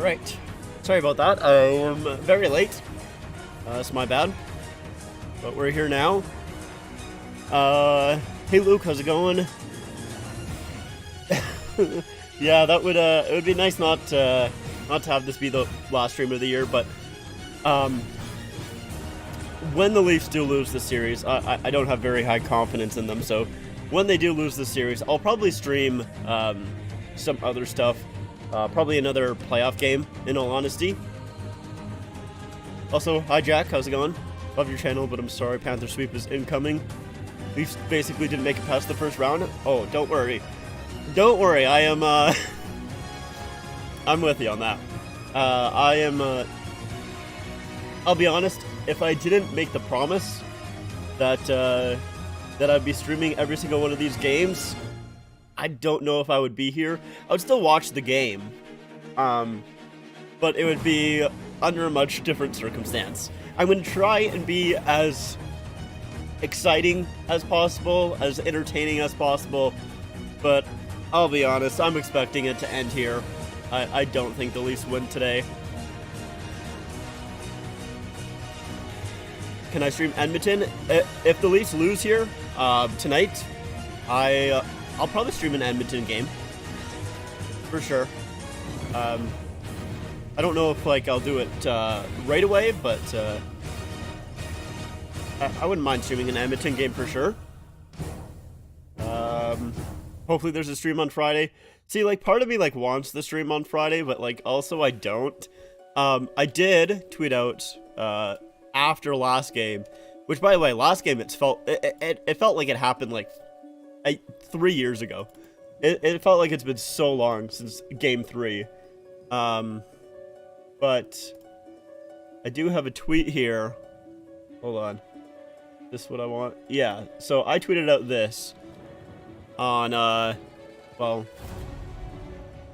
Alright. Sorry about that. I am very late. That's my bad. But we're here now. Hey Luke, how's it going? Yeah, that would it would be nice not to have this be the last stream of the year, but when the Leafs do lose the series, I don't have very high confidence in them, so when they do lose the series, I'll probably stream some other stuff. Probably another playoff game, in all honesty. Also, hi Jack, how's it going? Love your channel, but I'm sorry, Panther sweep is incoming. Leafs basically didn't make it past the first round. Oh, don't worry. Don't worry, I am, I'm with you on that. I am, I'll be honest, if I didn't make the promise that, that I'd be streaming every single one of these games, I don't know if I would be here. I would still watch the game, but it would be under a much different circumstance. I'm going to try and be as exciting as possible, as entertaining as possible, but I'll be honest, I'm expecting it to end here. I don't think the Leafs win today. Can I stream Edmonton? If the Leafs lose here tonight, I'll probably stream an Edmonton game. For sure. I don't know if I'll do it right away, but I wouldn't mind streaming an Edmonton game for sure. Hopefully there's a stream on Friday. See, part of me wants the stream on Friday, but also I don't. I did tweet out after last game, which by the way, last game it felt like it happened 3 years ago. It felt like it's been so long since game 3. But I do have a tweet here. Hold on. This is what I want. Yeah, so I tweeted out this on, well,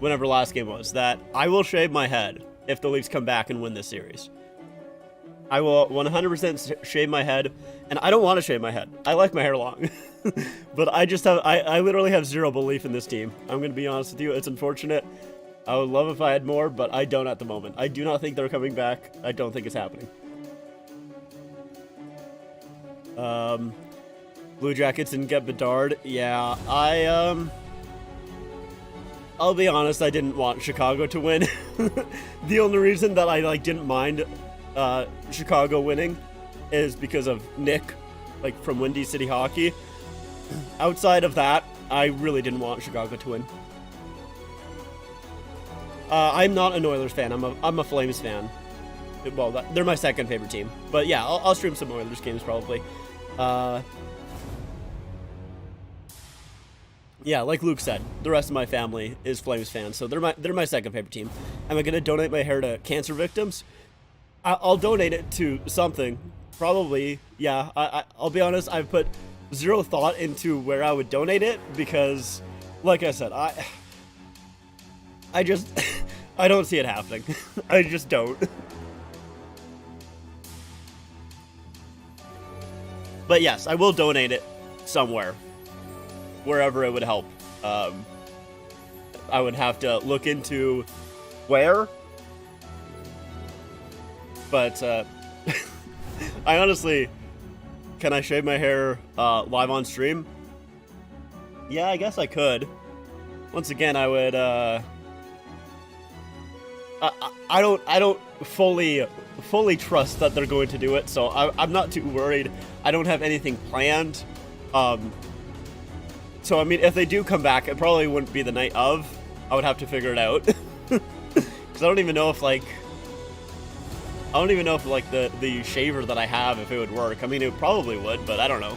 whenever last game was, that I will shave my head if the Leafs come back and win this series. I will 100% shave my head, and I don't want to shave my head. I like my hair long. But I just have, I literally have zero belief in this team. I'm going to be honest with you, it's unfortunate. I would love if I had more, but I don't at the moment. I do not think they're coming back. I don't think it's happening. Blue Jackets didn't get Bedard. Yeah, I'll be honest, I didn't want Chicago to win. The only reason that I didn't mind Chicago winning is because of Nick, from Windy City Hockey. Outside of that, I really didn't want Chicago to win. I'm not an Oilers fan. I'm a Flames fan. Well, they're my second favorite team. But yeah, I'll stream some Oilers games probably. Yeah, like Luke said, the rest of my family is Flames fans, so they're my second favorite team. Am I gonna donate my hair to cancer victims? I'll donate it to something, probably. Yeah, I'll be honest. I've put zero thought into where I would donate it because, like I said, I just I don't see it happening. I just don't. But yes, I will donate it somewhere. Wherever it would help. I would have to look into where. But I honestly, can I shave my hair live on stream? Yeah, I guess I could. Once again, I would I don't fully trust that they're going to do it, so I'm not too worried. I don't have anything planned. So, I mean, if they do come back, it probably wouldn't be the night of. I would have to figure it out. Because I don't even know if, the shaver that I have, if it would work. I mean, it probably would, but I don't know.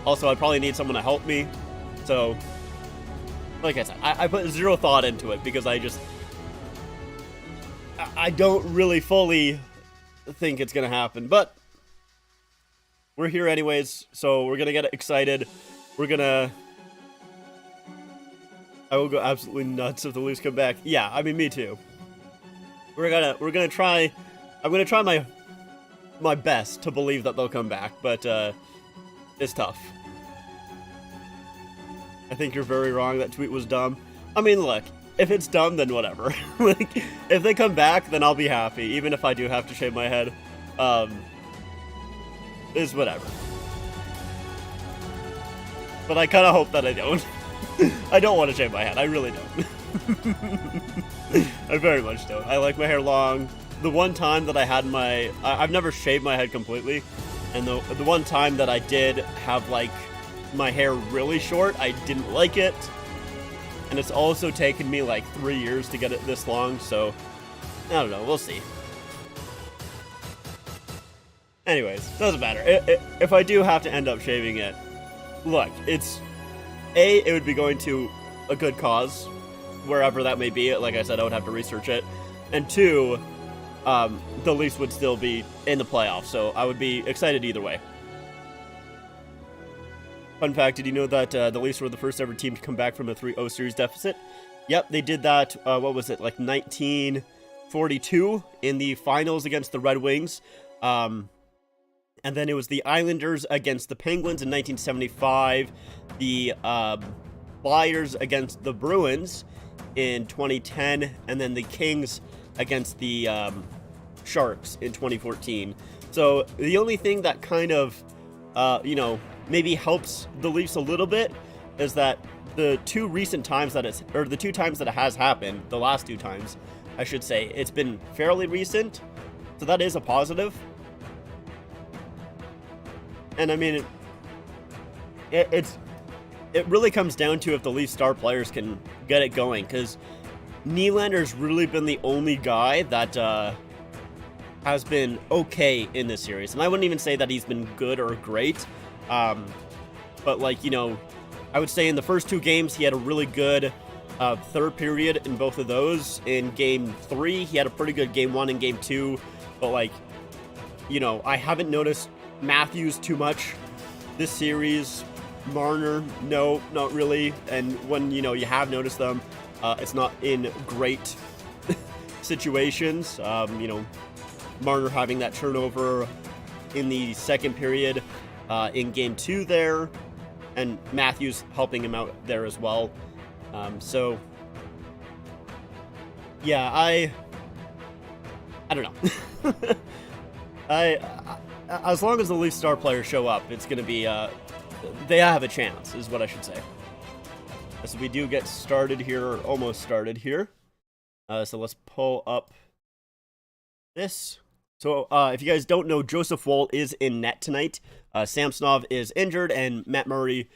Also, I'd probably need someone to help me. So, like I said, I put zero thought into it because I don't really fully think it's going to happen. But we're here anyways, so we're going to get excited. We're going to... I will go absolutely nuts if the Leafs come back. Yeah, I mean, me too. We're gonna try. I'm gonna try my best to believe that they'll come back, but it's tough. I think you're very wrong. That tweet was dumb. I mean, look, if it's dumb, then whatever. Like, if they come back, then I'll be happy, even if I do have to shave my head. Is whatever. But I kind of hope that I don't. I don't want to shave my head. I really don't. I very much don't. I like my hair long. The one time that I had I've never shaved my head completely. And the one time that I did have, like, my hair really short, I didn't like it. And it's also taken me, like, 3 years to get it this long, so I don't know. We'll see. Anyways, doesn't matter. If I do have to end up shaving it, look, it's... it would be going to a good cause, wherever that may be. Like I said, I would have to research it. And 2, the Leafs would still be in the playoffs, so I would be excited either way. Fun fact, did you know that the Leafs were the first ever team to come back from a 3-0 series deficit? Yep, they did that, what was it, like 1942 in the finals against the Red Wings. And then it was the Islanders against the Penguins in 1975, the Flyers against the Bruins in 2010, and then the Kings against the Sharks in 2014. So the only thing that kind of, maybe helps the Leafs a little bit is that the two times that it has happened, the last 2 times, I should say, it's been fairly recent. So that is a positive. And I mean, it really comes down to if the Leafs star players can get it going, because Nylander's really been the only guy that has been okay in this series. And I wouldn't even say that he's been good or great. But, like, I would say in the first 2 games, he had a really good third period in both of those. In Game 3, he had a pretty good Game 1 and Game 2. But, like, I haven't noticed Matthews too much this series. Marner, no, not really. And when, you have noticed them, it's not in great situations. Marner having that turnover in the second period in Game 2 there, and Matthews helping him out there as well. So, yeah, I don't know. As long as the Leafs star players show up, it's going to be, they have a chance, is what I should say. So we do get started here, or almost started here. So let's pull up this. So if you guys don't know, Joseph Woll is in net tonight. Samsonov is injured, and Matt Murray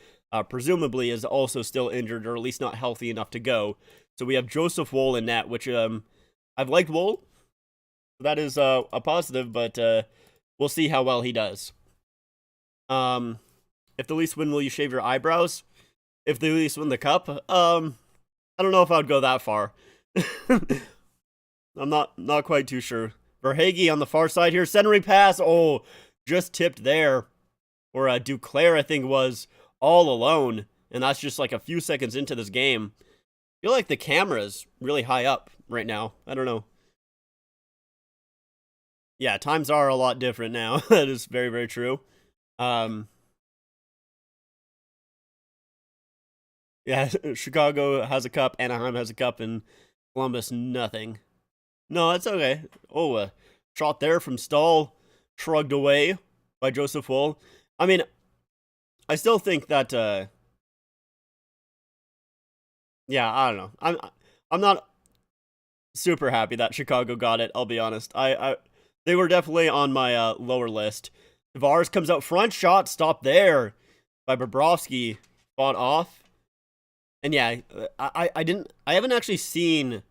presumably is also still injured, or at least not healthy enough to go. So we have Joseph Woll in net, which I've liked Woll. That is a positive, but we'll see how well he does. If the Leafs win, will you shave your eyebrows? If the Leafs win the cup, I don't know if I would go that far. I'm not quite too sure. Verhaeghe on the far side here, centering pass. Oh, just tipped there. Or Duclair, I think, was all alone, and that's just like a few seconds into this game. I feel like the camera's really high up right now. I don't know. Yeah, times are a lot different now. That is very, very true. Yeah, Chicago has a cup, Anaheim has a cup, and Columbus nothing. No, that's okay. Oh, a shot there from Stahl, shrugged away by Joseph Woll. I mean, I still think that, yeah, I don't know. I'm not super happy that Chicago got it, I'll be honest. They were definitely on my lower list. Tavares comes out front, shot stopped there by Bobrovsky, fought off. And yeah, I haven't actually seen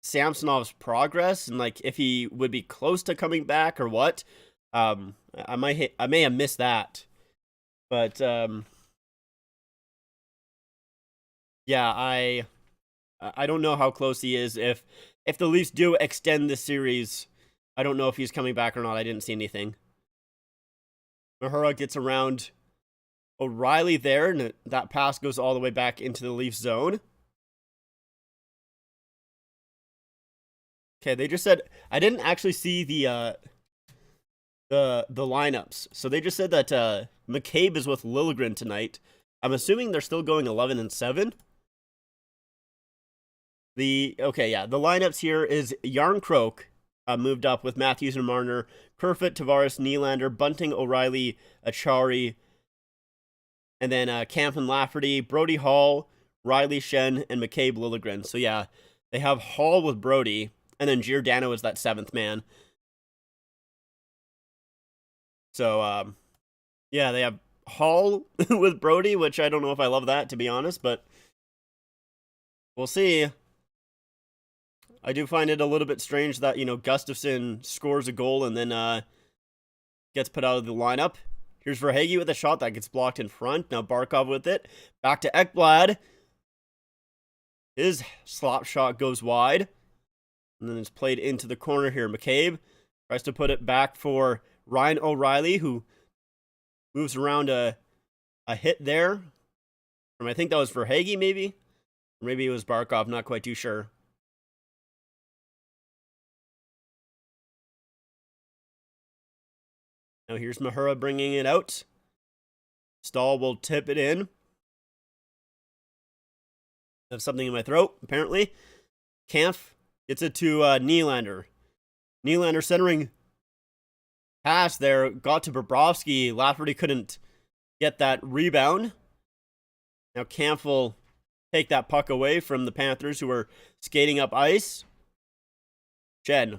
Samsonov's progress and like if he would be close to coming back or what. I may have missed that. But yeah, I don't know how close he is. If the Leafs do extend this series, I don't know if he's coming back or not. I didn't see anything. Mahura gets around O'Reilly there, and that pass goes all the way back into the Leafs zone. Okay, they just said, I didn't actually see the lineups. So they just said that McCabe is with Liljegren tonight. I'm assuming they're still going 11-7. Okay, yeah, the lineups here is Yarn Croak moved up with Matthews and Marner, Kerfoot, Tavares, Nylander, Bunting, O'Reilly, Achari, and then Camp and Lafferty, Brody Hall, Riley Shen, and McCabe Liljegren. So yeah, they have Hall with Brody, and then Giordano is that seventh man. So yeah, they have Hall with Brody, which I don't know if I love that, to be honest, but we'll see. I do find it a little bit strange that, Gustafsson scores a goal and then gets put out of the lineup. Here's Verhaeghe with a shot that gets blocked in front. Now Barkov with it. Back to Ekblad. His slap shot goes wide. And then it's played into the corner here. McCabe tries to put it back for Ryan O'Reilly, who moves around a hit there. I think that was Verhaeghe, maybe? Or maybe it was Barkov, not quite too sure. Now here's Mahura bringing it out. Stahl will tip it in. I have something in my throat, apparently. Kampf gets it to Nylander. Nylander centering pass there. Got to Bobrovsky. Lafferty couldn't get that rebound. Now Kampf will take that puck away from the Panthers, who are skating up ice. Jen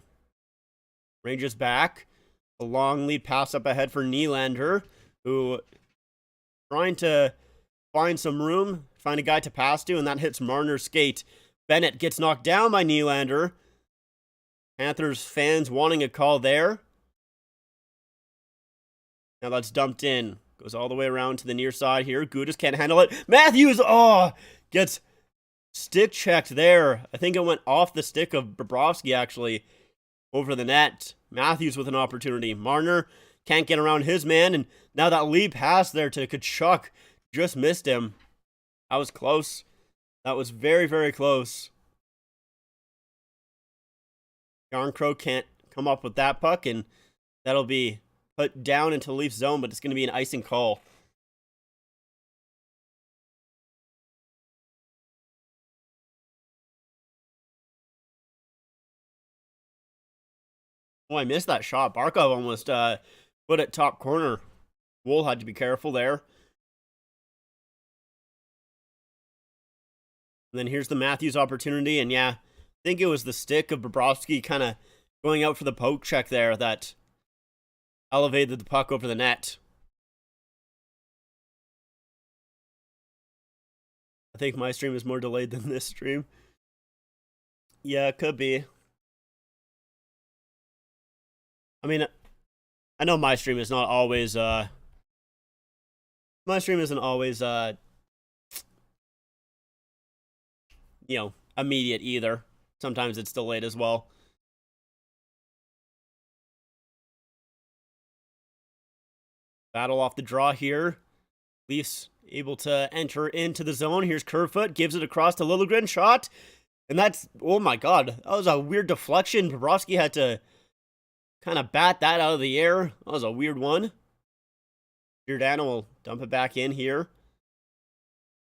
ranges back. A long lead pass up ahead for Nylander, who trying to find some room, find a guy to pass to, and that hits Marner's skate. Bennett gets knocked down by Nylander. Panthers fans wanting a call there. Now that's dumped in. Goes all the way around to the near side here. Gudas can't handle it. Matthews, gets stick checked there. I think it went off the stick of Bobrovsky, actually, over the net. Matthews with an opportunity. Marner can't get around his man, and now that lead pass there to Kachuk just missed him. That was close. That was very, very close. Yarncrow can't come up with that puck, and that'll be put down into the Leaf zone, but it's going to be an icing call. Oh, I missed that shot. Barkov almost put it top corner. Wool had to be careful there. And then here's the Matthews opportunity, and yeah, I think it was the stick of Bobrovsky kind of going out for the poke check there that elevated the puck over the net. I think my stream is more delayed than this stream. Yeah, it could be. I mean, I know my stream is not always, my stream isn't always, immediate either. Sometimes it's delayed as well. Battle off the draw here. Leafs able to enter into the zone. Here's Kerfoot, gives it across to Liljegren, shot. And that's, oh my god, that was a weird deflection. Bobrovsky had to kind of bat that out of the air. That was a weird one. Giordano will dump it back in here.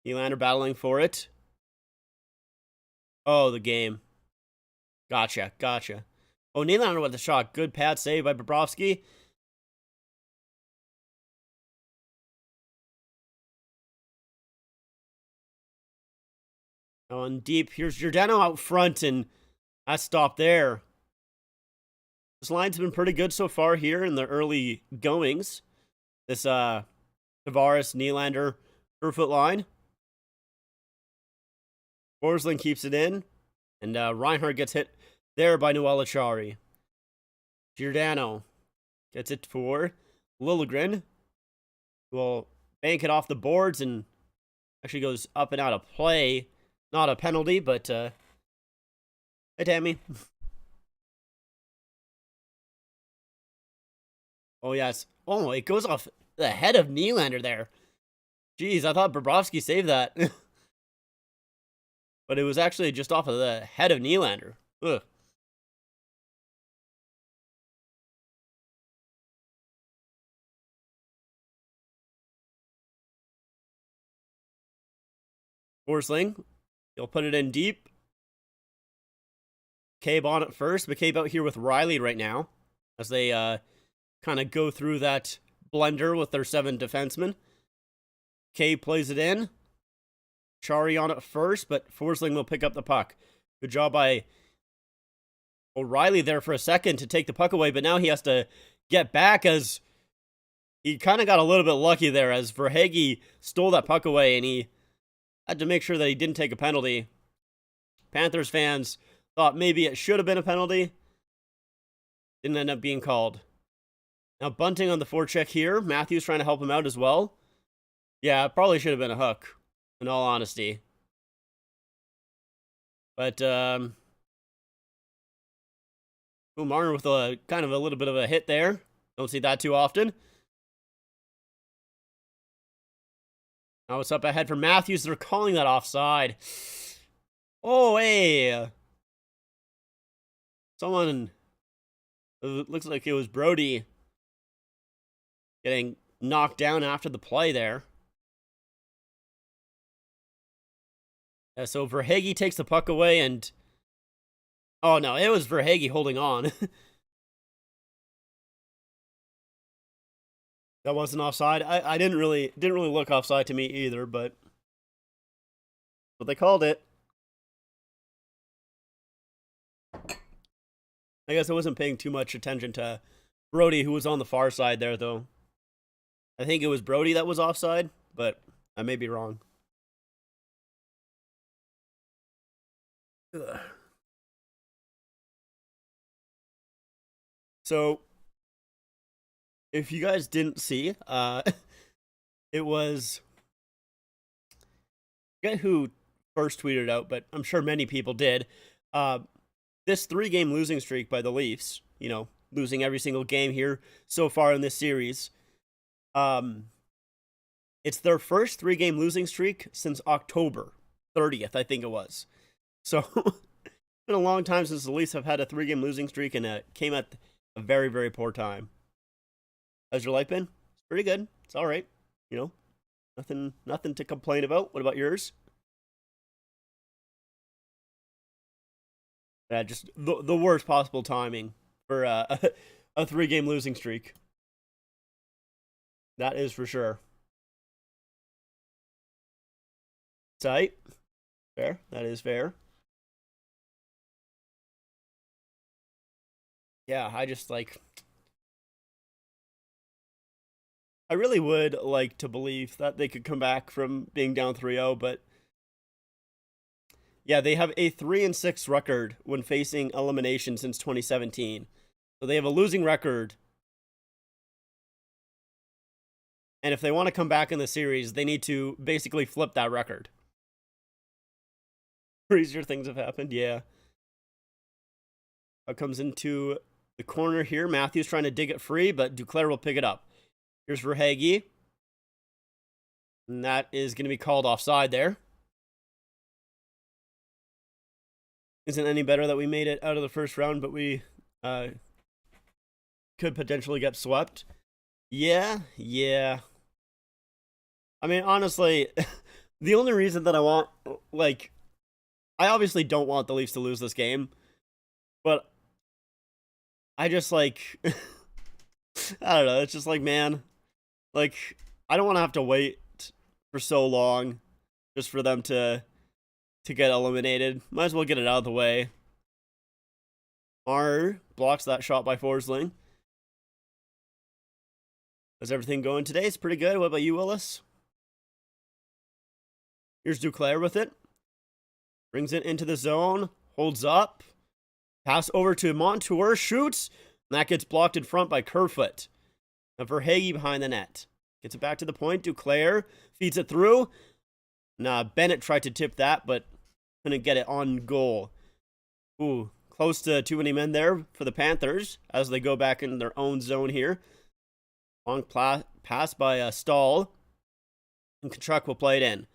Nylander battling for it. Oh, the game. Gotcha. Oh, Nylander with the shot. Good pad save by Bobrovsky. On deep. Here's Giordano out front, and that stop there. This line's been pretty good so far here in the early goings. This Tavares, Nylander, Kerfoot line. Forsling keeps it in, and Reinhardt gets hit there by Noel Achari. Giordano gets it for Liljegren, who will bank it off the boards and actually goes up and out of play. Not a penalty, but hey, Tammy. Oh, yes. Oh, it goes off the head of Nylander there. Jeez, I thought Bobrovsky saved that. But it was actually just off of the head of Nylander. Ugh. Forsling, he'll put it in deep. Cabe on at first. McCabe out here with Riley right now as they kind of go through that blender with their 7 defensemen. Cabe plays it in. Chari on it first, but Forsling will pick up the puck. Good job by O'Reilly there for a second to take the puck away, but now he has to get back as he kind of got a little bit lucky there as Verhaeghe stole that puck away and he had to make sure that he didn't take a penalty. Panthers fans thought maybe it should have been a penalty. Didn't end up being called. Now Bunting on the forecheck here. Matthews trying to help him out as well. Yeah, it probably should have been a hook, in all honesty. But, Marner with a kind of a little bit of a hit there. Don't see that too often. Now it's up ahead for Matthews. They're calling that offside. Oh, hey. Someone, it looks like it was Brody getting knocked down after the play there. Yeah, so Verhaeghe takes the puck away and... Oh, no, it was Verhaeghe holding on. That wasn't offside. I didn't really look offside to me either, but they called it. I guess I wasn't paying too much attention to Brody, who was on the far side there, though. I think it was Brody that was offside, but I may be wrong. Ugh. So, if you guys didn't see, it was... I forget who first tweeted out, but I'm sure many people did. This 3-game losing streak by the Leafs, you know, losing every single game here so far in this series. It's their first 3-game losing streak since October 30th, I think it was. So, it's been a long time since the Leafs have had a 3-game losing streak, and it came at a very, very poor time. How's your life been? It's pretty good. It's all right. You know, nothing to complain about. What about yours? Just the worst possible timing for a 3-game losing streak. That is for sure. Tight. Fair. That is fair. Yeah, I just I really would like to believe that they could come back from being down 3-0, but yeah, they have a 3-6 record when facing elimination since 2017. So they have a losing record. And if they want to come back in the series, they need to basically flip that record. Crazier things have happened, yeah. It comes into the corner here. Matthews trying to dig it free, but Duclair will pick it up. Here's Verhaeghe. And that is going to be called offside there. Isn't any better that we made it out of the first round, but we could potentially get swept. Yeah. I mean, honestly, the only reason that I want, I obviously don't want the Leafs to lose this game, but I just, I don't know, it's just man, I don't want to have to wait for so long just for them to get eliminated. Might as well get it out of the way. Marner blocks that shot by Forsling. How's everything going today? It's pretty good. What about you, Willis? Here's Duclair with it. Brings it into the zone. Holds up. Pass over to Montour. Shoots. And that gets blocked in front by Kerfoot. Now Verhaeghe behind the net. Gets it back to the point. Duclair feeds it through. Nah, Bennett tried to tip that, but couldn't get it on goal. Ooh, close to too many men there for the Panthers as they go back in their own zone here. Long pass by Stahl. And Tkachuk will play it in.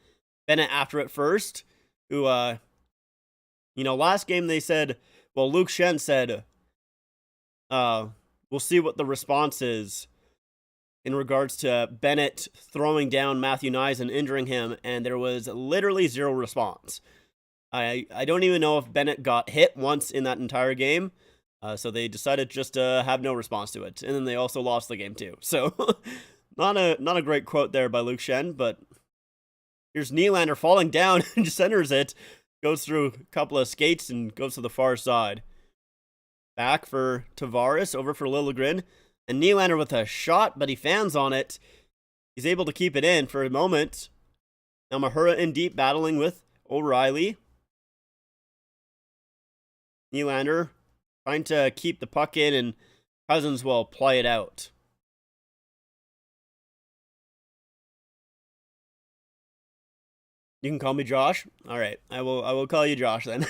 Bennett after it first. Who, last game they said, well, Luke Shen said, we'll see what the response is in regards to Bennett throwing down Matthew Nyes and injuring him, and there was literally zero response. I don't even know if Bennett got hit once in that entire game. So they decided just to have no response to it, and then they also lost the game too. So not a great quote there by Luke Shen, but here's Nylander falling down and centers it, goes through a couple of skates and goes to the far side. Back for Tavares, over for Liljegren, and Nylander with a shot, but he fans on it. He's able to keep it in for a moment. Now Mahura in deep, battling with O'Reilly. Nylander trying to keep the puck in, and Cousins will play it out. You can call me Josh. All right, I will call you Josh then.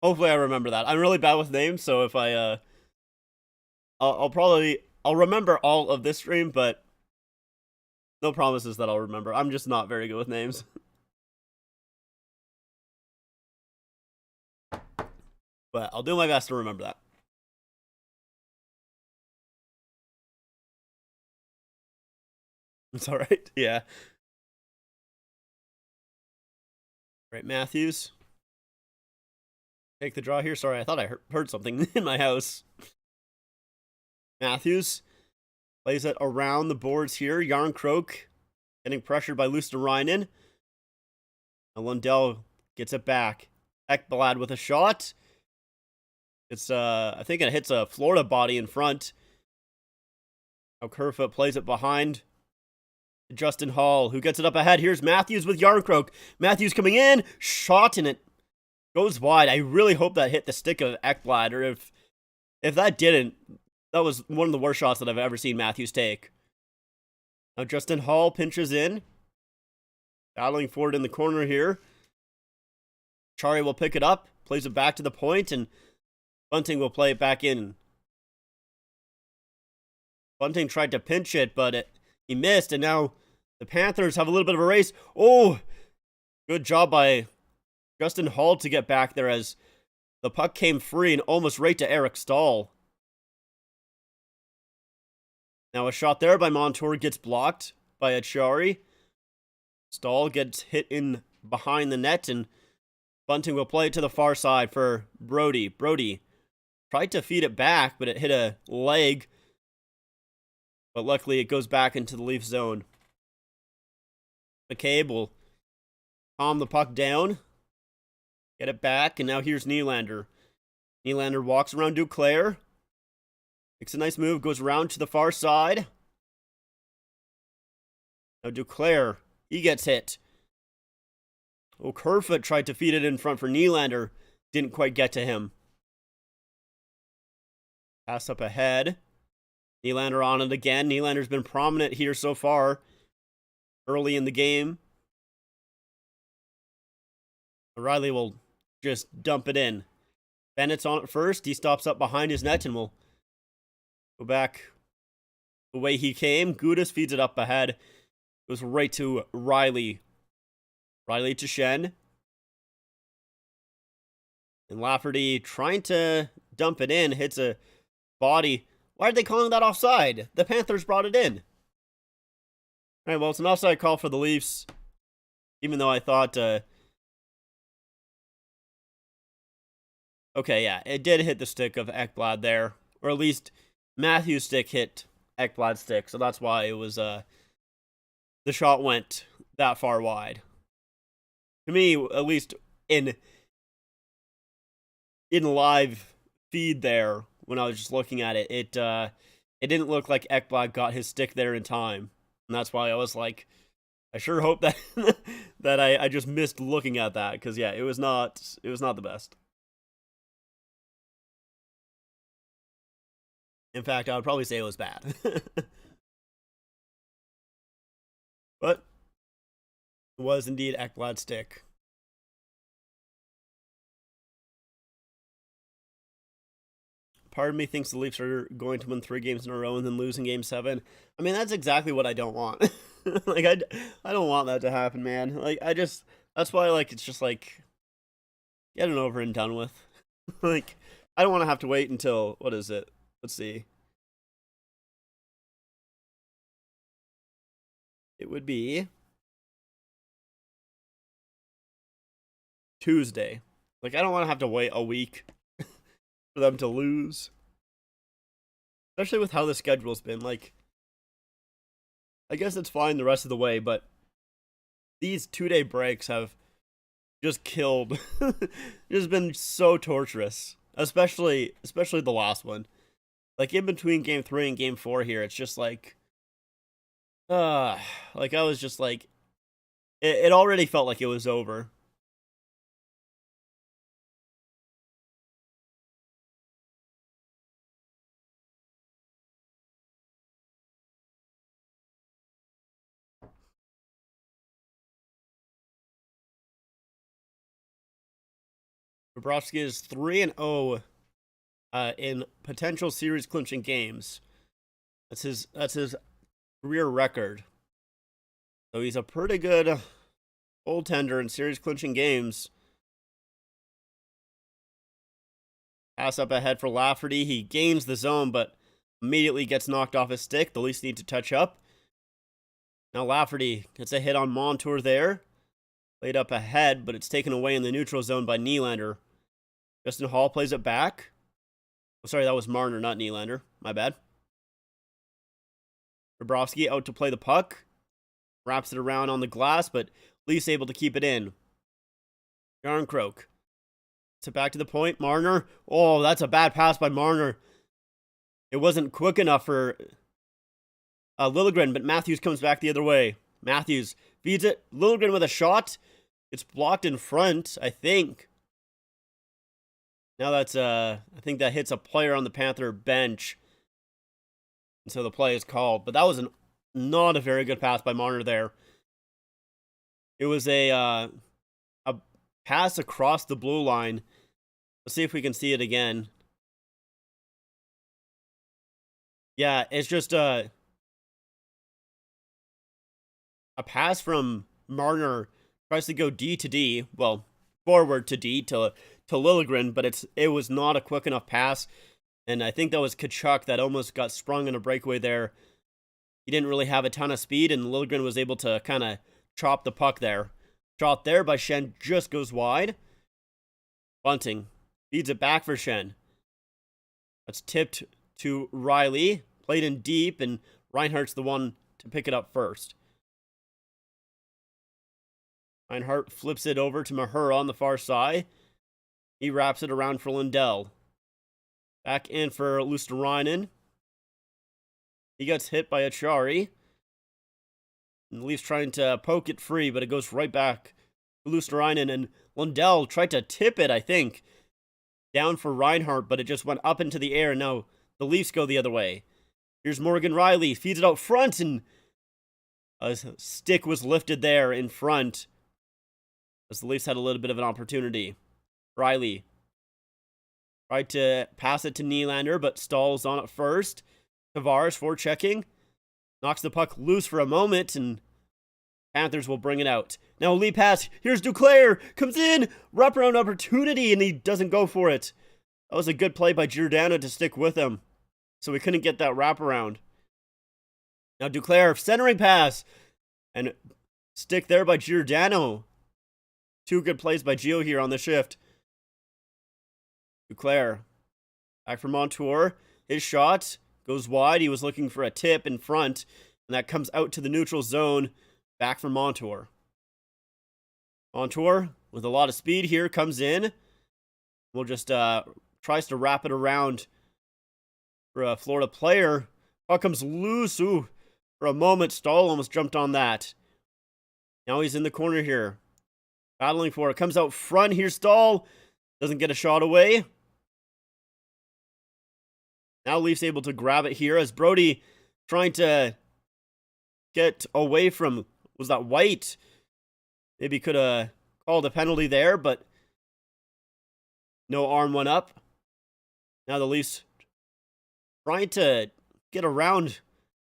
Hopefully I remember that. I'm really bad with names, so if I'll remember all of this stream, but no promises that I'll remember. I'm just not very good with names. But I'll do my best to remember that. It's all right. Yeah. Right, Matthews. Take the draw here. Sorry, I thought I heard something in my house. Matthews plays it around the boards here. Yarncroke getting pressured by Luosterainen. And Lundell gets it back. Ekblad with a shot. It's I think it hits a Florida body in front. Now Kerfoot plays it behind Justin Hall, who gets it up ahead. Here's Matthews with Yarncroke. Matthews coming in, shot, and it goes wide. I really hope that hit the stick of Ekblad, or if that didn't, that was one of the worst shots that I've ever seen Matthews take. Now Justin Hall pinches in, battling forward in the corner here. Chari will pick it up, plays it back to the point, and Bunting will play it back in. Bunting tried to pinch it, but he missed, and now the Panthers have a little bit of a race. Oh, good job by Justin Hall to get back there as the puck came free and almost right to Eric Stahl. Now a shot there by Montour gets blocked by Achari. Stahl gets hit in behind the net, and Bunting will play it to the far side for Brody. Brody tried to feed it back, but it hit a leg. But luckily it goes back into the Leaf zone. McCabe will calm the puck down. Get it back, and now here's Nylander. Nylander walks around Duclair. Makes a nice move, goes around to the far side. Now Duclair, he gets hit. Oh, Kerfoot tried to feed it in front for Nylander. Didn't quite get to him. Pass up ahead. Nylander on it again. Nylander's been prominent here so far. Early in the game. O'Reilly will just dump it in. Bennett's on it first. He stops up behind his net and will go back the way he came. Gudas feeds it up ahead. Goes right to Riley. Riley to Shen. And Lafferty trying to dump it in. Hits a body. Why are they calling that offside? The Panthers brought it in. All right, well, it's an offside call for the Leafs. Even though I thought... okay, yeah, it did hit the stick of Ekblad there. Or at least Matthew's stick hit Ekblad's stick. So that's why it was... the shot went that far wide. To me, at least in live feed there, when I was just looking at it, it didn't look like Ekblad got his stick there in time. And that's why I was like, I sure hope that that I just missed looking at that, because yeah, it was not the best. In fact, I would probably say it was bad. But it was indeed Ekblad's stick. Part of me thinks the Leafs are going to win 3 games in a row and then losing Game 7. I mean, that's exactly what I don't want. Like, I don't want that to happen, man. Like, that's why, like, it's just like, get it over and done with. Like, I don't want to have to wait until, what is it? Let's see. It would be Tuesday. Like, I don't want to have to wait a week for them to lose. Especially with how the schedule's been. Like, I guess it's fine the rest of the way, but these 2-day breaks have just killed. Just been so torturous. Especially the last one. Like, in between game 3 and game 4 here, it's just like, like, I was just like, it already felt like it was over. Bobrovsky is 3-0 in potential series clinching games. That's his career record. So he's a pretty good goaltender in series clinching games. Pass up ahead for Lafferty. He gains the zone, but immediately gets knocked off his stick. The Leafs need to touch up. Now Lafferty gets a hit on Montour there. Laid up ahead, but it's taken away in the neutral zone by Nylander. Justin Hall plays it back. Oh, sorry, that was Marner, not Nylander. My bad. Bobrovsky out to play the puck. Wraps it around on the glass, but Leafs able to keep it in. Yarncroke. It's back to the point. Marner. Oh, that's a bad pass by Marner. It wasn't quick enough for Liljegren, but Matthews comes back the other way. Matthews feeds it. Liljegren with a shot. It's blocked in front, I think. Now that's, I think that hits a player on the Panther bench. And so the play is called. But that was not a very good pass by Marner there. It was a pass across the blue line. Let's see if we can see it again. Yeah, it's just a pass from Marner. Tries to go D to D. Well, forward to D to Liljegren, but it was not a quick enough pass. And I think that was Tkachuk that almost got sprung in a breakaway there. He didn't really have a ton of speed, and Liljegren was able to kind of chop the puck there. Shot there by Schenn just goes wide. Bunting feeds it back for Schenn. That's tipped to Riley. Played in deep, and Reinhart's the one to pick it up first. Reinhart flips it over to Mahura on the far side. He wraps it around for Lindell. Back in for Luostarinen. He gets hit by Achari. And the Leafs trying to poke it free, but it goes right back to Luostarinen. And Lindell tried to tip it, I think, down for Reinhart, but it just went up into the air. And now the Leafs go the other way. Here's Morgan Rielly. Feeds it out front, and a stick was lifted there in front as the Leafs had a little bit of an opportunity. Rielly tried to pass it to Nylander, but stalls on it first. Tavares forechecking. Knocks the puck loose for a moment, and Panthers will bring it out. Now a lead pass. Here's Duclair. Comes in. Wraparound opportunity, and he doesn't go for it. That was a good play by Giordano to stick with him. So we couldn't get that wraparound. Now Duclair, centering pass. And stick there by Giordano. Two good plays by Gio here on the shift. Duclair. Back for Montour. His shot goes wide. He was looking for a tip in front. And that comes out to the neutral zone. Back for Montour. Montour, with a lot of speed here, comes in. We'll just tries to wrap it around for a Florida player. Puck comes loose. Ooh, for a moment, Stahl almost jumped on that. Now he's in the corner here. Battling for it. Comes out front. Here's Stahl. Doesn't get a shot away. Now Leafs able to grab it here as Brody trying to get away from, was that White? Maybe could have called a penalty there, but no arm went up. Now the Leafs trying to get around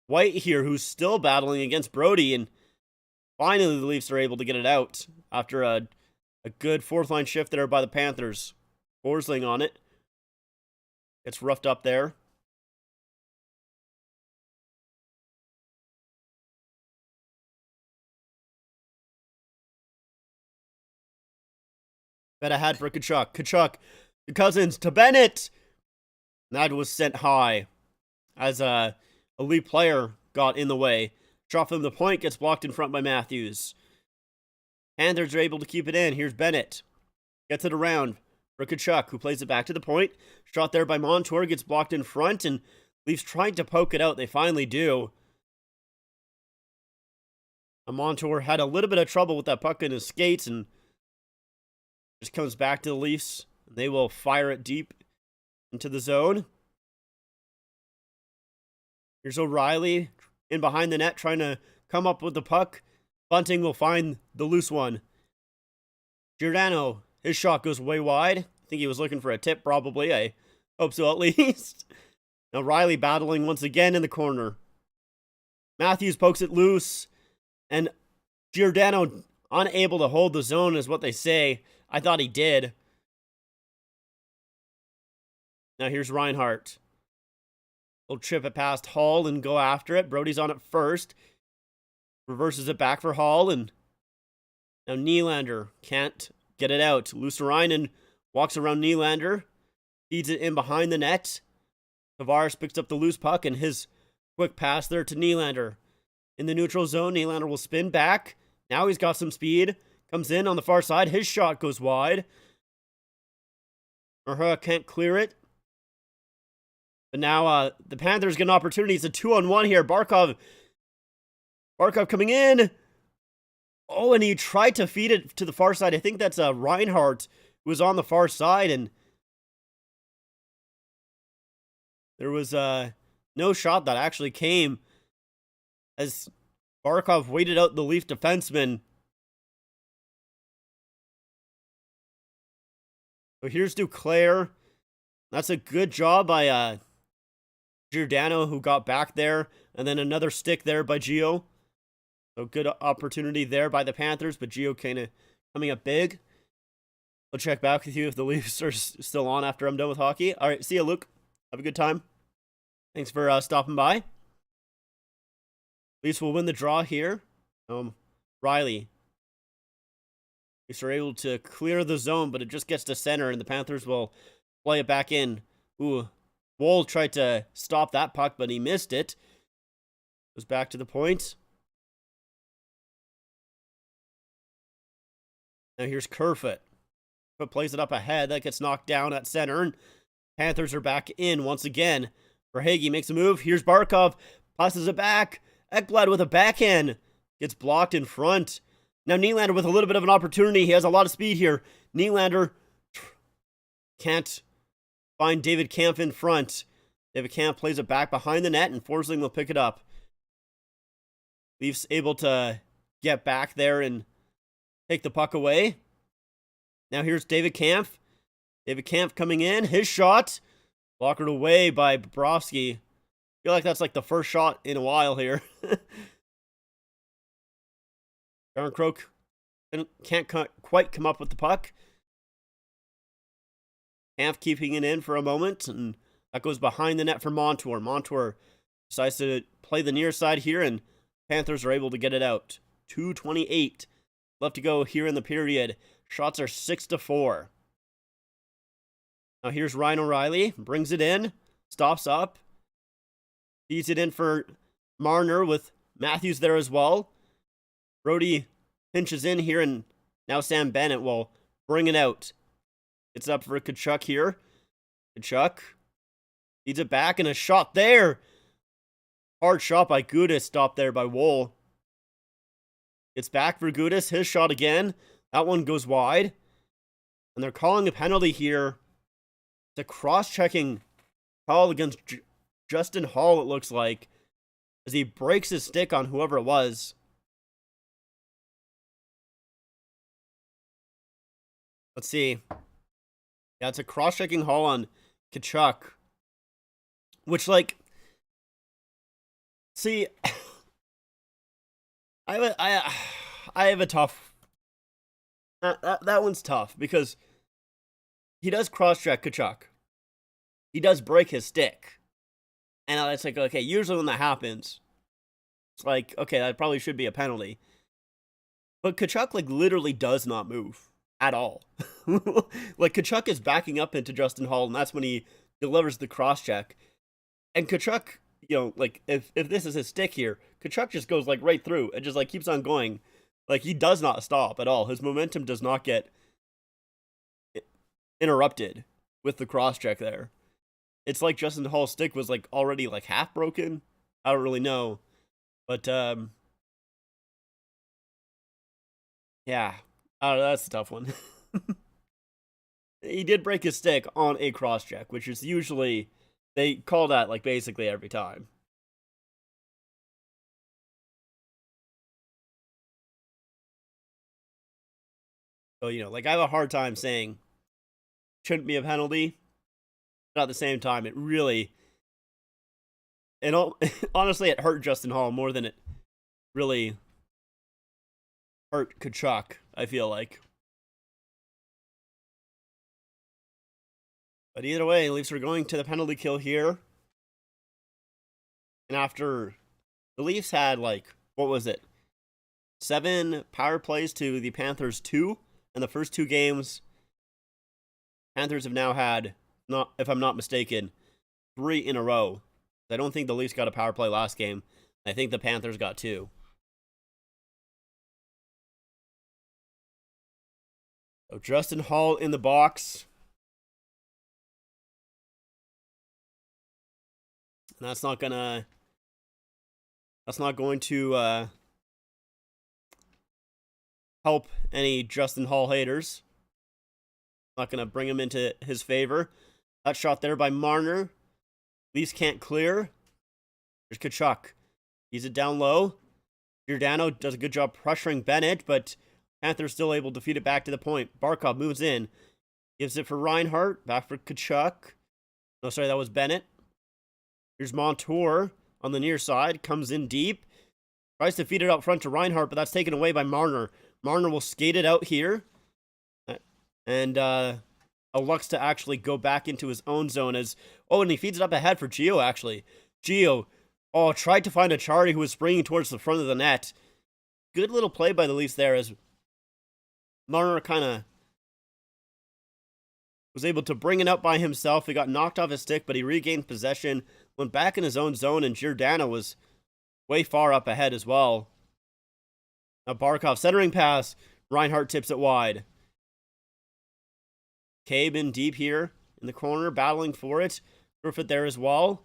White here, who's still battling against Brody, and finally the Leafs are able to get it out after a good fourth line shift there by the Panthers. Forsling on it. Gets roughed up there. Bet ahead for Kachuk. Kachuk, the Cousins to Bennett. That was sent high as a elite player got in the way. Shot from the point gets blocked in front by Matthews. Panthers are able to keep it in. Here's Bennett. Gets it around for Kachuk, who plays it back to the point. Shot there by Montour, gets blocked in front, and Leafs trying to poke it out. They finally do. And Montour had a little bit of trouble with that puck in his skates, and just comes back to the Leafs. They will fire it deep into the zone. Here's O'Reilly in behind the net, trying to come up with the puck. Bunting will find the loose one. Giordano, his shot goes way wide. I think he was looking for a tip, probably. I hope so, at least. Now Riley battling once again in the corner. Matthews pokes it loose. And Giordano unable to hold the zone is what they say. I thought he did. Now here's Reinhart. He'll trip it past Hall and go after it. Brody's on it first. Reverses it back for Hall, and now Nylander can't get it out. Luostarinen walks around Nylander, feeds it in behind the net. Tavares picks up the loose puck, and his quick pass there to Nylander. In the neutral zone, Nylander will spin back. Now he's got some speed. Comes in on the far side. His shot goes wide. Merha can't clear it. But now the Panthers get an opportunity. It's a 2-on-1 here. Barkov coming in. Oh, and he tried to feed it to the far side. I think that's Reinhart who was on the far side. And there was no shot that actually came as Barkov waited out the Leaf defenseman. So here's Duclair. That's a good job by Giordano, who got back there. And then another stick there by Gio. So good opportunity there by the Panthers, but Gio kind of coming up big. I'll check back with you if the Leafs are still on after I'm done with hockey. All right, see you, Luke. Have a good time. Thanks for stopping by. Leafs will win the draw here. Riley. Leafs are able to clear the zone, but it just gets to center, and the Panthers will play it back in. Ooh, Woll tried to stop that puck, but he missed it. Goes back to the point. Now here's Kerfoot. Kerfoot plays it up ahead. That gets knocked down at center. And Panthers are back in once again. Verhaeghe makes a move. Here's Barkov. Passes it back. Ekblad with a backhand. Gets blocked in front. Now Nylander with a little bit of an opportunity. He has a lot of speed here. Nylander can't find David Kampf in front. David Kampf plays it back behind the net, and Forsling will pick it up. Leafs able to get back there and take the puck away. Now here's David Kampf. David Kampf coming in. His shot. Blockered away by Bobrovsky. I feel like that's like the first shot in a while here. Aaron Croak can't quite come up with the puck. Kampf keeping it in for a moment, and that goes behind the net for Montour. Montour decides to play the near side here, and Panthers are able to get it out. 2:28 left to go here in the period. Shots are 6-4. Now here's Ryan O'Reilly. Brings it in. Stops up. Feeds it in for Marner with Matthews there as well. Brody pinches in here, and now Sam Bennett will bring it out. It's up for Kachuk here. Kachuk feeds it back, and a shot there. Hard shot by Gudas, stopped there by Woll. It's back for Gudas. His shot again. That one goes wide. And they're calling a penalty here. It's a cross-checking call against Justin Hall, it looks like, as he breaks his stick on whoever it was. Let's see. Yeah, it's a cross-checking haul on Kachuk. Which, like, see, I have a tough. That one's tough because he does cross-check Kachuk. He does break his stick, and it's like, okay, usually when that happens, it's like, okay, that probably should be a penalty. But Kachuk, like, literally does not move. at all. Like, Kachuk is backing up into Justin Hall, and that's when he delivers the cross check. And Kachuk, like, if this is his stick here, Kachuk just goes, like, right through and just, like, keeps on going. Like, he does not stop at all. His momentum does not get interrupted with the cross check there. It's like Justin Hall's stick was, like, already, like, half broken. I don't really know. But, yeah. That's a tough one. He did break his stick on a cross check, which is usually, they call that, like, basically every time. So, like, I have a hard time saying shouldn't be a penalty, but at the same time, it really, and honestly, it hurt Justin Hall more than it really hurt Kachuk, I feel like. But either way, Leafs are going to the penalty kill here. And after the Leafs had, like, what was it? 7 power plays to the Panthers 2 in the first 2 games. Panthers have now had, not if I'm not mistaken, 3 in a row. I don't think the Leafs got a power play last game. I think the Panthers got 2. So Justin Hall in the box. And that's not going to help any Justin Hall haters. Not going to bring him into his favor. That shot there by Marner. Leafs can't clear. There's Kachuk. He's it down low. Giordano does a good job pressuring Bennett, but Panthers still able to feed it back to the point. Barkov moves in. Gives it for Reinhart. Back for Kachuk. No, sorry, that was Bennett. Here's Montour on the near side. Comes in deep. Tries to feed it out front to Reinhart, but that's taken away by Marner. Marner will skate it out here. And elects to actually go back into his own zone as... Oh, and he feeds it up ahead for Gio, actually. Gio, tried to find a Achari who was springing towards the front of the net. Good little play by the Leafs there as Marner kind of was able to bring it up by himself. He got knocked off his stick, but he regained possession, went back in his own zone, and Giordano was way far up ahead as well. Now Barkov, centering pass. Reinhart tips it wide. Cabe in deep here in the corner, battling for it. Griffith there as well.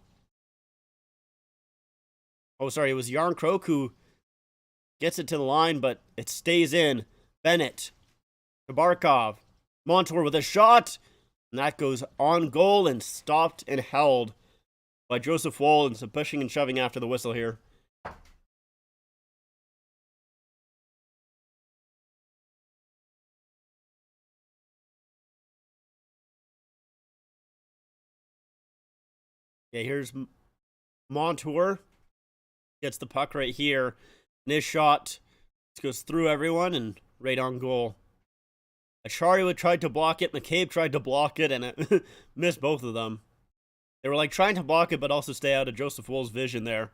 Oh, sorry, it was Yarncroke who gets it to the line, but it stays in. Bennett to Barkov. Montour with a shot. And that goes on goal and stopped and held by Joseph Woll, and some pushing and shoving after the whistle here. Yeah, here's Montour. Gets the puck right here. And his shot goes through everyone and right on goal. Achari tried to block it. McCabe tried to block it, and it missed both of them. They were like trying to block it, but also stay out of Joseph Woll's vision there.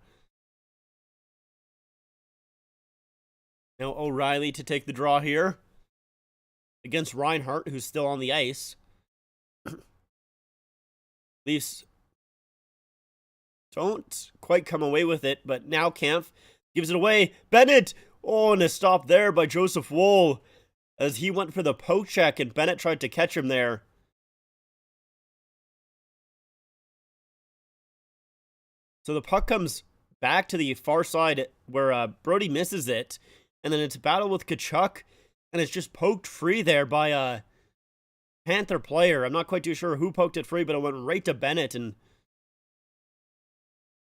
Now O'Reilly to take the draw here against Reinhart, who's still on the ice. Leafs don't quite come away with it, but now Kampf gives it away. Bennett! Oh, and a stop there by Joseph Woll as he went for the poke check, and Bennett tried to catch him there. So the puck comes back to the far side where Brody misses it, and then it's a battle with Kachuk, and it's just poked free there by a Panther player. I'm not quite too sure who poked it free, but it went right to Bennett, and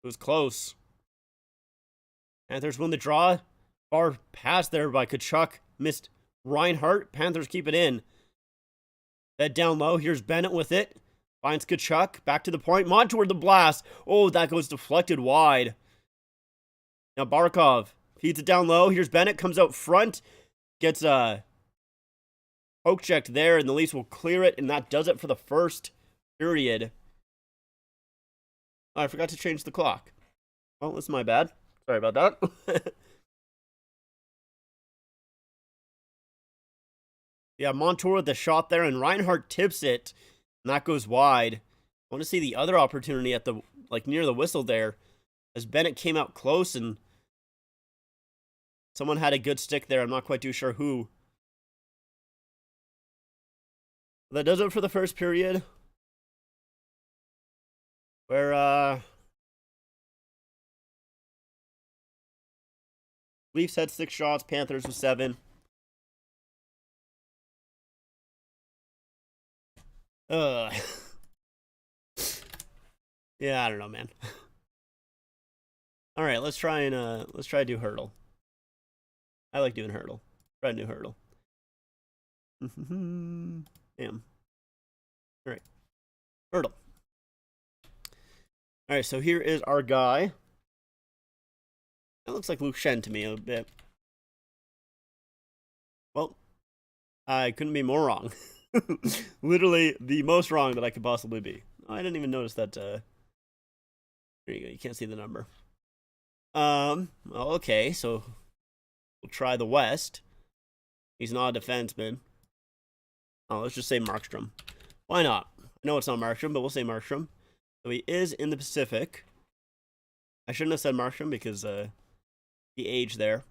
it was close. Panthers win the draw. Far pass there by Kachuk. Missed Reinhart. Panthers keep it in. Fed down low. Here's Bennett with it. Finds Kachuk. Back to the point. Montour the blast. Oh, that goes deflected wide. Now Barkov feeds it down low. Here's Bennett. Comes out front. Gets poke checked there, and the Leafs will clear it, and that does it for the first period. Oh, I forgot to change the clock. Oh, that's my bad. Sorry about that. Yeah, Montour with the shot there, and Reinhardt tips it, and that goes wide. I want to see the other opportunity at the, like, near the whistle there, as Bennett came out close, and someone had a good stick there. I'm not quite too sure who. That does it for the first period, where, Leafs had 6 shots, Panthers with 7. Ugh. Yeah, I don't know, man. All right, let's try to do hurdle. I like doing hurdle. Try a new hurdle. Damn. All right, hurdle. All right, so here is our guy. That looks like Luke Shen to me a bit. Well, I couldn't be more wrong. Literally the most wrong that I could possibly be. Oh, I didn't even notice that. There you go. You can't see the number. Okay, so we'll try the West. He's not a defenseman. Oh, let's just say Markstrom. Why not? I know it's not Markstrom, but we'll say Markstrom. So he is in the Pacific. I shouldn't have said Markstrom because the age there.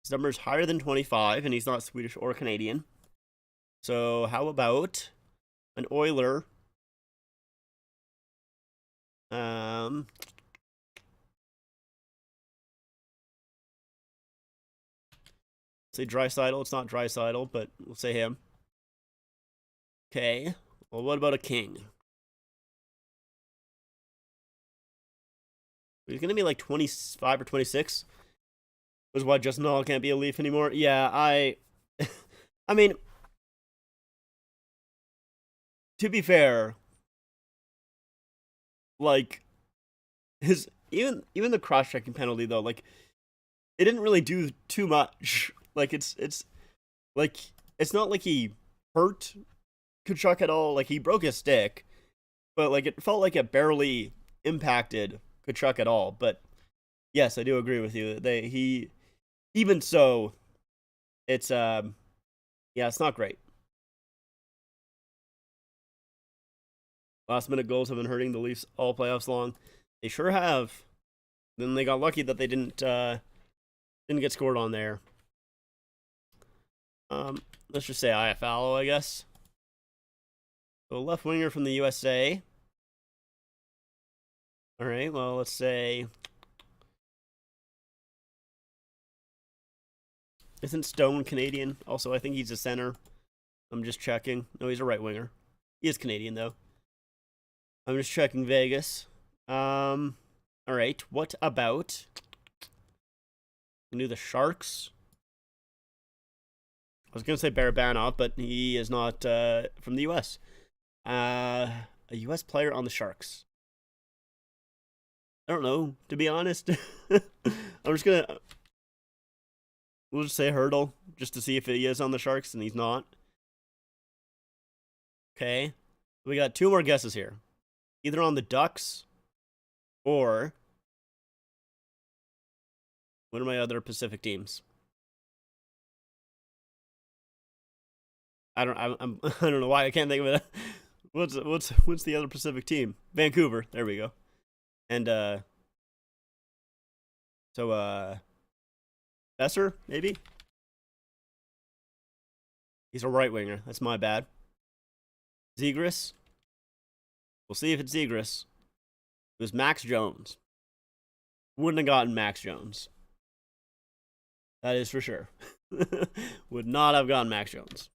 His number is higher than 25, and he's not Swedish or Canadian. So how about an Oiler? Say Draisaitl. It's not Draisaitl, but we'll say him. Okay. Well, what about a King? He's gonna be like 25 or 26. Was why Justin Hall can't be a Leaf anymore? Yeah, I mean, to be fair, like his even the cross-checking penalty though, like it didn't really do too much. Like it's like it's not like he hurt Kachuk at all. Like he broke his stick, but like it felt like it barely impacted Kachuk at all. But yes, I do agree with you. Even so, it's yeah, it's not great. Last minute goals have been hurting the Leafs all playoffs long. They sure have. Then they got lucky that they didn't get scored on there. Let's just say IFALO, I guess. So left winger from the USA. All right, well, let's say, isn't Stone Canadian? Also, I think he's a center. I'm just checking. No, he's a right winger. He is Canadian though. I'm just checking Vegas. All right, what about, we do the Sharks? I was gonna say Barabanov, but he is not from the U.S. A U.S. player on the Sharks. I don't know, to be honest. I'm just gonna, we'll just say Hurdle, just to see if he is on the Sharks, and he's not. Okay, we got 2 more guesses here. Either on the Ducks, or what are my other Pacific teams? I don't know why I can't think of it. What's the other Pacific team? Vancouver. There we go. And so Besser, maybe? He's a right winger. That's my bad. Zegras. We'll see if it's Zegras. It was Max Jones. Wouldn't have gotten Max Jones. That is for sure. Would not have gotten Max Jones.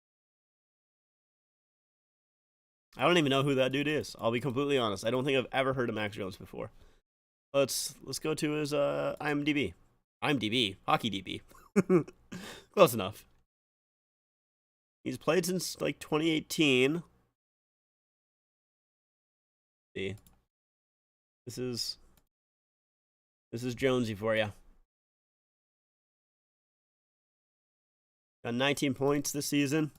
I don't even know who that dude is. I'll be completely honest. I don't think I've ever heard of Max Jones before. Let's go to his IMDb. IMDb, hockey DB. Close enough. He's played since like 2018. See, this is Jonesy for you. Got 19 points this season.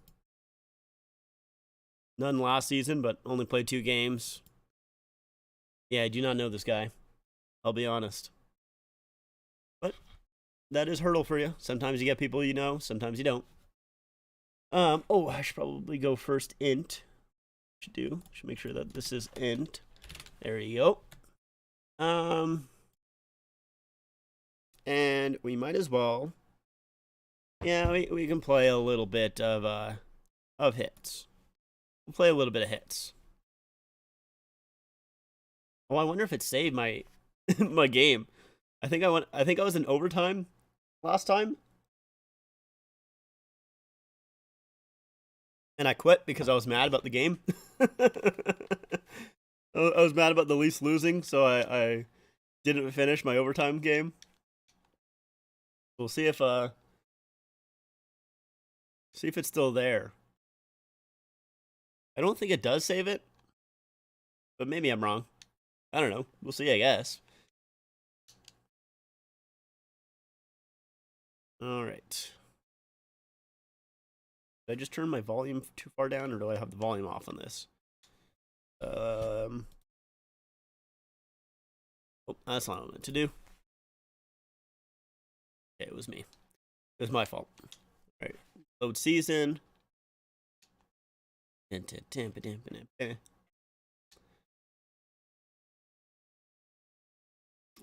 None last season, but only played 2 games. Yeah, I do not know this guy. I'll be honest. But that is Hurdle for you. Sometimes you get people you know, sometimes you don't. Oh, I should probably go first int. Should make sure that this is int. There you go. And we might as well. Yeah, we can play a little bit of hits. We'll play a little bit of hits. Oh, I wonder if it saved my my game. I think I was in overtime last time. And I quit because I was mad about the game. I was mad about the Leafs losing, so I didn't finish my overtime game. We'll see if it's still there. I don't think it does save it, but maybe I'm wrong. I don't know. We'll see, I guess. All right. Did I just turn my volume too far down, or do I have the volume off on this? Oh, that's not what I meant to do. Okay, it was me. It was my fault. All right. Load season.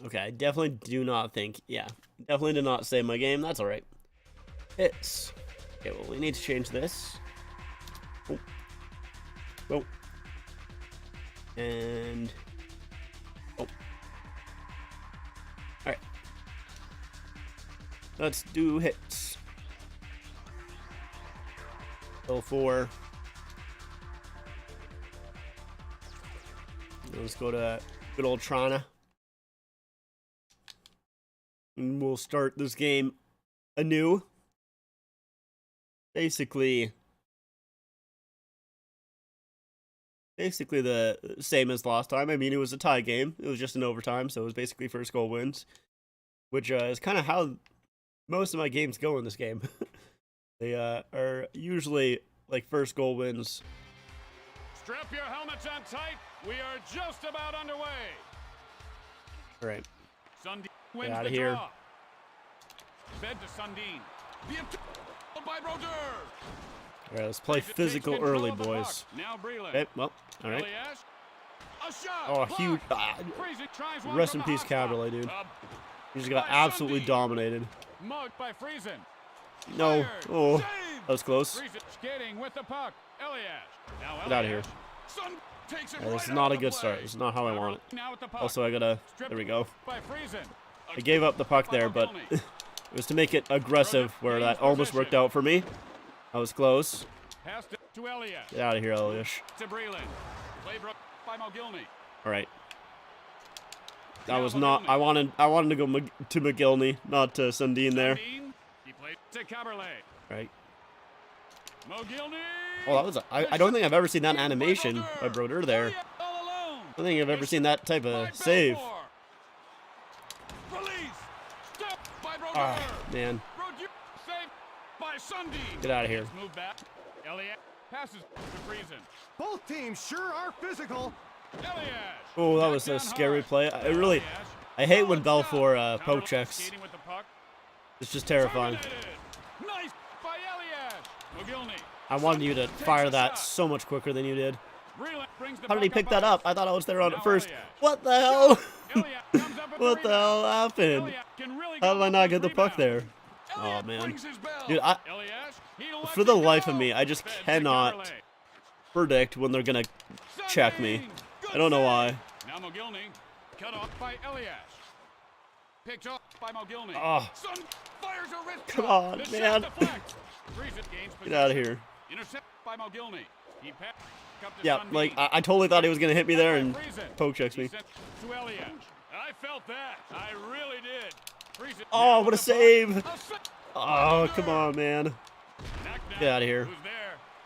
Okay, I definitely do not think. Yeah, definitely did not save my game. That's all right. Hits. Okay, well, we need to change this. Oh. Oh. And. Oh. Alright. Let's do hits. Go for. Let's go to good old Trana. And we'll start this game anew. Basically the same as last time. I mean, it was a tie game. It was just an overtime, so it was basically first goal wins, which is kind of how most of my games go in this game. They are usually like first goal wins. Strap your helmets on tight. We are just about underway. All right. Sundin wins Get out the of here. draw. Fed to Sundin. By Brodeur. All right, let's play physical early, boys. Now Okay, well, all right. A shot. Oh, huge. Rest in peace, Caberlet, dude. He just got absolutely dominated. Mugged by Friesen. No. Oh, that was close. Skating with the puck. Get out of here. Yeah, this is not a good start. This is not how I want it. Also, I gotta. There we go. I gave up the puck there, but it was to make it aggressive, where that almost worked out for me. I was close. Get out of here, Elias. All right. That was not. I wanted to go to McGillney, not to Sundin there. Right. Oh, that was. I don't think I've ever seen that animation by Brodeur there. I don't think I've ever seen that type of save. Ah, man. Get out of here. Both teams sure are physical. Oh, that was a scary play. I hate when Belfour poke checks. It's just terrifying. I wanted you to fire that so much quicker than you did. How did he pick that up? I thought I was there on it first. What the hell? What the hell happened? How did I not get the puck there? Oh, man. Dude, for the life of me, I just cannot predict when they're going to check me. I don't know why. Now Mogilny, cut off by Elias. Picked up by Mogilny. Oh. Come on, man. Get out of here. Intercept by Mogilny. Yeah, like, I totally thought he was going to hit me there and poke checks me. I felt that. I really did. Oh, what a save. Oh, come on, man. Get out of here.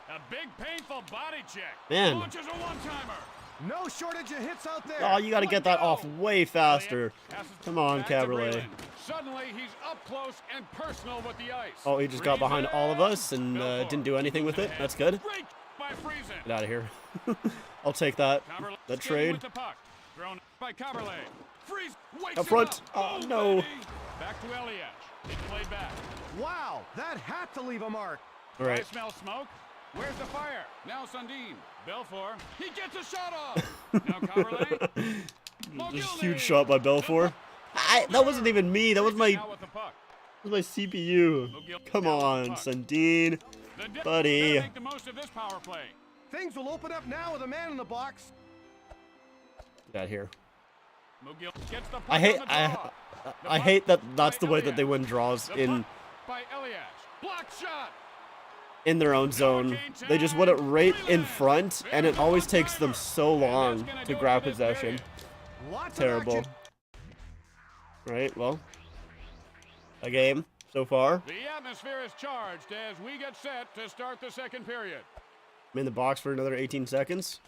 A big painful body check. Man. Launches a one-timer. No shortage of hits out there. Oh, you got to get that off way faster. Come on, Caberlet. Suddenly, he's up close and personal with the ice. Oh, he just got behind all of us and didn't do anything with it. That's good. Get out of here. I'll take that. That trade. Up front. Oh, no. Back to Elias. It's played back. Wow, that had to leave a mark. All right. I smell smoke. Where's the fire? Now Sundin. Belfour. He gets a shot off. Now Coverley. Just a huge shot by Belfour. That wasn't even me. That was my CPU. Come on, Sundin. Buddy. Make the most of this power play. Things will open up now with a man in the box. Got here. McGill gets the puck I hate on the draw. I hate that that's the way that they win draws in by Elias. Block shot. in their own zone. They just win it right in front, and it always takes them so long to grab possession. Terrible. Right, well, a game so far. The atmosphere is charged as we get set to start the second period. I'm in the box for another 18 seconds.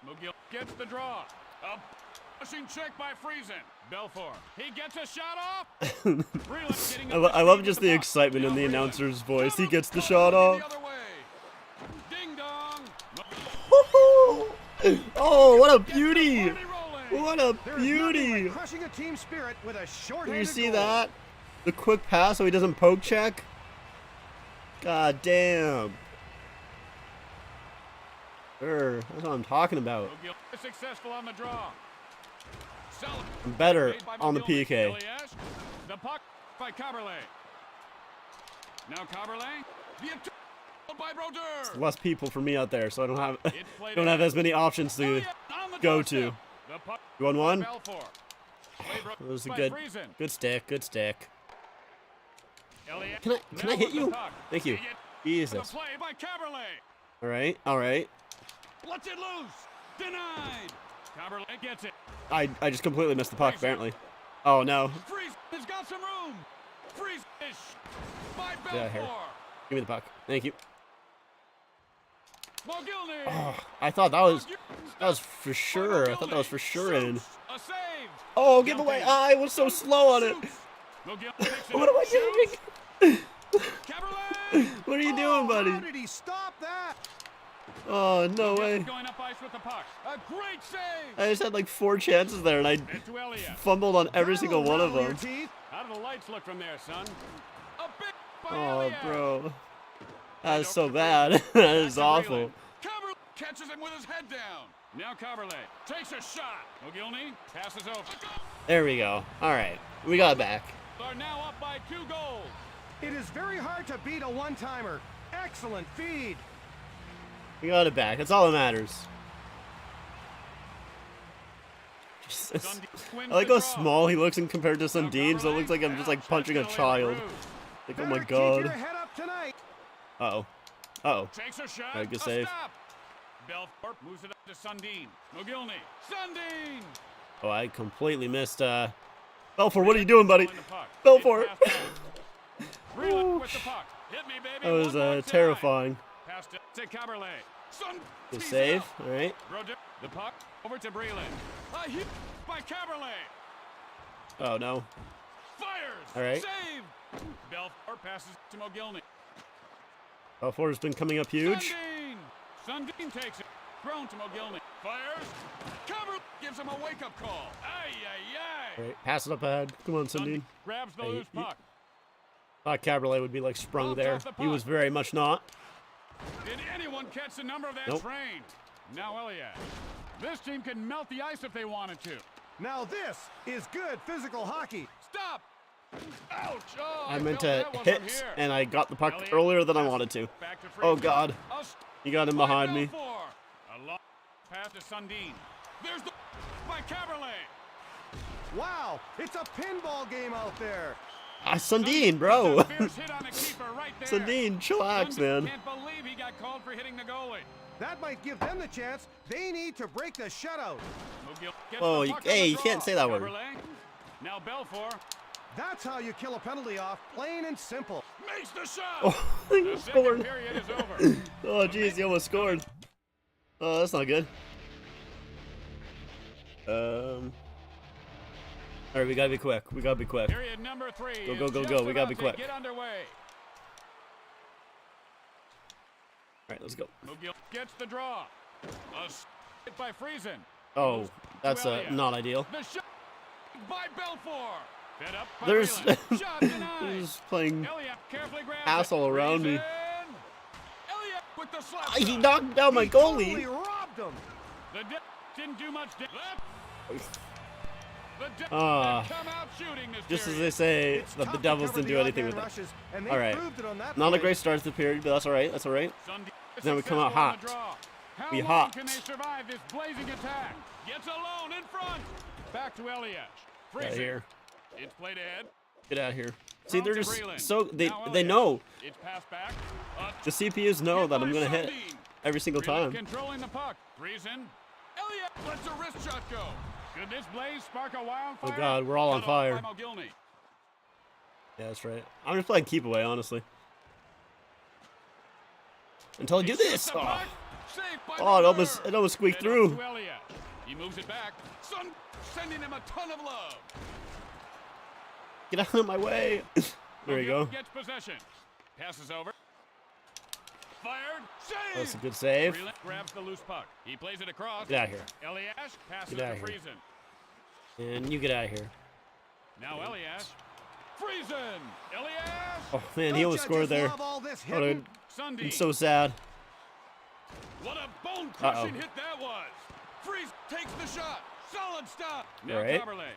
McGill gets the draw. A pushing check by Friesen. Belfour. He gets a shot off. I love just the excitement in the announcer's voice. He gets the shot off. Ding dong. Oh, what a beauty! What a beauty! Crushing a team spirit with a short. Did you see that? The quick pass so he doesn't poke check. God damn. Sure, that's what I'm talking about. Successful on the draw. I'm better on the PK. The puck by Caberlet. Now Caberlet. The attack by Brodeur. Less people for me out there, so I don't have as many options to go to. 1-1. That was a good stick. Good stick. Can I hit you? Thank you. Jesus. All right. All right. Lets it loose. Denied. Caberlet gets it. I just completely missed the puck, apparently. Oh, no. Freeze has got some room. Freeze by Belfour. Yeah, here. Give me the puck. Thank you. Oh, I thought that was for sure. I thought that was for sure in. Oh, give away. I was so slow on it. What am I doing? What are you doing, buddy? How did he stop that? Oh, no way. Going up ice with the puck. A great save. I just had like 4 chances there, and I fumbled on every single one of them. How do the lights look from there, son? A bit by Oh, Elias. bro. That is so bad. That is awful. Caberlet catches him with his head down. Now Caberlet takes a shot. Ogilny passes over. There we go. All right. We got it back. Are now up by 2 goals. It is very hard to beat a one-timer. Excellent feed. We got it back. That's all that matters. Jesus. I like how small he looks in compared to Sundin, so it looks like I'm just like punching a child. Like, oh my god. Uh-oh. Uh-oh. Takes a shot. Alright, good save. Belfour moves it up to Sundin. Ogilny. Sundin! Oh, I completely missed, Belfour, what are you doing, buddy? Belfour! With the puck. Hit me, baby. That was, terrifying. Passed it to Caberlet. Good save. Alright. The puck over to Breland. A hit by Caberlet. Oh, no. Fires. Alright. Save. Belfour passes to Mogilny. Belfour's been coming up huge. Sundin takes it. Thrown to Mogilny. Fires. Caberlet gives him a wake-up call. Ay, ay, ay. Alright, pass it up ahead. Come on, Sundin. Grabs the loose puck. Thought Caberlet would be like sprung there. He was very much not. Did anyone catch the number of that train? Now Elias. This team can melt the ice if they wanted to. Now this is good physical hockey. Stop! Ouch! Oh, I meant to hit, and I got the puck earlier than I wanted to. Oh god. He got him behind me. A long pass to Sundin. There's the by Caberlet. Wow, it's a pinball game out there. Sundin, bro. Right Sundin, chillax, man. Can't believe he got called for hitting the goalie. That might give them the chance they need to break the shutout. Oh, hey, you can't say that word. Now Belfour. That's how you kill a penalty off, plain and simple. Makes the shot. Oh, he scored. Period is over. Oh, jeez, he almost scored. Oh, that's not good. All right, we gotta be quick. We gotta be quick. Period number 3. Go, go, go, go. We gotta be quick. Get underway. All right, let's go. McGill gets the draw. A hit by Friesen. Oh, that's not ideal. The shot by Belfour. Fed up by There's Shot denied. he's playing Elliott carefully grabs asshole it. around me. with the slap He shot. knocked down my He totally goalie. robbed him. The didn't do much. The Ah. come out shooting this Just as period. they say It's that tough the to Devils cover didn't the do anything odd with man it. rushes, and they All right. proved it on that Not a play. great start to the period, but that's all right. That's all right. Sunday Then we come out successful on hot. the draw. How We long hot. can they survive this blazing attack? Gets alone in front. Back to Eliash. Get out Freezing. of here. It's played ahead. Get out of here. See, they're Thrown just to Breland. so they Now they Eliash. know. It's passed back. The CPUs know that I'm gonna hit Sundin. every single Breland time. controlling the puck. Friesen. Eliash lets a wrist shot go. Could this blaze spark a wildfire? Oh God, we're all on Cut off fire. by Mogilny. Yeah, that's right. I'm just playing keep away, honestly. Until I do He shoots this. the Oh, puck. Saved by oh Miller. it almost squeaked Fed through. off to Eliash. He moves it back. Sending him a ton of love. Get out of my way. There you go. Gets possession. Passes over. Fired. Save. That's a good save. Breland grabs the loose puck. He plays it across. Get out of here. Eliash passes Get to out of here. Friesen. And you get out of here. Now Eliash. Friesen. Eliash. Oh man, he Don't almost you scored just there. love all this Oh, hitting? dude. Sundin. I'm so sad. What a bone-crushing Uh-oh. hit that was. Freeze takes the shot. Solid stop. Now All right. Taberle. Okay,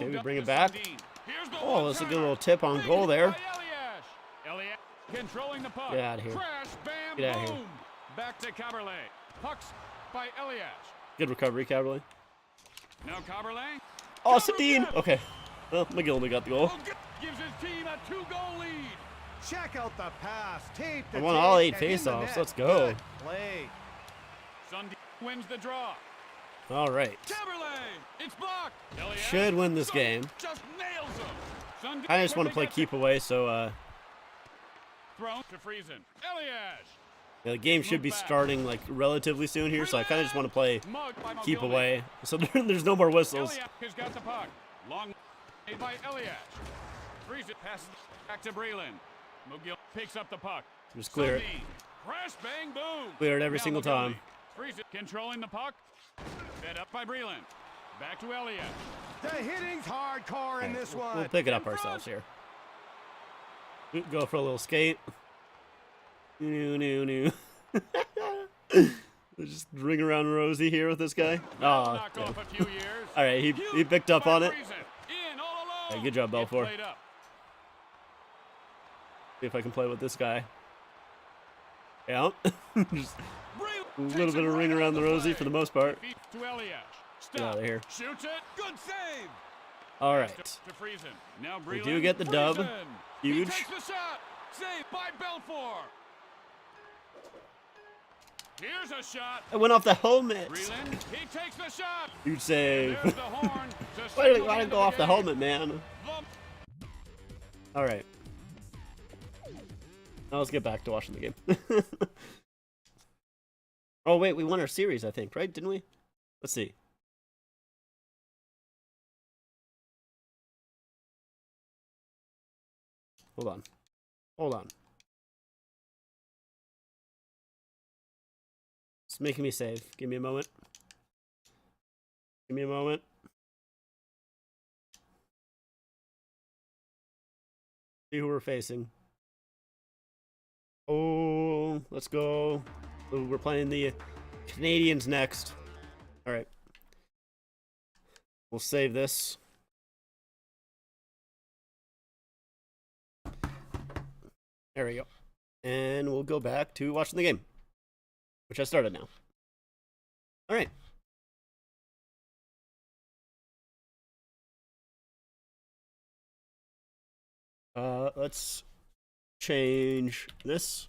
Moved we up bring to it back. Sundin. Here's the Oh, that's a good one-timer. little tip on Big goal hit there. by Eliash. Eliash controlling the puck. Get outta here. Crash, bam, Get outta boom. here. Back to Caberlet. Pucks by Eliash. Good recovery, Caberlet. Now Caberlet. Oh, Sadine. Okay. Well, McGill got the goal. Gives his team a 2-goal lead. Check out the pass. Tape to I want tape, all 8 and in the faceoffs. net. Let's go. Good play. Sundin wins the draw. All right. Caberlet. It's blocked. Eliash. Should win this game. Just nails him. Sundin I just want to quickly play gets keep it. away, so Thrown to Friesen. Eliash. yeah, the game should be starting like relatively soon here. So I kind of just want to play Mugged by keep Mogilny. away, so there's no more whistles. Eliash has got the puck. Long made by Eliash. Friesen passes back to Breland. McGill picks up the puck. Just clear it. Sundin. Crash, bang, boom. Clear it every Now single Mogilny. time. Friesen controlling the puck. Fed up by Breland. Back to Eliash. The hitting's hardcore in this one. We'll pick it up ourselves here. Go for a little skate. New. Just ring around Rosie here with this guy. Oh, Knocked off a few years. all right. He picked up by on it. Friesen. In all alone. Hey, good job, Gets Belfour. played up. See if I can play with this guy. Yeah. Just Breland a little takes bit it of ring right around out the of Rosie play. for the most part. Feet to Eliash. Get Stop. outta here. Shoots it. Good save. All To right. Friesen. Now We Breland. do get the dub. Friesen. Huge. He takes the shot. Saved by Belfour. Here's a shot. I went off the helmet. Breland. He takes the shot. Huge save. There's the horn. to Why did signal the I end go of off the game. helmet, man? The- All right. Now let's get back to watching the game. Oh wait, we won our series, I think, right? Didn't we? Let's see. Hold on. It's making me save. Give me a moment. See who we're facing. Oh, let's go. So we're playing the Canadians next. All right. We'll save this. There we go. And we'll go back to watching the game, which I started now. All right. Let's change this.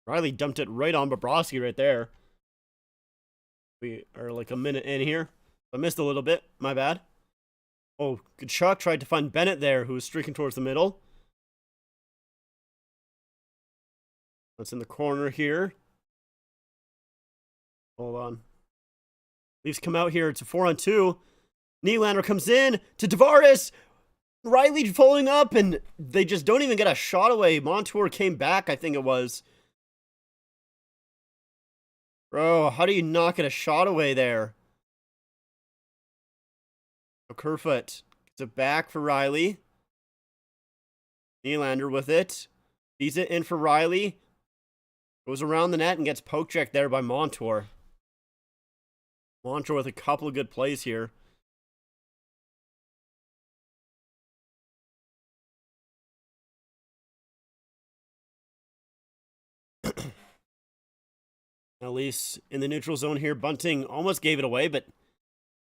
Riley dumped it right on Bobrovsky right there. We are like a minute in here. I missed a little bit. My bad. Oh, Kachuk tried to find Bennett there, who was streaking towards the middle. That's in the corner here. Hold on. Leafs come out here. It's a 4-on-2. Nylander comes in to Tavares. Riley following up, and they just don't even get a shot away. Montour came back, I think it was. Bro, how do you not get a shot away there? Kerfoot gets it back for Riley. Nylander with it. Feeds it in for Riley. Goes around the net and gets poke checked there by Montour. Montour with a couple of good plays here. At least in the neutral zone here, Bunting almost gave it away, but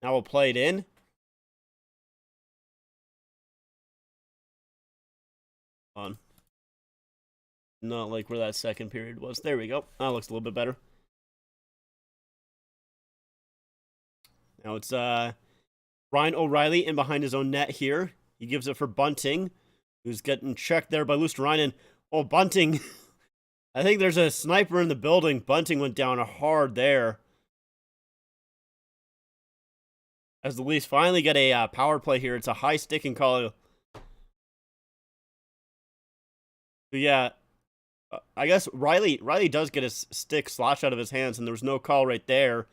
now we'll play it in. On. Not like where that second period was. There we go. That looks a little bit better. Now it's Ryan O'Reilly in behind his own net here. He gives it for Bunting, who's getting checked there by Luosterainen. Oh, Bunting. I think there's a sniper in the building. Bunting went down hard there. As the Leafs finally get a power play here. It's a high sticking call. But yeah, I guess Riley does get his stick slashed out of his hands, and there was no call right there.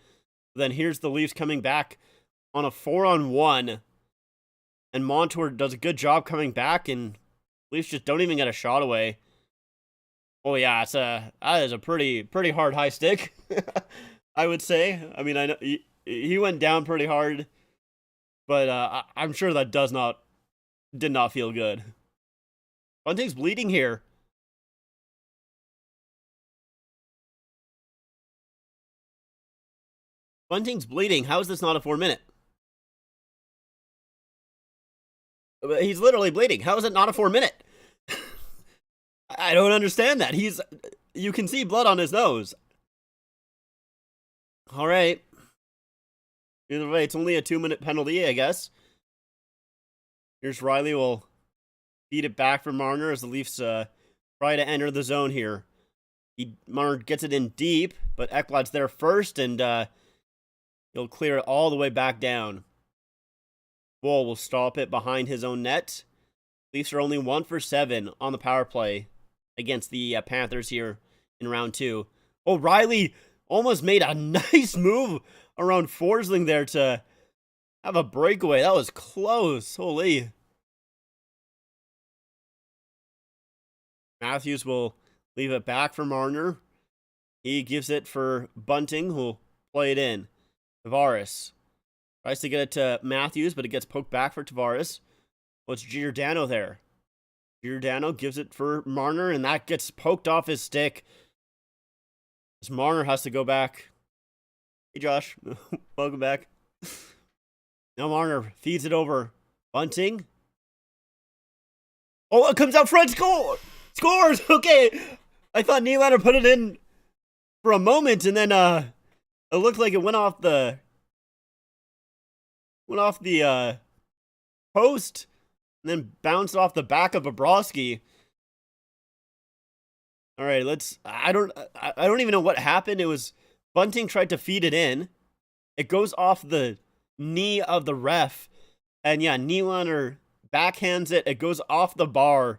Then here's the Leafs coming back on a 4-on-1. And Montour does a good job coming back, and Leafs just don't even get a shot away. Oh yeah, that is a pretty hard high stick, I would say. I mean, I know he went down pretty hard, but I'm sure that did not feel good. Bunting's bleeding here. Bunting's bleeding. How is this not a 4-minute? He's literally bleeding. How is it not a 4-minute? I don't understand that. You can see blood on his nose. All right. Either way, it's only a 2-minute penalty, I guess. Here's Riley. Will feed it back for Marner as the Leafs try to enter the zone here. Marner gets it in deep, but Ekblad's there first, and he'll clear it all the way back down. Bull will stop it behind his own net. Leafs are only 1 for 7 on the power play against the Panthers here in round 2. Oh, Riley almost made a nice move around Forsling there to have a breakaway. That was close. Holy. Matthews will leave it back for Marner. He gives it for Bunting, who'll play it in. Tavares tries to get it to Matthews, but it gets poked back for Tavares. Well, it's Giordano there. Giordano gives it for Marner, and that gets poked off his stick. As Marner has to go back. Hey, Josh. Welcome back. Now Marner feeds it over. Bunting. Oh, it comes out front. Scores! Okay. I thought Nylander put it in for a moment, and then it looked like it went off the post. And then bounced off the back of Bobrovsky. All right, I don't even know what happened. It was Bunting tried to feed it in. It goes off the knee of the ref. And yeah, Nylander backhands it. It goes off the bar.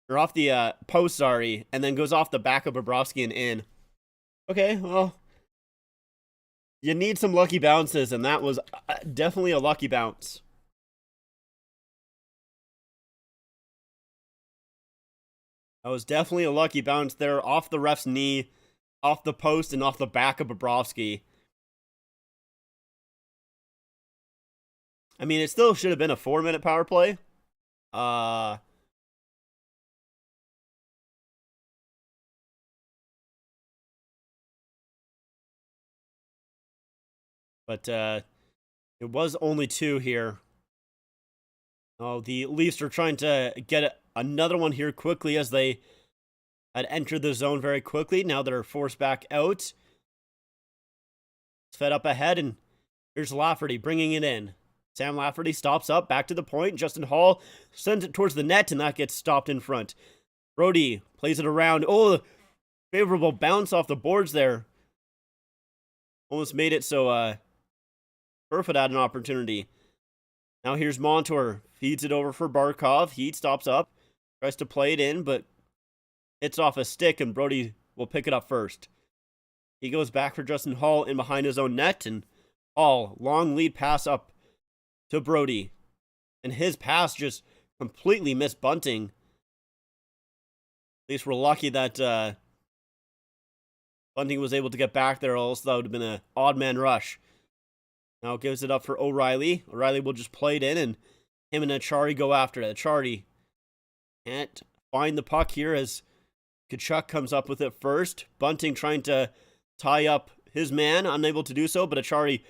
Or off the post, sorry. And then goes off the back of Bobrovsky and in. Okay, well. You need some lucky bounces. And that was definitely a lucky bounce. That was definitely a lucky bounce there off the ref's knee, off the post, and off the back of Bobrovsky. I mean, it still should have been a 4-minute power play. But it was only 2 here. Oh, the Leafs are trying to get another one here quickly as they had entered the zone very quickly. Now they're forced back out. It's fed up ahead, and here's Lafferty bringing it in. Sam Lafferty stops up, back to the point. Justin Hall sends it towards the net, and that gets stopped in front. Brody plays it around. Oh, favorable bounce off the boards there. Almost made it so Burfoot had an opportunity. Now here's Montour. Feeds it over for Barkov. He stops up. Tries to play it in, but it's off a stick, and Brody will pick it up first. He goes back for Justin Hall in behind his own net, and Hall, long lead pass up to Brody. And his pass just completely missed Bunting. least we're lucky that Bunting was able to get back there, else that would have been an odd man rush. Now it gives it up for O'Reilly. O'Reilly will just play it in, and him and Achari go after it. Achari can't find the puck here as Tkachuk comes up with it first. Bunting trying to tie up his man, unable to do so, but Achari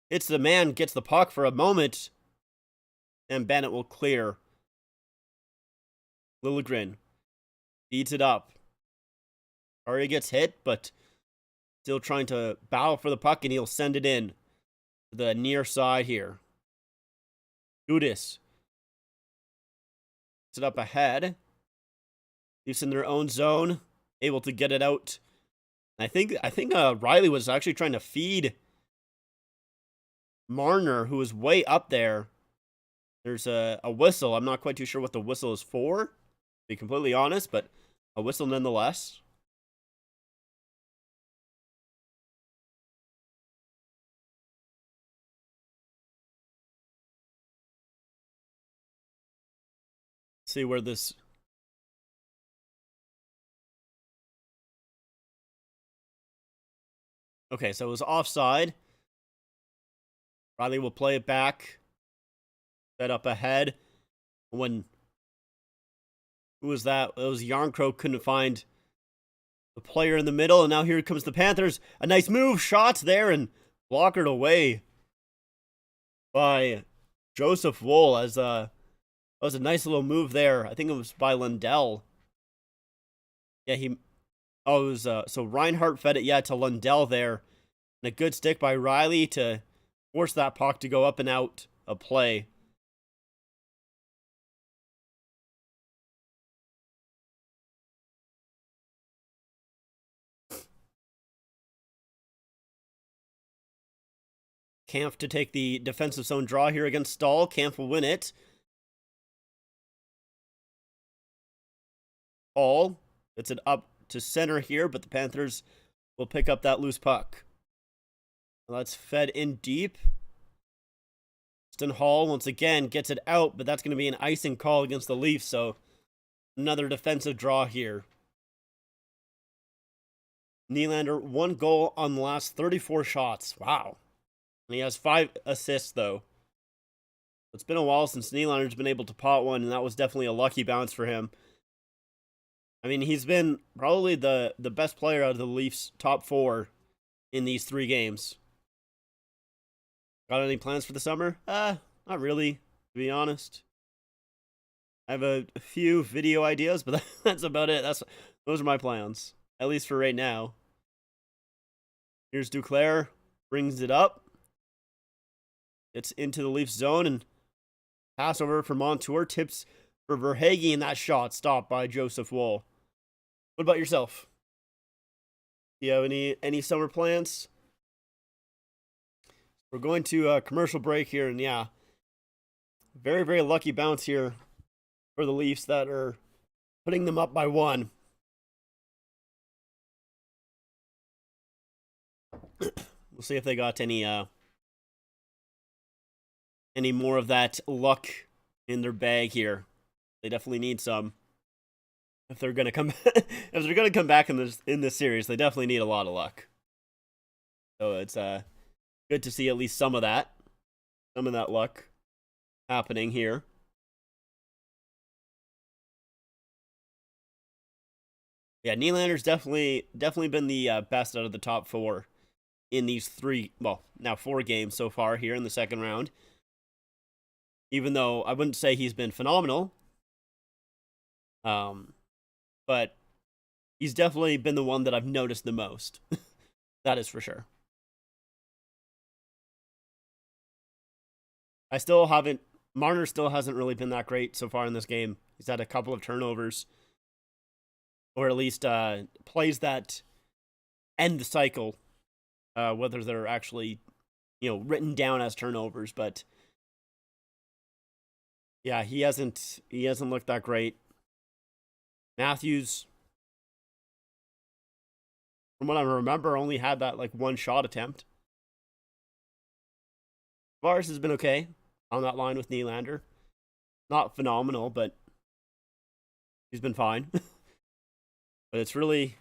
hits the man, gets the puck for a moment, and Bennett will clear. Liljegren beats it up. Achari gets hit, but still trying to battle for the puck, and he'll send it in to the near side here. Udis puts it up ahead. Leafs in their own zone, able to get it out. I think Riley was actually trying to feed Marner, who was way up there. There's a whistle. I'm not quite too sure what the whistle is for, to be completely honest, but a whistle nonetheless. Let's see where this... Okay, so it was offside. Riley will play it back. Set up ahead. When... Who was that? It was Yarncrow couldn't find the player in the middle, and now here comes the Panthers. A nice move, shots there, and blockered away by Joseph Woll. As that was a nice little move there. I think it was by Lundell. Yeah, he... Oh, it was, so Reinhart fed it, to Lundell there. And a good stick by Riley to force that puck to go up and out of play. Kampf to take the defensive zone draw here against Stahl. Kampf will win it. All gets it up to center here, but the Panthers will pick up that loose puck. That's fed in deep. Ston Hall once again gets it out, but that's going to be an icing call against the Leafs, so another defensive draw here. Nylander, 1 goal on the last 34 shots. Wow. And he has 5 assists, though. It's been a while since Nylander's been able to pot one, and that was definitely a lucky bounce for him. I mean, he's been probably the best player out of the Leafs' top 4 in these 3 games. Got any plans for the summer? Not really, to be honest. I have a few video ideas, but that's about it. Those are my plans, at least for right now. Here's Duclair, brings it up. It's into the Leafs zone, and pass over for Montour, tips for Verhaeghe, and that shot stopped by Joseph Woll. What about yourself? Do you have any summer plans? We're going to a commercial break here, and yeah, very, very lucky bounce here for the Leafs that are putting them up by 1. We'll see if they got any more of that luck in their bag here. They definitely need some. If they're gonna come, back in this series, they definitely need a lot of luck. So it's good to see at least some of that luck happening here. Yeah, Nylander's definitely been the best out of the top 4 in these 4 games so far here in the second round. Even though I wouldn't say he's been phenomenal, but he's definitely been the one that I've noticed the most. That is for sure. Marner still hasn't really been that great so far in this game. He's had a couple of turnovers, or at least plays that end the cycle, whether they're actually, written down as turnovers. But yeah, he hasn't looked that great. Matthews, from what I remember, only had that 1 shot attempt. Tavares has been okay on that line with Nylander. Not phenomenal, but He's been fine. But it's really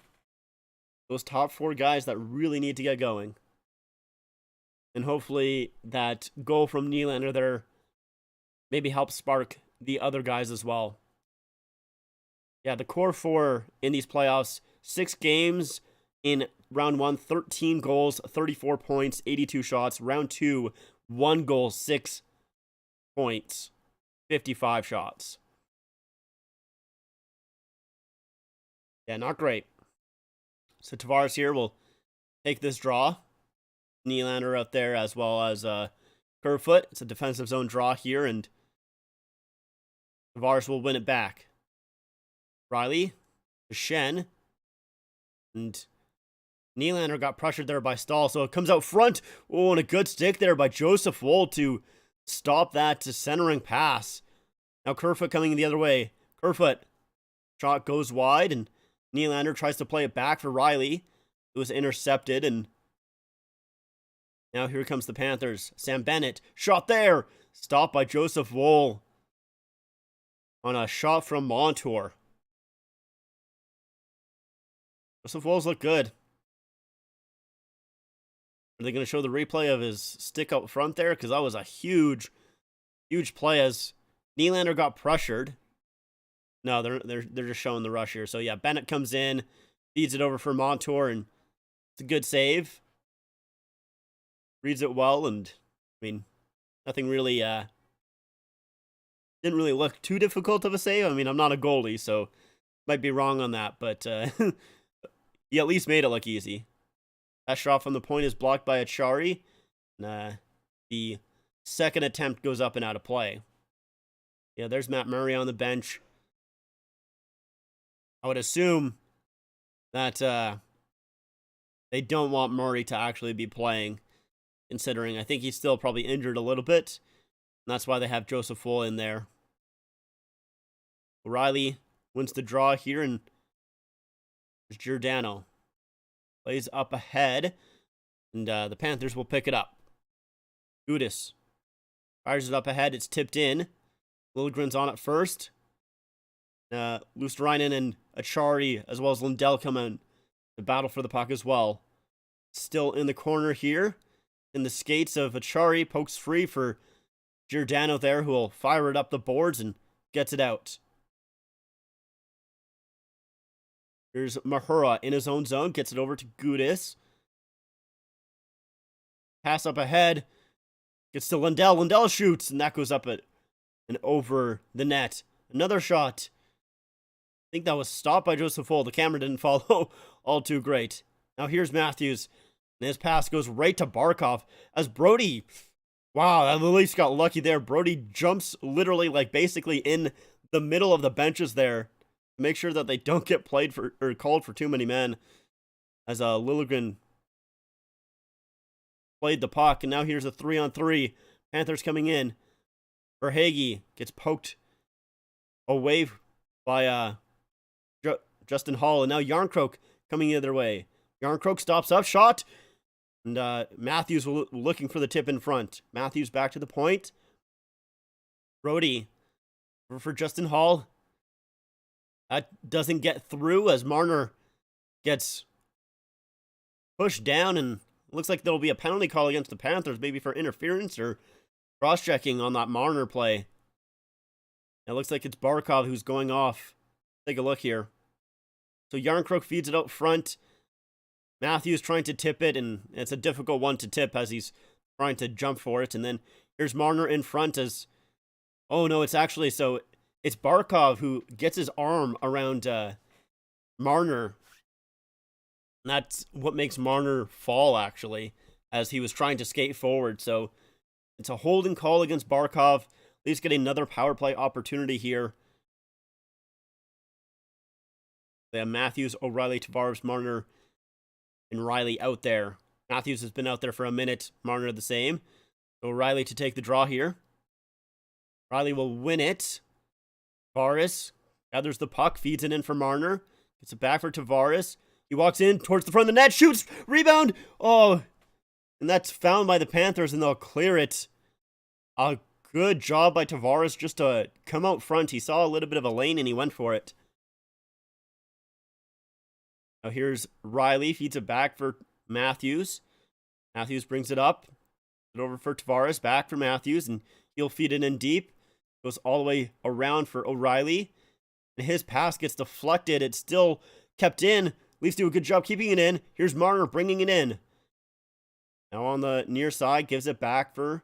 those top 4 guys that really need to get going. And hopefully that goal from Nylander there maybe helps spark the other guys as well. Yeah, the core 4 in these playoffs, 6 games in round 1, 13 goals, 34 points, 82 shots. Round 2, 1 goal, 6 points, 55 shots. Yeah, not great. So Tavares here will take this draw. Nylander out there as well as Kerfoot. It's a defensive zone draw here, and Tavares will win it back. Riley, Shen, and Nylander got pressured there by Stahl, so it comes out front. Oh, and a good stick there by Joseph Woll to stop that centering pass. Now Kerfoot coming the other way. Kerfoot, shot goes wide, and Nylander tries to play it back for Riley. It was intercepted, and now here comes the Panthers. Sam Bennett, shot there, stopped by Joseph Woll on a shot from Montour. Joseph Woll's look good. Are they going to show the replay of his stick up front there? Because that was a huge, huge play as Nylander got pressured. No, they're just showing the rush here. So yeah, Bennett comes in, feeds it over for Montour, and it's a good save. Reads it well, and I mean, nothing really didn't really look too difficult of a save. I mean, I'm not a goalie, so might be wrong on that, but he at least made it look easy. That shot from the point is blocked by Achari. The second attempt goes up and out of play. Yeah, there's Matt Murray on the bench. I would assume that they don't want Murray to actually be playing, considering I think he's still probably injured a little bit. And that's why they have Joseph Woll in there. O'Reilly wins the draw here, and Giordano plays up ahead, and the Panthers will pick it up. Gudis fires it up ahead. It's tipped in. Liljegren's on it first. Luosterainen and Achari, as well as Lindell, come in to battle for the puck as well. Still in the corner here. In the skates of Achari, pokes free for Giordano there, who will fire it up the boards and gets it out. Here's Mahura in his own zone, gets it over to Gudis. Pass up ahead, gets to Lindell. Lindell shoots, and that goes up and over the net. Another shot. I think that was stopped by Joseph Woll. The camera didn't follow all too great. Now here's Matthews, and his pass goes right to Barkov as Brody. Wow, the Leafs got lucky there. Brody jumps literally like basically in the middle of the benches there. Make sure that they don't get played for or called for too many men, as Liljegren played the puck, and now here's a 3-on-3. Panthers coming in. Verhaeghe gets poked away by Justin Hall, and now Yarncroke coming the other way. Yarncroke stops up, shot, and Matthews looking for the tip in front. Matthews back to the point. Brody for Justin Hall. That doesn't get through as Marner gets pushed down, and looks like there'll be a penalty call against the Panthers, maybe for interference or cross-checking on that Marner play. It looks like it's Barkov who's going off. Take a look here. So Yarncroke feeds it out front. Matthews trying to tip it, and it's a difficult one to tip as he's trying to jump for it. And then here's Marner in front as... Oh, no, it's actually... So it's Barkov who gets his arm around Marner. And that's what makes Marner fall, actually, as he was trying to skate forward. So it's a holding call against Barkov. Leafs get another power play opportunity here. They have Matthews, O'Reilly, Tavares, Marner, and Riley out there. Matthews has been out there for a minute. Marner the same. O'Reilly to take the draw here. Riley will win it. Tavares gathers the puck, feeds it in for Marner. Gets it back for Tavares. He walks in towards the front of the net, shoots, rebound. Oh, and that's found by the Panthers, and they'll clear it. A good job by Tavares just to come out front. He saw a little bit of a lane, and he went for it. Now here's Riley, feeds it back for Matthews. Matthews brings it up. It over for Tavares, back for Matthews, and he'll feed it in deep. Goes all the way around for O'Reilly. And his pass gets deflected. It's still kept in. Leafs do a good job keeping it in. Here's Marner bringing it in. Now on the near side, gives it back for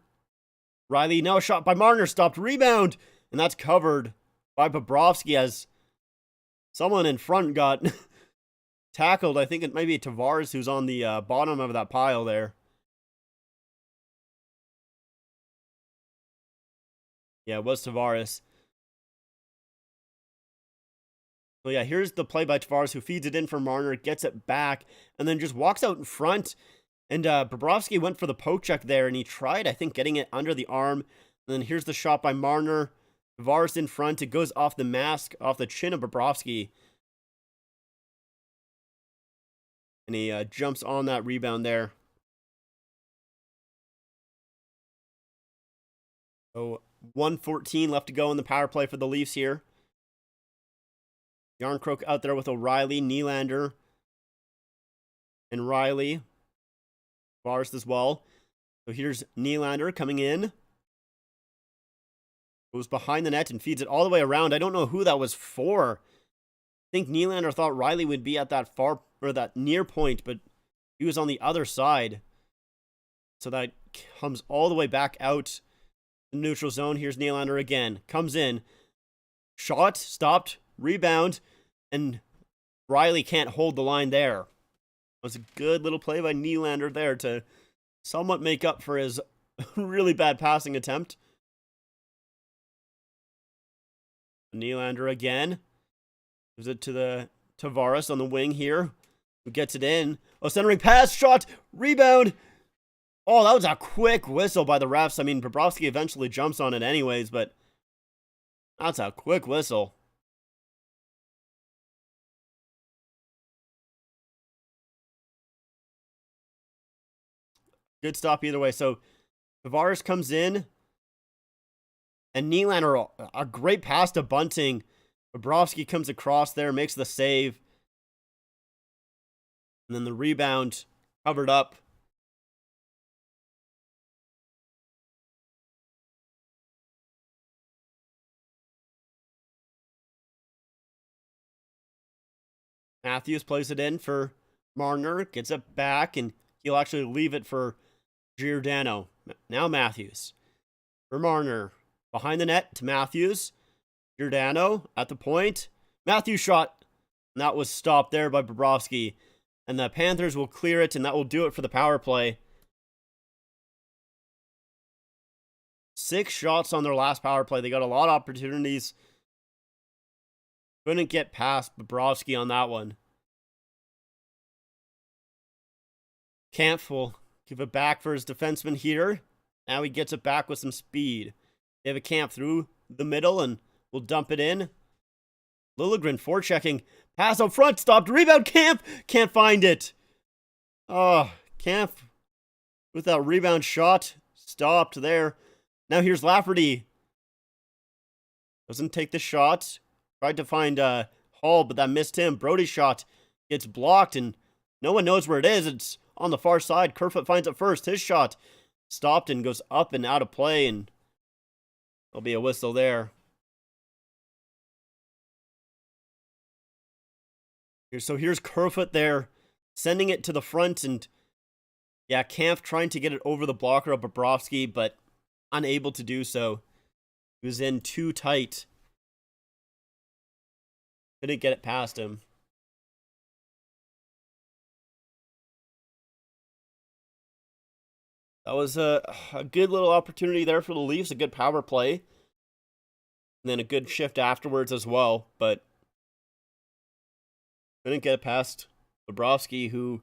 Riley. Now a shot by Marner, stopped, rebound. And that's covered by Bobrovsky as someone in front got tackled. I think it might be Tavares who's on the bottom of that pile there. Yeah, it was Tavares. So yeah, here's the play by Tavares who feeds it in for Marner, gets it back, and then just walks out in front. And Bobrovsky went for the poke check there, and he tried, I think, getting it under the arm. And then here's the shot by Marner. Tavares in front. It goes off the mask, off the chin of Bobrovsky. And he jumps on that rebound there. So 1:14 left to go in the power play for the Leafs here. Yarncroke out there with O'Reilly, Nylander, and Riley. Bars as well. So here's Nylander coming in. Goes behind the net and feeds it all the way around. I don't know who that was for. I think Nylander thought Riley would be at that far, or that near point, but he was on the other side. So that comes all the way back out the neutral zone. Here's Nylander again. Comes in. Shot, stopped, rebound, and Riley can't hold the line there. It was a good little play by Nylander there to somewhat make up for his really bad passing attempt. Nylander again. Gives it to the Tavares on the wing here. Who gets it in. Oh, centering pass, shot, rebound. Oh, that was a quick whistle by the refs. I mean, Bobrovsky eventually jumps on it anyways, but that's a quick whistle. Good stop either way. So Tavares comes in, and Nylander, a great pass to Bunting. Bobrovsky comes across there, makes the save. And then the rebound covered up. Matthews plays it in for Marner, gets it back, and he'll actually leave it for Giordano. Now Matthews for Marner. Behind the net to Matthews. Giordano at the point. Matthews shot. And that was stopped there by Bobrovsky. And the Panthers will clear it, and that will do it for the power play. 6 shots on their last power play. They got a lot of opportunities. Couldn't get past Bobrovsky on that one. Kampf will give it back for his defenseman here. Now he gets it back with some speed. They have a Kampf through the middle and will dump it in. Liljegren forechecking. Pass up front. Stopped. Rebound. Kampf. Can't find it. Oh, Kampf with that rebound shot. Stopped there. Now here's Lafferty. Doesn't take the shot. Tried to find Hall, but that missed him. Brody's shot gets blocked, and no one knows where it is. It's on the far side. Kerfoot finds it first. His shot stopped and goes up and out of play, and there'll be a whistle there. So here's Kerfoot there, sending it to the front, and yeah, Kampf trying to get it over the blocker of Bobrovsky, but unable to do so. He was in too tight. Couldn't get it past him. That was a good little opportunity there for the Leafs, a good power play. And then a good shift afterwards as well, but couldn't get it past Bobrovsky, who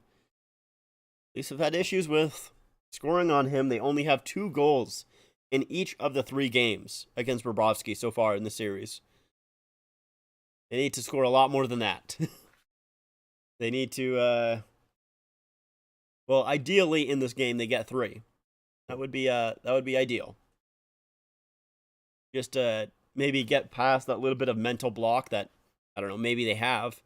Leafs have had issues with scoring on him. They only have 2 goals in each of the 3 games against Bobrovsky so far in the series. They need to score a lot more than that. They need to, well, ideally in this game they get 3. That would be ideal. Just maybe get past that little bit of mental block that, I don't know, maybe they have.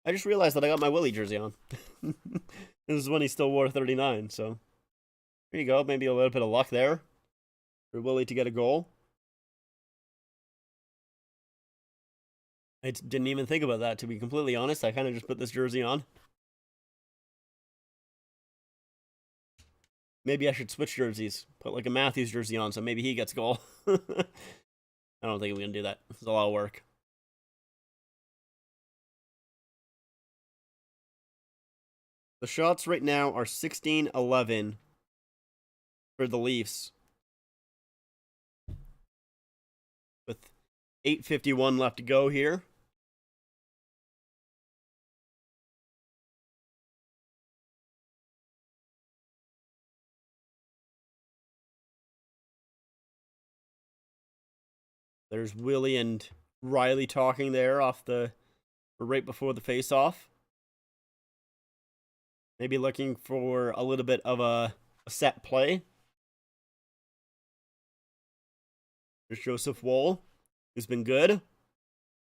I just realized that I got my Willie jersey on. This is when he still wore 39, so there you go. Maybe a little bit of luck there for Willie to get a goal. I didn't even think about that, to be completely honest. I kind of just put this jersey on. Maybe I should switch jerseys. Put like a Matthews jersey on, so maybe he gets a goal. I don't think I'm going to do that. It's a lot of work. The shots right now are 16-11 for the Leafs. With 8:51 left to go here. There's Willie and Riley talking there right before the face-off. Maybe looking for a little bit of a set play. There's Joseph Woll, who's been good.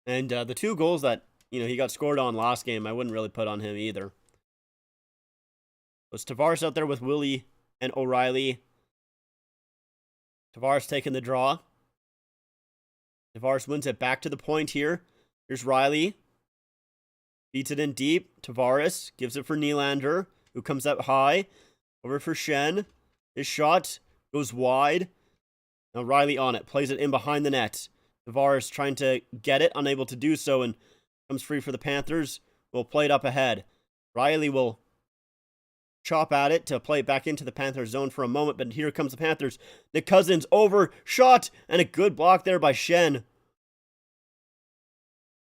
And the 2 goals that, he got scored on last game, I wouldn't really put on him either. It's Tavares out there with Willie and O'Reilly. Tavares taking the draw. Tavares wins it back to the point here. Here's Riley. Beats it in deep. Tavares gives it for Nylander, who comes up high. Over for Shen. His shot goes wide. Now Riley on it. Plays it in behind the net. Tavares trying to get it. Unable to do so. And comes free for the Panthers. Will play it up ahead. Riley will chop at it to play it back into the Panthers zone for a moment. But here comes the Panthers. Nick Cousins over. Shot. And a good block there by Shen.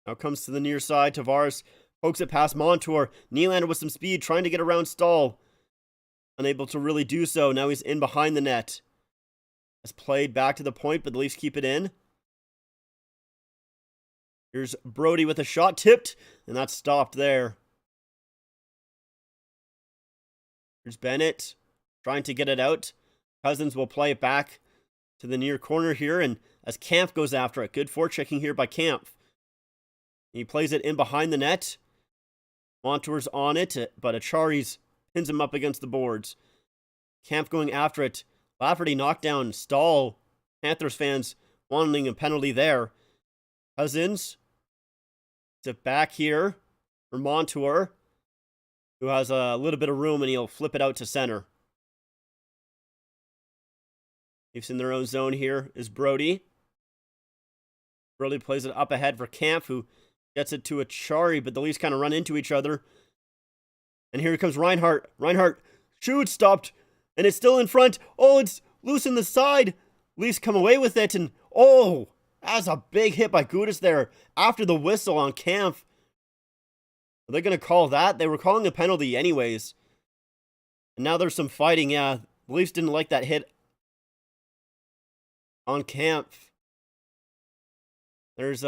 Now comes to the near side. Tavares pokes it past Montour. Nylander with some speed, trying to get around Stahl. Unable to really do so. Now he's in behind the net. Has played back to the point, but the Leafs keep it in. Here's Brody with a shot tipped, and that's stopped there. Here's Bennett trying to get it out. Cousins will play it back to the near corner here, and as Kampf goes after it. Good forechecking here by Kampf. He plays it in behind the net. Montour's on it, but Achari's pins him up against the boards. Kampf going after it. Lafferty knocked down Stahl. Panthers fans wanting a penalty there. Cousins. It's back here for Montour, who has a little bit of room, and he'll flip it out to center. Leafs in their own zone here is Brody. Brody plays it up ahead for Kampf, who gets it to Achari, but the Leafs kind of run into each other. And here comes Reinhart. Reinhart shoots, stopped, and it's still in front. Oh, it's loose in the side. Leafs come away with it, and oh, that's a big hit by Gudas there after the whistle on Kampf. Are they going to call that? They were calling a penalty anyways. And now there's some fighting. Yeah, the Leafs didn't like that hit on Kampf. There's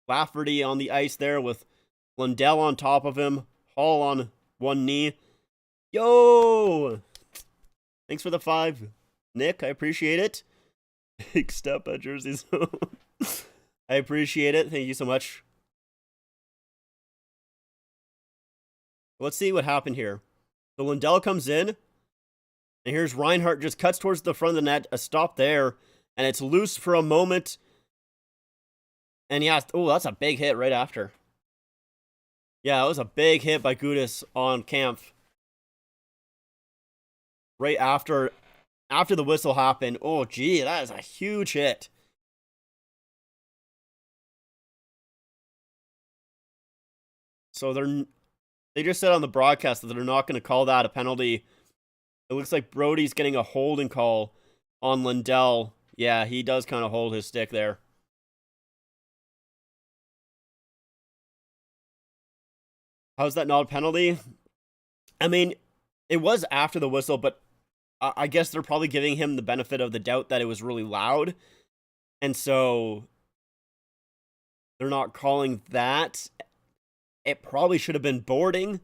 Lafferty on the ice there with Lundell on top of him. Hall on one knee. Yo! Thanks for the 5, Nick. I appreciate it. Big step at Jersey Zone. I appreciate it. Thank you so much. Let's see what happened here. So Lundell comes in. And here's Reinhart just cuts towards the front of the net. A stop there. And it's loose for a moment. And yeah, oh, that's a big hit right after. Yeah, it was a big hit by Gudas on Kampf. Right after the whistle happened. Oh, gee, that is a huge hit. So they just said on the broadcast that they're not going to call that a penalty. It looks like Brody's getting a holding call on Lundell. Yeah, he does kind of hold his stick there. How's that not a penalty? I mean, it was after the whistle, but I guess they're probably giving him the benefit of the doubt that it was really loud. And so they're not calling that. It probably should have been boarding.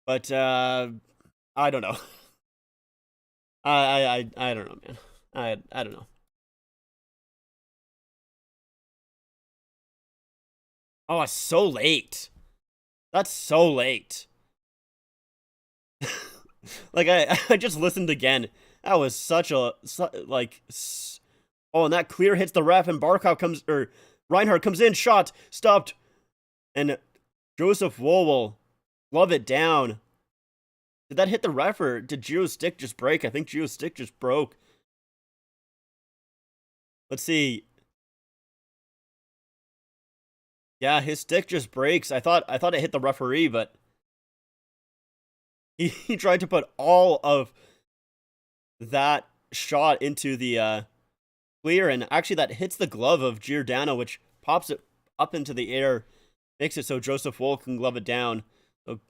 But I don't know. I don't know, man. I don't know. Oh, it's so late. That's so late. Like, I just listened again. That was such a, oh, and that clear hits the ref, and Reinhardt comes in, shot, stopped, and Joseph Wool will glove it down. Did that hit the ref, or did Gio's stick just break? I think Gio's stick just broke. Let's see. Yeah, his stick just breaks. I thought it hit the referee, but he tried to put all of that shot into the clear, and actually that hits the glove of Giordano, which pops it up into the air, makes it so Joseph Wool can glove it down. So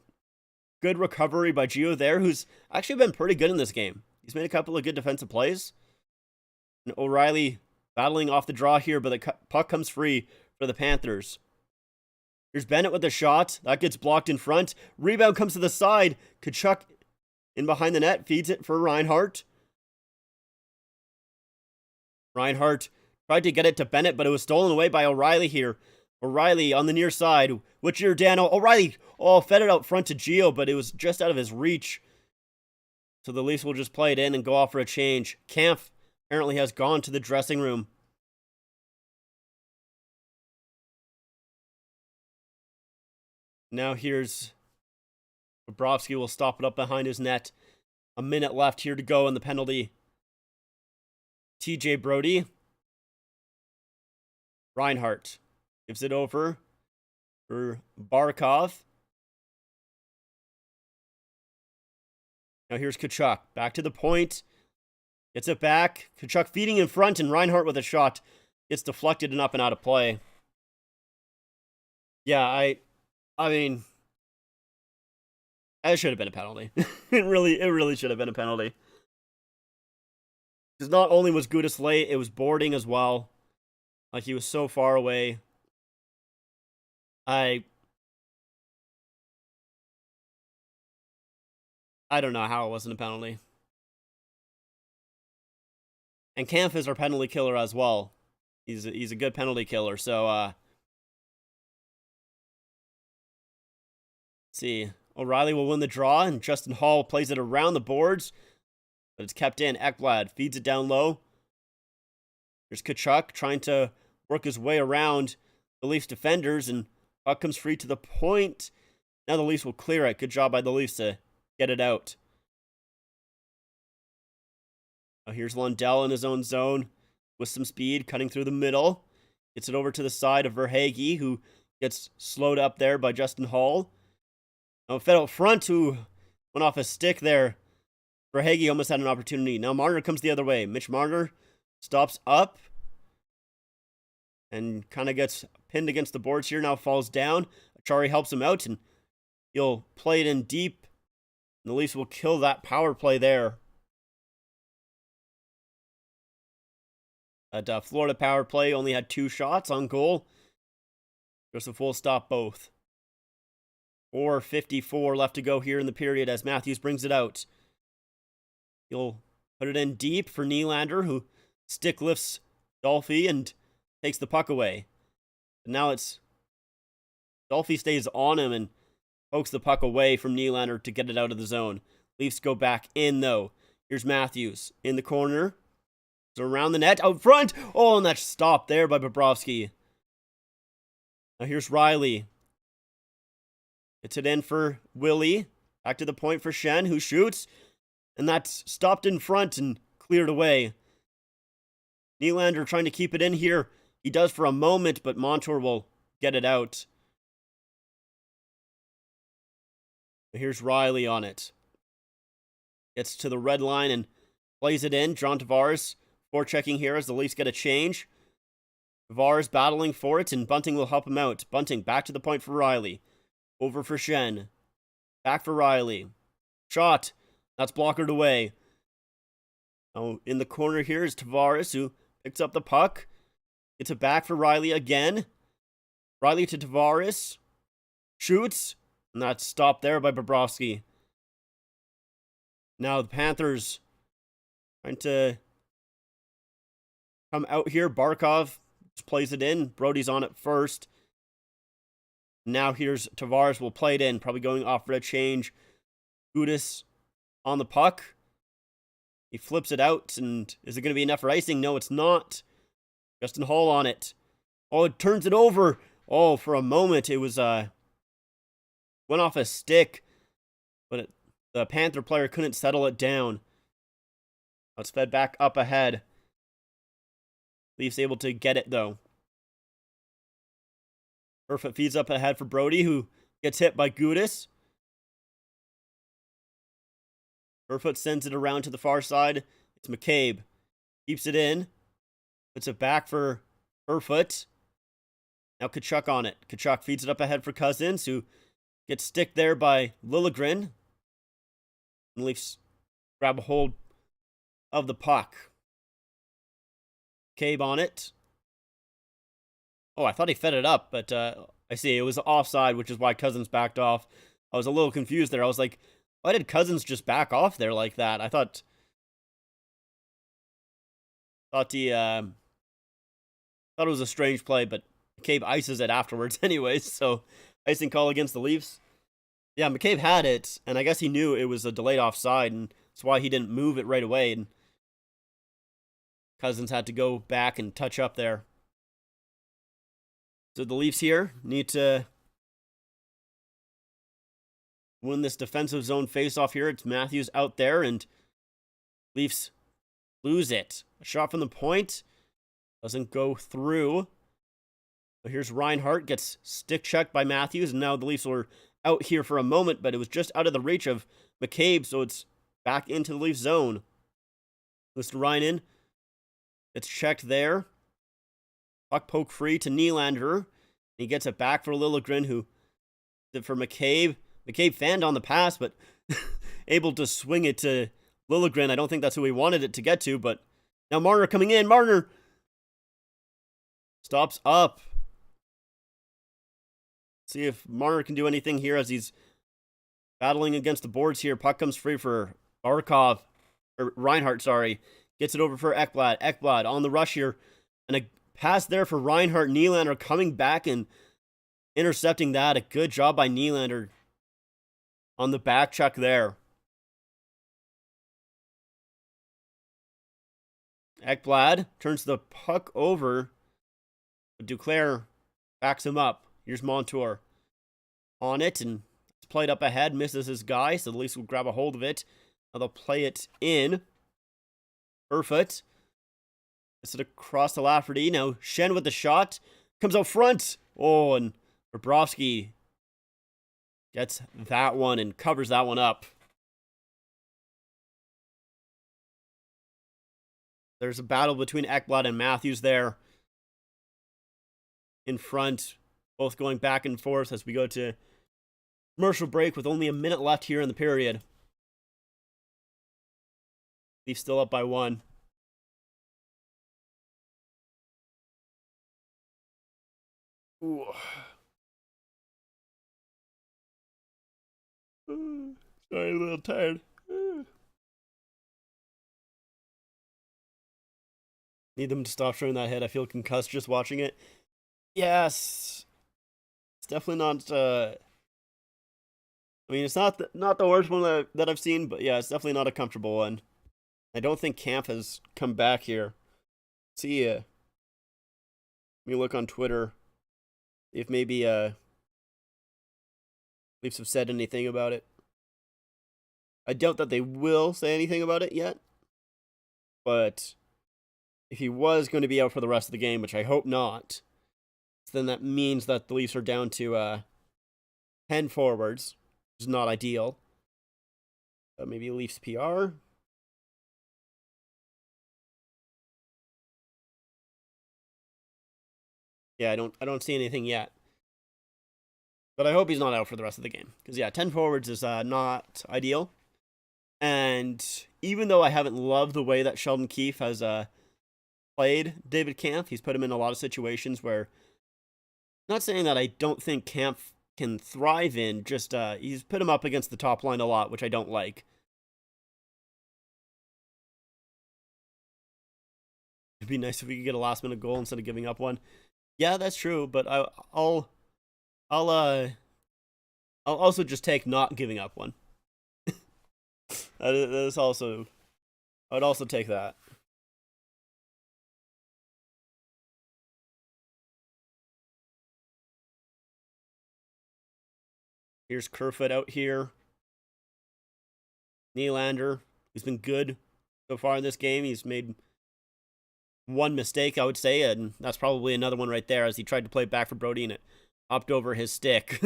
good recovery by Gio there, who's actually been pretty good in this game. He's made a couple of good defensive plays. And O'Reilly battling off the draw here, but the puck comes free for the Panthers. Here's Bennett with a shot. That gets blocked in front. Rebound comes to the side. Tkachuk in behind the net, feeds it for Reinhardt. Reinhardt tried to get it to Bennett, but it was stolen away by O'Reilly here. O'Reilly on the near side with Giordano. O'Reilly, fed it out front to Gio, but it was just out of his reach. So the Leafs will just play it in and go off for a change. Kampf apparently has gone to the dressing room. Now here's Bobrovsky will stop it up behind his net. A minute left here to go in the penalty. TJ Brody. Reinhardt gives it over for Barkov. Now here's Tkachuk. Back to the point. Gets it back. Tkachuk feeding in front, and Reinhardt with a shot. Gets deflected and up and out of play. Yeah, I mean, it should have been a penalty. It really should have been a penalty. Because not only was Gudas late, it was boarding as well. Like, he was so far away. I don't know how it wasn't a penalty. And Kampf is our penalty killer as well. He's a good penalty killer. So, let's see. O'Reilly will win the draw, and Justin Hall plays it around the boards. But it's kept in. Ekblad feeds it down low. There's Tkachuk trying to work his way around the Leafs defenders, and puck comes free to the point. Now the Leafs will clear it. Good job by the Leafs to get it out. Now here's Lundell in his own zone with some speed, cutting through the middle. Gets it over to the side of Verhaeghe, who gets slowed up there by Justin Hall. Now fed out front, who went off a stick there. Verhaeghe almost had an opportunity. Now Marner comes the other way. Mitch Marner stops up and kind of gets pinned against the boards here. Now falls down. Achari helps him out, and he'll play it in deep. And the Leafs will kill that power play there. That Florida power play only had 2 shots on goal. Joseph will stop both. 4:54 left to go here in the period as Matthews brings it out. He'll put it in deep for Nylander, who stick lifts Dolphy and takes the puck away. And now it's Dolphy stays on him and pokes the puck away from Nylander to get it out of the zone. Leafs go back in, though. Here's Matthews in the corner. So around the net, out front. Oh, and that's stopped there by Bobrovsky. Now here's Riley. Gets it in for Willie. Back to the point for Shen, who shoots. And that's stopped in front and cleared away. Nylander trying to keep it in here. He does for a moment, but Montour will get it out. Here's Riley on it. Gets to the red line and plays it in. John Tavares forechecking here as the Leafs get a change. Tavares battling for it, and Bunting will help him out. Bunting back to the point for Riley. Over for Shen. Back for Riley. Shot. That's blockered away. Oh, in the corner here is Tavares, who picks up the puck. Gets it back for Riley again. Riley to Tavares. Shoots. And that's stopped there by Bobrovsky. Now the Panthers trying to come out here. Barkov just plays it in. Brody's on it first. Now here's Tavares will play it in, probably going off for a change. Gudis on the puck. He flips it out, and is it going to be enough for icing? No, it's not. Justin Hall on it. Oh, it turns it over. Oh, for a moment, it was, went off a stick, but the Panther player couldn't settle it down. It's fed back up ahead. Leafs able to get it, though. Kerfoot feeds up ahead for Brody, who gets hit by Gudis. Kerfoot sends it around to the far side. It's McCabe. Keeps it in. Puts it back for Kerfoot. Now Tkachuk on it. Tkachuk feeds it up ahead for Cousins, who gets sticked there by Liljegren. And Leafs grab a hold of the puck. McCabe on it. Oh, I thought he fed it up, but I see it was offside, which is why Cousins backed off. I was a little confused there. I was like, why did Cousins just back off there like that? I thought he thought it was a strange play, but McCabe ices it afterwards anyways, so icing call against the Leafs. Yeah, McCabe had it, and I guess he knew it was a delayed offside, and that's why he didn't move it right away, and Cousins had to go back and touch up there. So the Leafs here need to win this defensive zone faceoff here. It's Matthews out there, and Leafs lose it. A shot from the point doesn't go through. But here's Reinhart, gets stick checked by Matthews, and now the Leafs were out here for a moment, but it was just out of the reach of McCabe, so it's back into the Leafs zone. Goes to Reinen. It's checked there. Puck poke free to Nylander. He gets it back for Liljegren, who did it for McCabe. McCabe fanned on the pass, but able to swing it to Liljegren. I don't think that's who he wanted it to get to, but now Marner coming in. Marner stops up. See if Marner can do anything here as he's battling against the boards here. Puck comes free for Reinhart, sorry. Gets it over for Ekblad. Ekblad on the rush here. And a pass there for Reinhart. Nylander coming back and intercepting that. A good job by Nylander on the back check there. Ekblad turns the puck over. But Duclair backs him up. Here's Montour on it, and it's played up ahead. Misses his guy, so the Leafs will grab a hold of it. Now they'll play it in. Kerfoot. It's it across to Lafferty. Now Schenn with the shot. Comes out front. Oh, and Bobrovsky gets that one and covers that one up. There's a battle between Ekblad and Matthews there. In front. Both going back and forth as we go to commercial break with only a minute left here in the period. Leafs still up by 1. Ooh. Sorry, a little tired. Need them to stop showing that head. I feel concussed just watching it. Yes. It's definitely not, I mean, it's not the worst one that I've seen, but yeah, it's definitely not a comfortable one. I don't think Camp has come back here. See ya. Let me look on Twitter if maybe Leafs have said anything about it. I doubt that they will say anything about it yet. But if he was going to be out for the rest of the game, which I hope not, then that means that the Leafs are down to 10 forwards, which is not ideal. Maybe Leafs PR. Yeah, I don't see anything yet. But I hope he's not out for the rest of the game. Because, yeah, 10 forwards is not ideal. And even though I haven't loved the way that Sheldon Keefe has played David Kampf, he's put him in a lot of situations where, not saying that I don't think Kampf can thrive in, just he's put him up against the top line a lot, which I don't like. It'd be nice if we could get a last-minute goal instead of giving up one. Yeah, that's true, but I'll I'll also just take not giving up one. That is also, I would also take that. Here's Kerfoot out here. Nylander, he's been good so far in this game. He's made one mistake, I would say, and that's probably another one right there as he tried to play back for Brody and it hopped over his stick.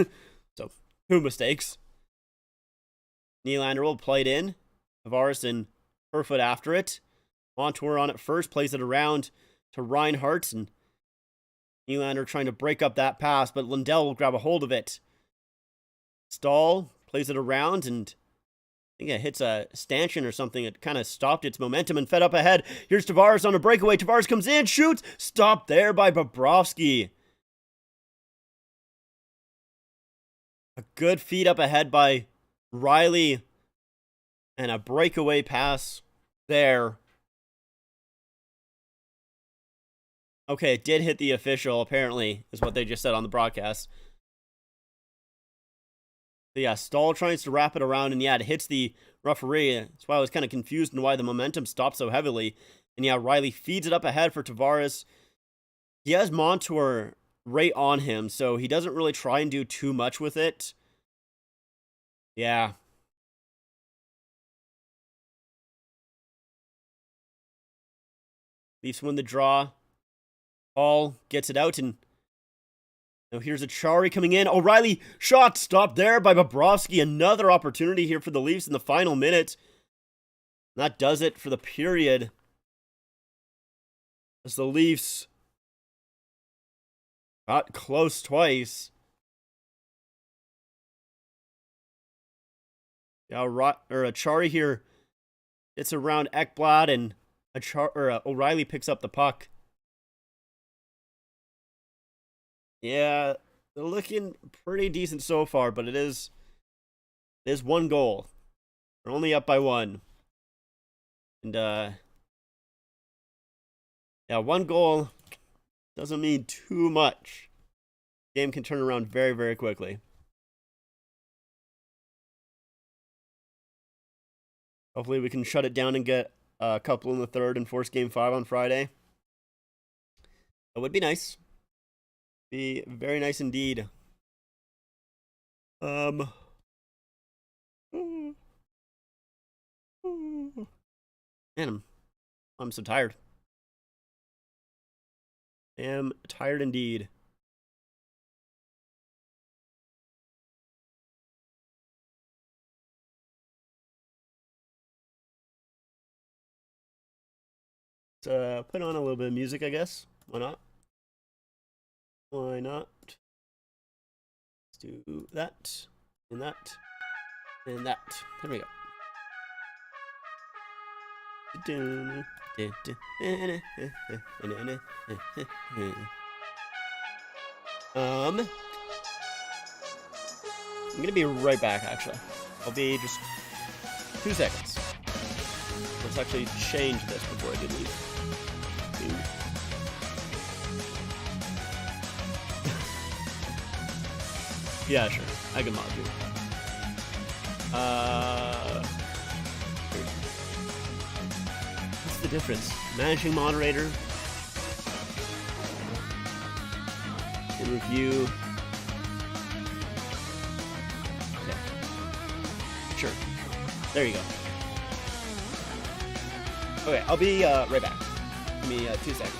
So, 2 mistakes. Nylander will play it in. Tavares and Kerfoot after it. Montour on it first, plays it around to Reinhart, and Nylander trying to break up that pass, but Lundell will grab a hold of it. Stahl plays it around, and I think it hits a stanchion or something. It kind of stopped its momentum and fed up ahead. Here's Tavares on a breakaway. Tavares comes in, shoots, stopped there by Bobrovsky. A good feed up ahead by Riley, and a breakaway pass there. Okay, it did hit the official, apparently, is what they just said on the broadcast. So yeah, Stahl tries to wrap it around, and yeah, it hits the referee. That's why I was kind of confused and why the momentum stopped so heavily. And yeah, Riley feeds it up ahead for Tavares. He has Montour right on him, so he doesn't really try and do too much with it. Yeah. Leafs win the draw. Paul gets it out, and now here's Achari coming in. O'Reilly shot stopped there by Bobrovsky. Another opportunity here for the Leafs in the final minute. And that does it for the period. As the Leafs got close twice. Yeah, Achari here gets around Ekblad, and O'Reilly picks up the puck. Yeah, they're looking pretty decent so far, but it is one goal. They're only up by 1. And, yeah, 1 goal doesn't mean too much. Game can turn around very, very quickly. Hopefully we can shut it down and get a couple in the third and force Game 5 on Friday. That would be nice. Be very nice indeed. Man, I'm so tired. I am tired indeed. Let's put on a little bit of music, I guess. Why not? Why not? Let's do that, and that, and that. There we go. I'm gonna be right back, actually. I'll be just 2 seconds. Let's actually change this before I do leave. Yeah, sure. I can mod you. What's the difference? Managing moderator. And review. Okay. Sure. There you go. Okay, I'll be right back. Give me 2 seconds.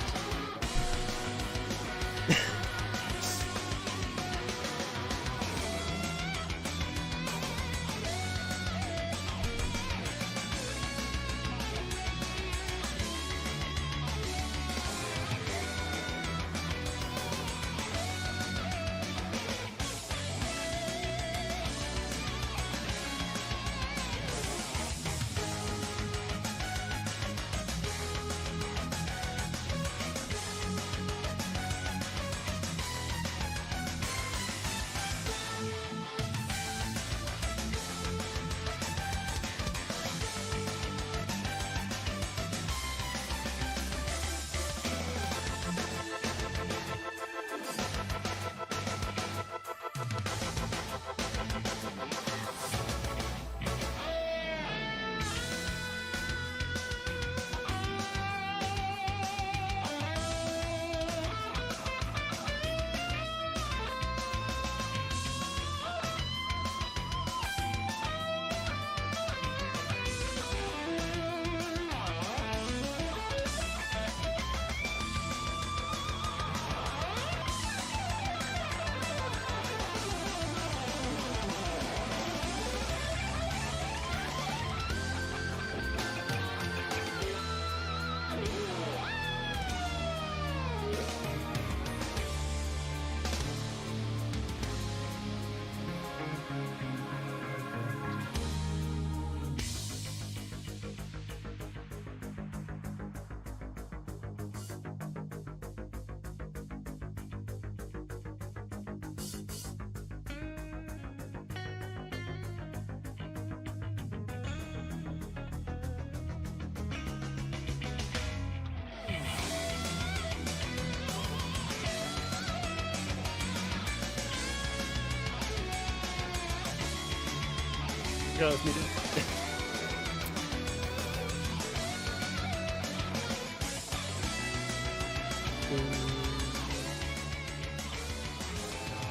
Yeah, that's me too.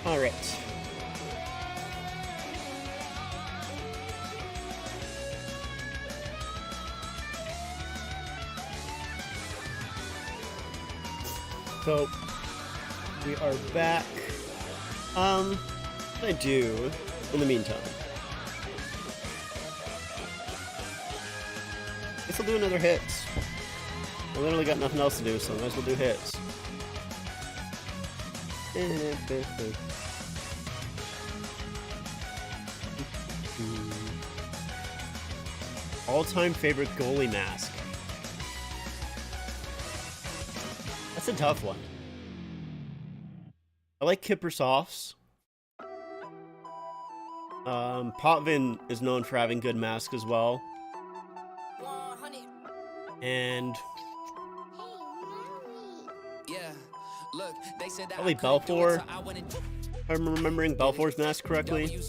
All right. So we are back. What I do in the meantime? Guess I'll do another hits. I literally got nothing else to do, so I might as well do hits. All-time favorite goalie mask. That's a tough one. I like Kiprusoff's. Potvin is known for having good masks as well. And probably Belfour. If I'm remembering Belfour's mask correctly.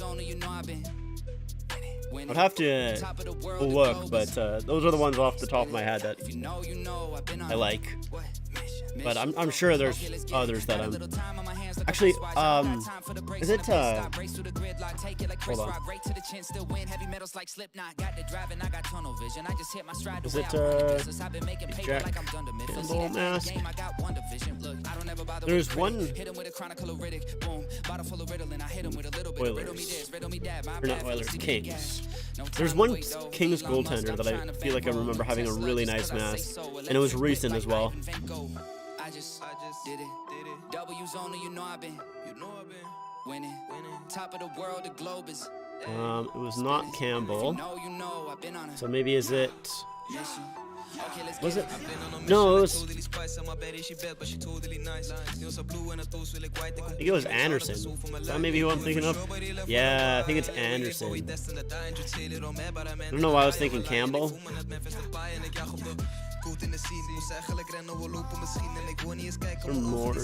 I'd have to look, but those are the ones off the top of my head that I like. But I'm sure there's others that I'm... Actually, is it, hold on. Is it, Jack Campbell mask? There's one... Oilers. Or not Oilers, Kings. There's one Kings goaltender that I feel like I remember having a really nice mask, and it was recent as well. I just did it. W's only, you know I've been winning. Top of the world, the globe is. It was not Campbell. So maybe is it? Was it? No, it was. I think it was Anderson. Is that maybe who I'm thinking of? Yeah, I think it's Anderson. I don't know why I was thinking Campbell. More.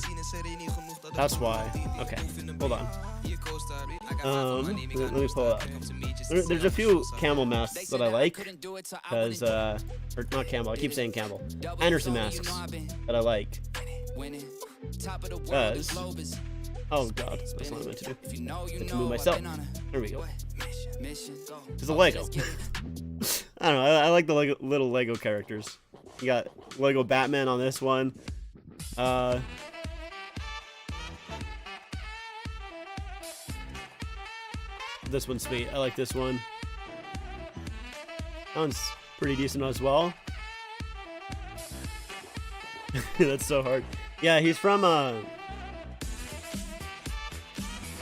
That's why. Okay, hold on. Let me pull it up. There's a few Campbell masks that I like, because or not Campbell. I keep saying Campbell. Anderson masks that I like. Because oh god, that's not what I meant to do. I meant to move myself. There we go. It's a Lego. I don't know. I like the little Lego characters. You got Lego Batman on this one. This one's sweet. I like this one. That one's pretty decent as well. That's so hard. Yeah, he's from where's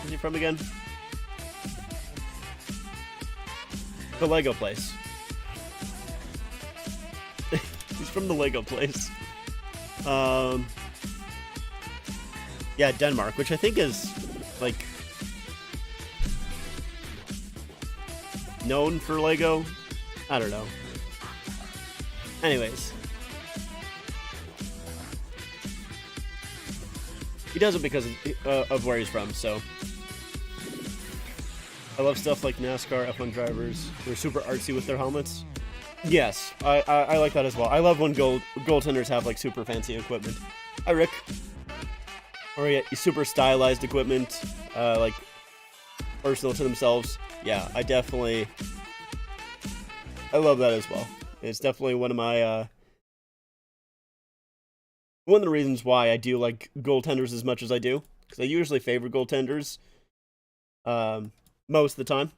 he from again? The Lego place. He's from the Lego place. Yeah, Denmark, which I think is like known for Lego. I don't know. Anyways, he does it because of where he's from. So I love stuff like NASCAR F1 drivers. They're super artsy with their helmets. Yes, I like that as well. I love when goaltenders have like super fancy equipment. Hi, Rick. Or yeah, super stylized equipment, like personal to themselves. Yeah, I love that as well. It's definitely one of my one of the reasons why I do like goaltenders as much as I do, because I usually favor goaltenders most of the time.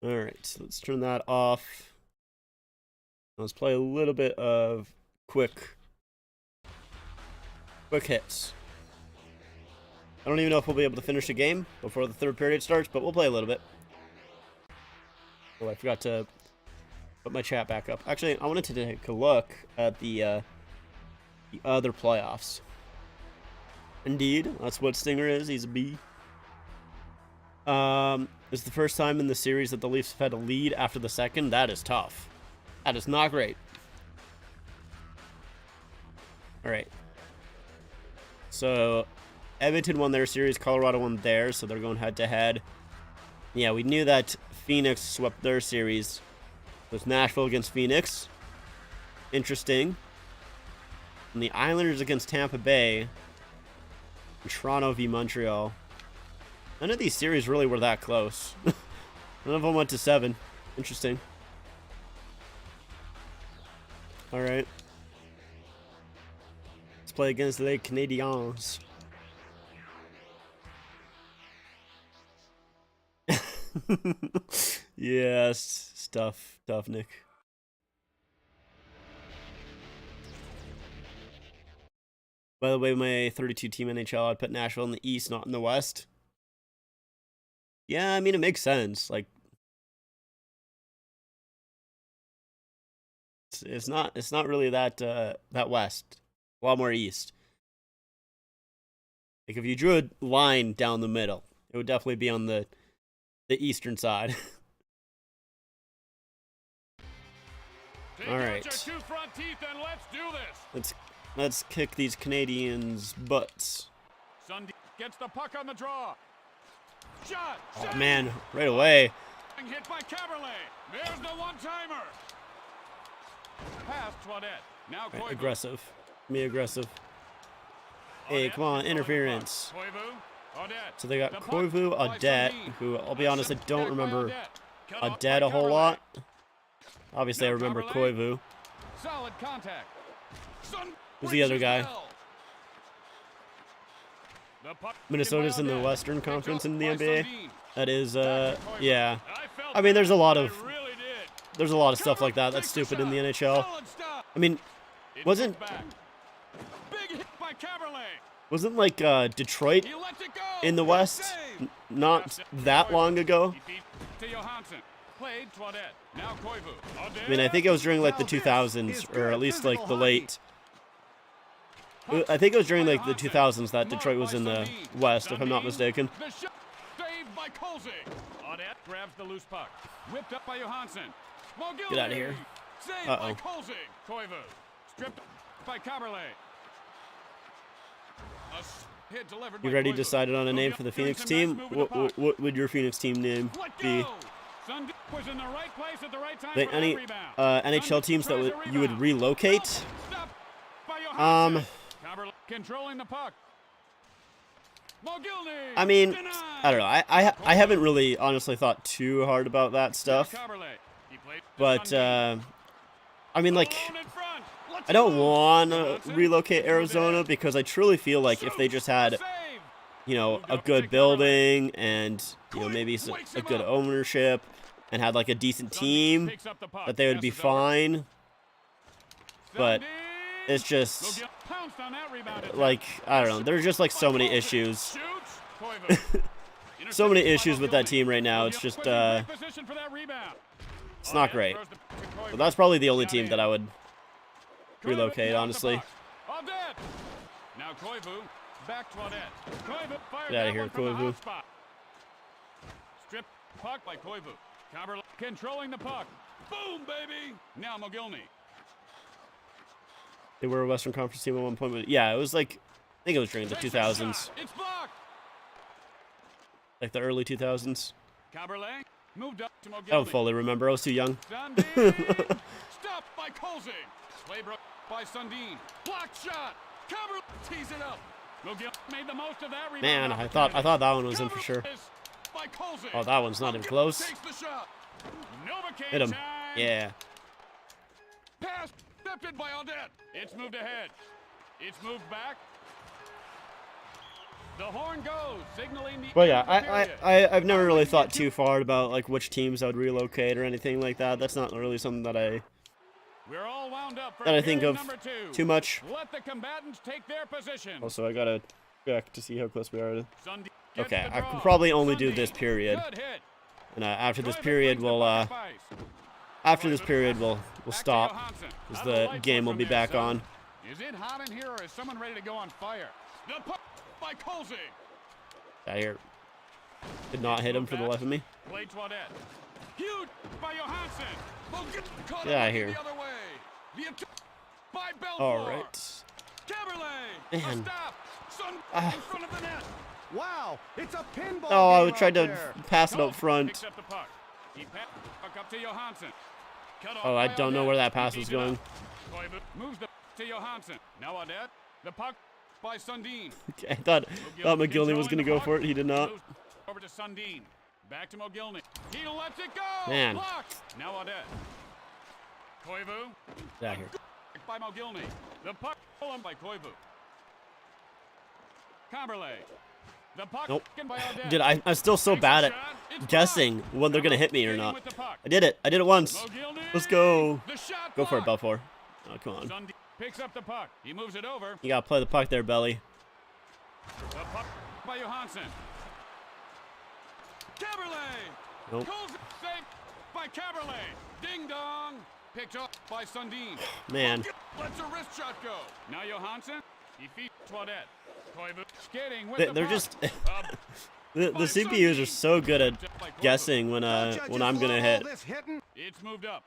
Alright, so let's turn that off. Let's play a little bit of quick hits. I don't even know if we'll be able to finish the game before the third period starts, but we'll play a little bit. Oh, I forgot to put my chat back up. Actually, I wanted to take a look at the other playoffs. Indeed, that's what Stinger is. He's a B. This is the first time in the series that the Leafs have had a lead after the second. That is tough. That is not great. All right. So Edmonton won their series. Colorado won theirs, so they're going head-to-head. Yeah, we knew that Phoenix swept their series. It was Nashville against Phoenix. Interesting. And the Islanders against Tampa Bay. And Toronto v. Montreal. None of these series really were that close. None of them went to 7. Interesting. All right. Let's play against the Canadiens. Yes, stuff, Nick. By the way, my 32-team NHL, I'd put Nashville in the East, not in the West. Yeah, I mean, it makes sense. Like, it's not really that West. A lot more East. Like, if you drew a line down the middle, it would definitely be on the eastern side. All right. Let's kick these Canadians' butts. Sunday gets the puck on the draw. Shot. Oh man, right away. Hit by Caberlet. There's the one-timer. Pass Toadette. Now Right, aggressive. Me aggressive. Hey, come on, interference. So they got Koivu, Audette, who, I'll be honest, I don't remember Audette a whole lot. Obviously, I remember Koivu. Solid contact. Who's the other guy? Minnesota's in the Western Conference in the NBA. That is, yeah. I mean, there's a lot of stuff like that that's stupid in the NHL. I mean, wasn't like Detroit in the West not that long ago? I mean, I think it was during like the 2000s, or at least like the late. I think it was during like the 2000s that Detroit was in the West, if I'm not mistaken. Get out of here. Uh-oh. You already decided on a name for the Phoenix team? What would your Phoenix team name be? Any NHL teams that you would relocate? I mean, I don't know. I haven't really honestly thought too hard about that stuff. But I mean, like, I don't want to relocate Arizona because I truly feel like if they just had, you know, a good building and, you know, maybe a good ownership and had like a decent team, that they would be fine. But it's just like, I don't know. There's just like so many issues. So many issues with that team right now. It's just, it's not great. But that's probably the only team that I would relocate, honestly. Get out of here, Koivu. Strip puck by Koivu. Controlling the puck. Boom, baby. Now Mogilny. They were a Western Conference team at one point, but yeah, it was like, I think it was during the 2000s. Like the early 2000s. Moved up to Mogilny. I don't fully remember. I was too young. Stopped by Kolzig. Playbrook by Sundin. Block shot. Cover tees it up. Mogilny made the most of that rebound. Man, I thought that one was in for sure. Oh, that one's not even close. Hit him. Yeah. Pass intercepted by Audette. It's moved ahead. It's moved back. The horn goes, signaling the. Well, yeah, I've never really thought too far about like which teams I would relocate or anything like that. That's not really something that I think of too much. Let the combatants take their position. Also, I gotta check to see how close we are. Okay, I could probably only do this period, and after this period, we'll stop, because the game will be back on. Is it hot in here, or is someone ready to go on fire? The puck by Kolzig. Out here. Did not hit him for the life of me. Huge by Johansson. Get out of here. All right. Caberlet. Man. A stop. Sun in front of the net. Wow, it's a pinball Oh, game I tried out to there. pass it Cole up front. picks up the puck. He passed the puck up to Johansson. Cut off Oh, I by don't know Audette. where that He pass feeds was it up. going. Koivu moves the to Johansson. Now Audette. The puck by Sundin. I thought McGillney was going to go for it. He did not. Moves over to Sundin. Back to Mogilny. He lets it go. Man. Blocked. Now Audette. Koivu. Get out here. By Mogilny. The puck stolen by Koivu. Caberlet. The puck Nope. taken by Audette. Dude, I'm still so Takes a bad at shot. It's guessing blocked. when they're going to Now hit me or skating not. with the puck. I did it. I did it once. Mogilny. Let's go. The shot Go for it, blocked. Belfour. Oh, come on. Sundin picks up the puck. He moves it over. You got to play the puck there, Belly. The puck by Johansson. Caberlet. Nope. Calls it safe by Caberlet. Ding dong. Picked up by Sundin. Man. Lets a wrist shot go. Now Johansson. He feeds Toadette. Koivu skating with They- the they're puck. just Up the by CPUs are Sundin. so good at By Koivu. guessing when The judges I'm going to love hit. all this hitting. It's moved up.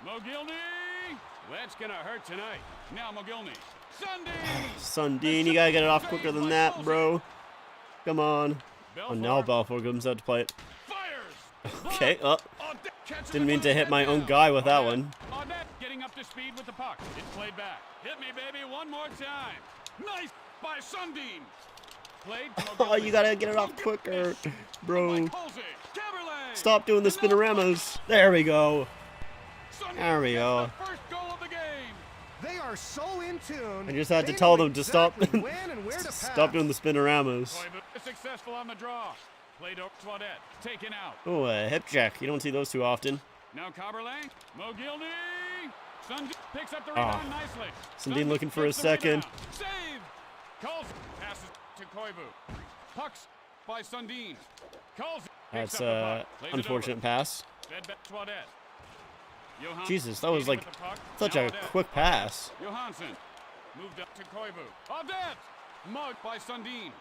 Mogilny. That's gonna hurt tonight. Now Mogilny. Sundin. Sundin, you got to get it off quicker than that, bro. Come on. Oh, now Belfour comes out to play it. Fires. Okay, oh. Audette catches Didn't it mean with to his hit head my own down. guy with that Audette- one. Audette getting up to speed with the puck. It's played back. Hit me, baby, one more time. Nice by Sundin. Played. to Oh, Mogilny. you got to get it off quicker, bro. By Colsey. Caberlet. Stop doing the spinoramas. There we go. Sundin There we gets go. the first goal of the game. They are so in tune. I just had to They tell know them to stop exactly when and where to stop pass. doing the spinoramas. Koivu successful on the draw. Played over to Audette. Taken out. Oh, a hip check. You don't see those too often. Now Caberlet. Mogilny. Sundin picks up the Ah. rebound nicely. Sundin looking for a gets the second. rebound. Save. Calls. Passes to Koivu. Pucks by Sundin. Calls. That's picks up the puck. Plays it unfortunate over. pass. Fed back to Audette. Johansson Jesus, that was skating like with the puck. such Now a Audette. quick pass. Johansson moved up to Koivu. Audette. Mugged by Sundin.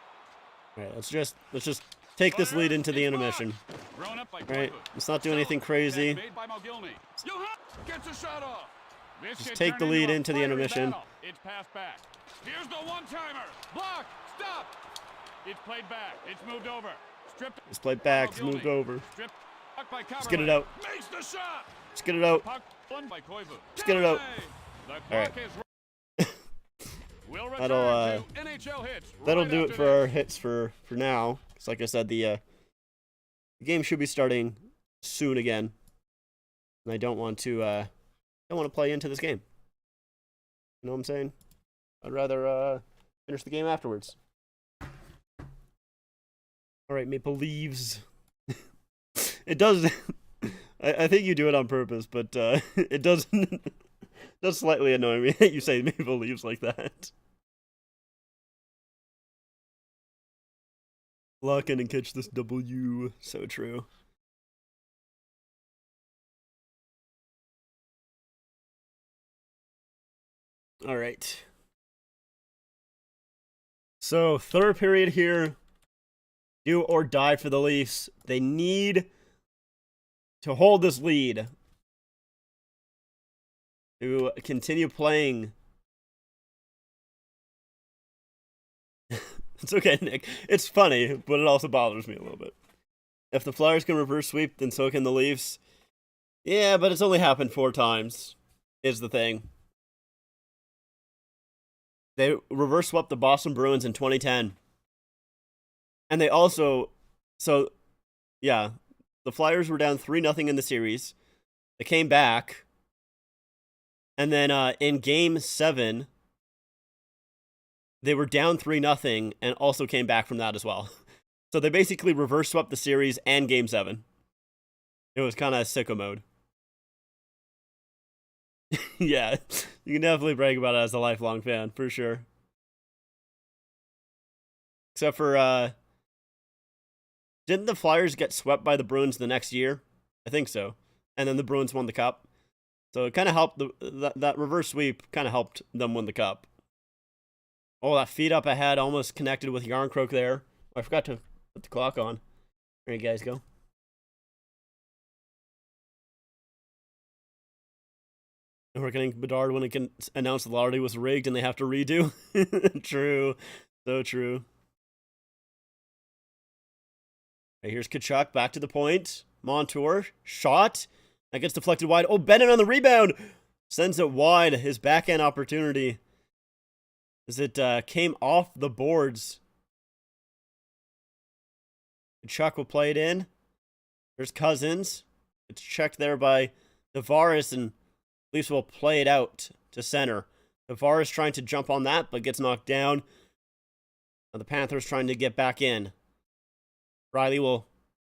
All right, let's just take this lead into the intermission. Thrown up by Right, Koivu. let's not do anything crazy. Made by Mogilny. Johansson gets a shot off. This Just should take turn the lead a into the fiery intermission. battle. It's passed back. Here's the one-timer. Block. Stop. It's played back. It's moved over. Stripped. Let's play back. It's moved over. Stripped. Puck by Let's get it Caberlet. out. Makes the shot. Let's get it out. Puck won by Koivu. Let's get it out. The clock right. is we'll return That'll, to NHL hits. That'll right do it after for this. our hits for now. Because like I said, the game should be starting soon again, and I don't want to play into this game. You know what I'm saying? I'd rather finish the game afterwards. All right, Maple Leaves. It does. I think you do it on purpose, but it does slightly annoy me that you say Maple Leaves like that. Lock in and catch this W. So true. All right. So, third period here. Do or die for the Leafs. They need to hold this lead to continue playing. It's okay, Nick. It's funny, but it also bothers me a little bit. If the Flyers can reverse sweep, then so can the Leafs. Yeah, but it's only happened 4 times, is the thing. They reverse swept the Boston Bruins in 2010. And they also, the Flyers were down 3-0 in the series. They came back. And then in Game 7, they were down 3-0 and also came back from that as well. So they basically reverse swept the series and Game 7. It was kind of sicko mode. Yeah, you can definitely brag about it as a lifelong fan, for sure. Except for, didn't the Flyers get swept by the Bruins the next year? I think so. And then the Bruins won the cup. So it kind of helped, that reverse sweep kind of helped them win the cup. Oh, that feed up ahead almost connected with Yarncroke there. I forgot to put the clock on. There you guys go. And we're getting Bedard when it can announce the lottery was rigged and they have to redo. True. So true. Okay, here's Kachuk back to the point. Montour. Shot. That gets deflected wide. Oh, Bennett on the rebound. Sends it wide. His backhand opportunity. As it came off the boards. Kachuk will play it in. There's Cousins. It's checked there by Tavares, and Leafs will play it out to center. Tavares trying to jump on that, but gets knocked down. Now the Panthers trying to get back in. Riley will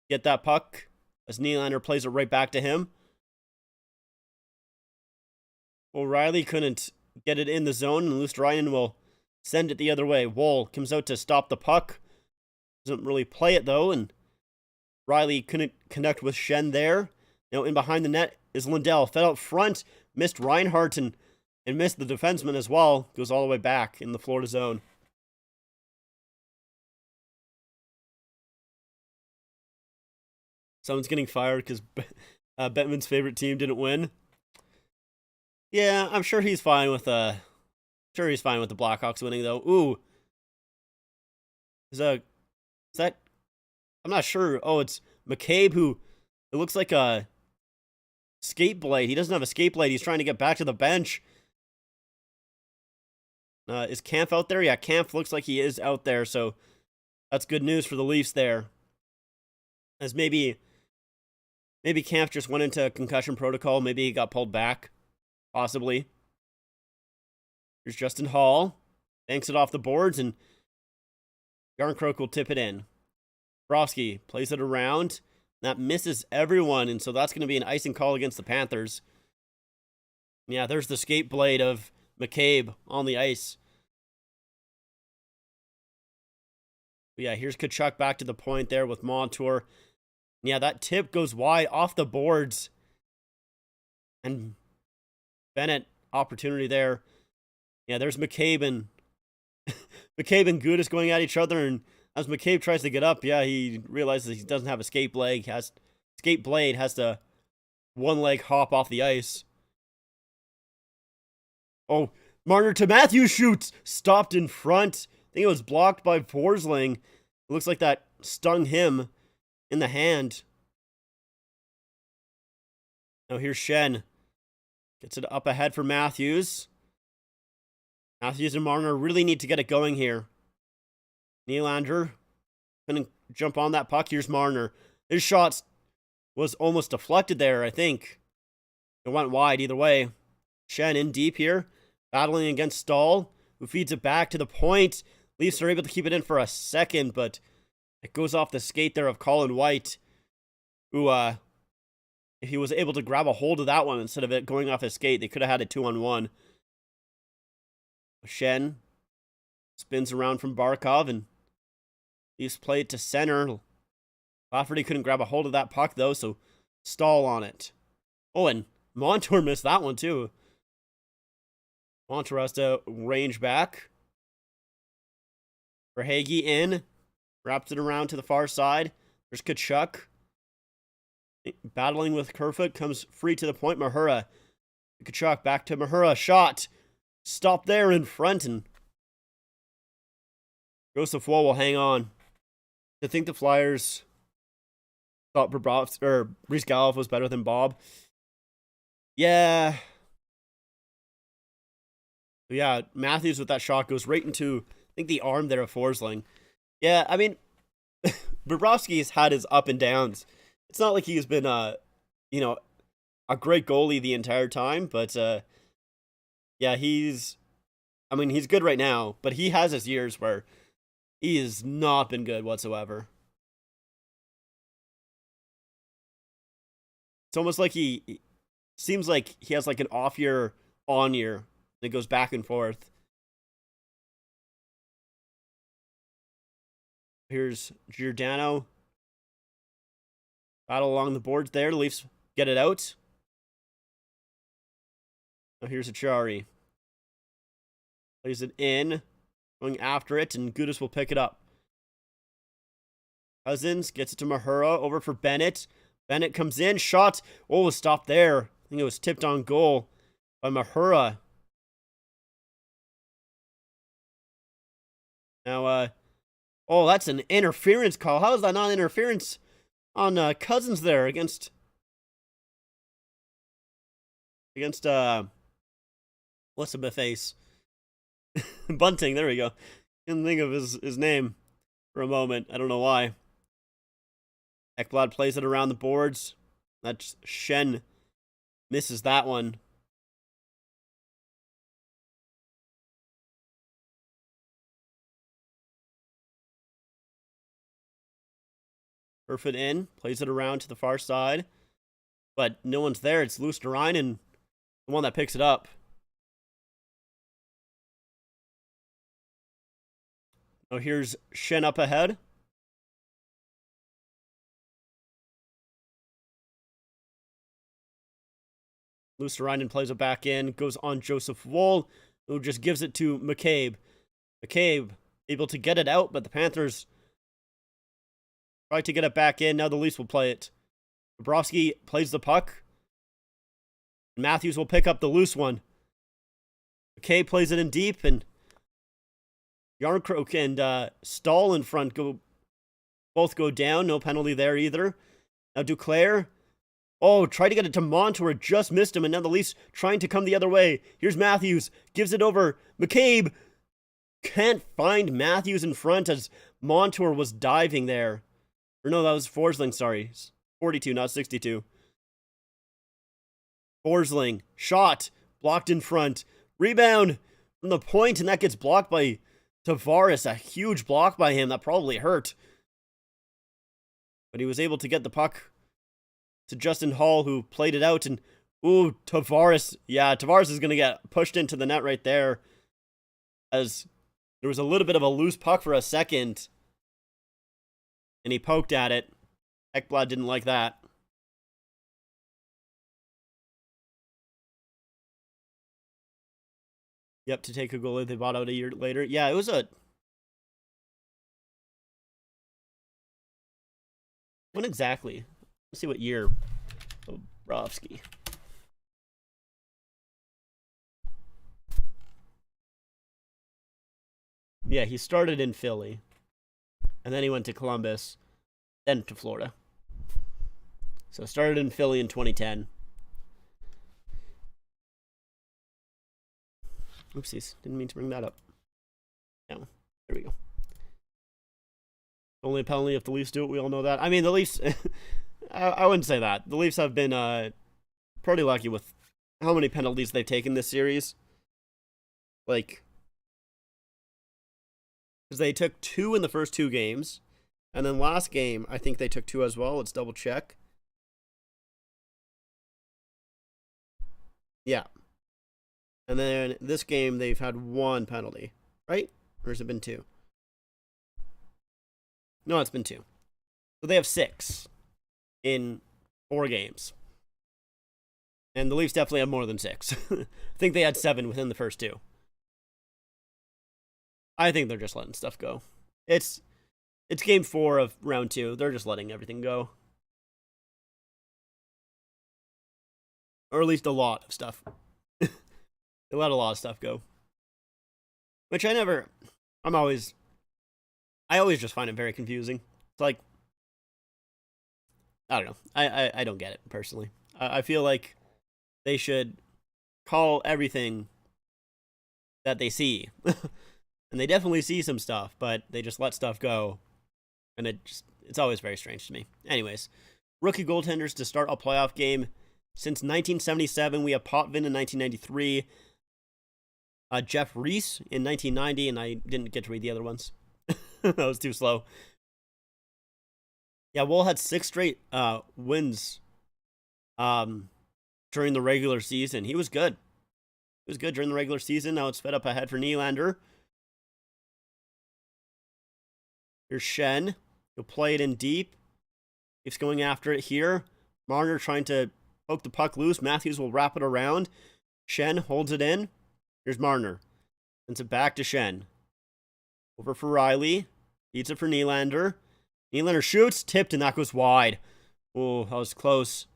get that puck as Nylander plays it right back to him. Well, Riley couldn't get it in the zone, and Luostarinen will send it the other way. Woll comes out to stop the puck. Doesn't really play it, though, and Riley couldn't connect with Schenn there. Now in behind the net is Lindell. Fed out front, missed Reinhart and missed the defenseman as well. Goes all the way back in the Florida zone. Someone's getting fired because Bettman's favorite team didn't win. Yeah, I'm sure he's fine with the Blackhawks winning though. Ooh, is that? I'm not sure. Oh, it's McCabe who. It looks like a skate blade. He doesn't have a skate blade. He's trying to get back to the bench. Is Kampf out there? Yeah, Kampf looks like he is out there. So that's good news for the Leafs there. As maybe Kampf just went into concussion protocol. Maybe he got pulled back. Possibly. Here's Justin Hall. Banks it off the boards, and Yarncroke will tip it in. Brovsky plays it around. That misses everyone, and so that's going to be an icing call against the Panthers. Yeah, there's the skate blade of McCabe on the ice. But yeah, here's Kachuk back to the point there with Montour. Yeah, that tip goes wide off the boards. And Bennett, opportunity there. Yeah, there's McCabe and McCabe and Gudas going at each other, and as McCabe tries to get up, yeah, he realizes he doesn't have a skate blade. Skate blade has to one leg hop off the ice. Oh, Marner to Matthews shoots, stopped in front. I think it was blocked by Forsling. It looks like that stung him in the hand. Now here's Schenn. Gets it up ahead for Matthews. Matthews and Marner really need to get it going here. Nylander couldn't jump on that puck. Here's Marner. His shot was almost deflected there, I think. It went wide either way. Schenn in deep here. Battling against Stahl, who feeds it back to the point. Leafs are able to keep it in for a second, but it goes off the skate there of Colin White, who, if he was able to grab a hold of that one instead of it going off his skate, they could have had it 2-on-1. Schenn spins around from Barkov, and Leafs play it to center. Lafferty couldn't grab a hold of that puck, though, so Stahl on it. Oh, and Montour missed that one, too. Montour has to range back. Verhaeghe in. Wraps it around to the far side. There's Kachuk. Battling with Kerfoot. Comes free to the point. Mahura. Kachuk back to Mahura. Shot. Stop there in front, and Joseph Woll will hang on. I think the Flyers thought Brice Galloff was better than Bob. Yeah. Yeah, Matthews with that shot goes right into, I think, the arm there of Forsling. Yeah, I mean, Bobrovsky's had his up and downs. It's not like he's been, a great goalie the entire time, but, yeah, he's good right now, but he has his years where he has not been good whatsoever. It's almost like he seems like he has like an off year, on year. It goes back and forth. Here's Giordano. Battle along the boards there. The Leafs get it out. Now here's Achari. Plays it in. Going after it, and Gudas will pick it up. Cousins gets it to Mahura. Over for Bennett. Bennett comes in. Shot. Oh, stopped there. I think it was tipped on goal. by Mahura. Now, oh, that's an interference call. How is that not interference on Cousins there against what's the face? Bunting, there we go. Couldn't think of his name for a moment. I don't know why. Ekblad plays it around the boards. That's Shen misses that one. Burfoot in, plays it around to the far side. But no one's there. It's Luosterainen, the one that picks it up. Oh, here's Shen up ahead. Luosterainen plays it back in, goes on Joseph Woll, who just gives it to McCabe. McCabe able to get it out, but the Panthers try to get it back in. Now the Leafs will play it. Bobrovsky plays the puck. Matthews will pick up the loose one. McCabe plays it in deep, and Yarncroke and Stahl in front both go down. No penalty there either. Now Duclair. Oh, tried to get it to Montour, just missed him, and now the Leafs trying to come the other way. Here's Matthews, gives it over. McCabe can't find Matthews in front as Montour was diving there. Or no, that was Forsling, sorry. 42, not 62. Forsling, shot, blocked in front. Rebound from the point, and that gets blocked by Tavares. A huge block by him. That probably hurt. But he was able to get the puck to Justin Hall, who played it out, and ooh, Tavares. Yeah, Tavares is going to get pushed into the net right there, as there was a little bit of a loose puck for a second, and he poked at it. Ekblad didn't like that. Yep, to take a goalie they bought out a year later. Yeah, it was a... When exactly? Let's see what year. Bobrovsky. Yeah, he started in Philly. And then he went to Columbus. Then to Florida. So started in Philly in 2010. Oopsies. Didn't mean to bring that up. Yeah, there we go. Only a penalty if the Leafs do it. We all know that. I mean, the Leafs... I wouldn't say that. The Leafs have been pretty lucky with how many penalties they've taken this series. Like... Because they took 2 in the first 2 games. And then last game, I think they took 2 as well. Let's double check. Yeah. And then this game, they've had 1 penalty. Right? Or has it been 2? No, it's been 2. So they have 6 in 4 games. And the Leafs definitely have more than 6. I think they had 7 within the first 2. I think they're just letting stuff go. It's game 4 of round 2. They're just letting everything go. Or at least a lot of stuff. They let a lot of stuff go. Which I always just find it very confusing. It's like, I don't know. I don't get it, personally. I feel like they should call everything that they see. And they definitely see some stuff, but they just let stuff go. And it's always very strange to me. Anyways, rookie goaltenders to start a playoff game. Since 1977, we have Potvin in 1993. Jeff Reese in 1990, and I didn't get to read the other ones. That was too slow. Yeah, Woll had 6 straight wins during the regular season. He was good. He was good during the regular season. Now it's fed up ahead for Nylander. Here's Shen. He'll play it in deep. Keeps going after it here. Marner trying to poke the puck loose. Matthews will wrap it around. Shen holds it in. Here's Marner. Sends it back to Shen. Over for Riley. Feeds it for Nylander. Nylander shoots. Tipped, and that goes wide. Oh, that was close.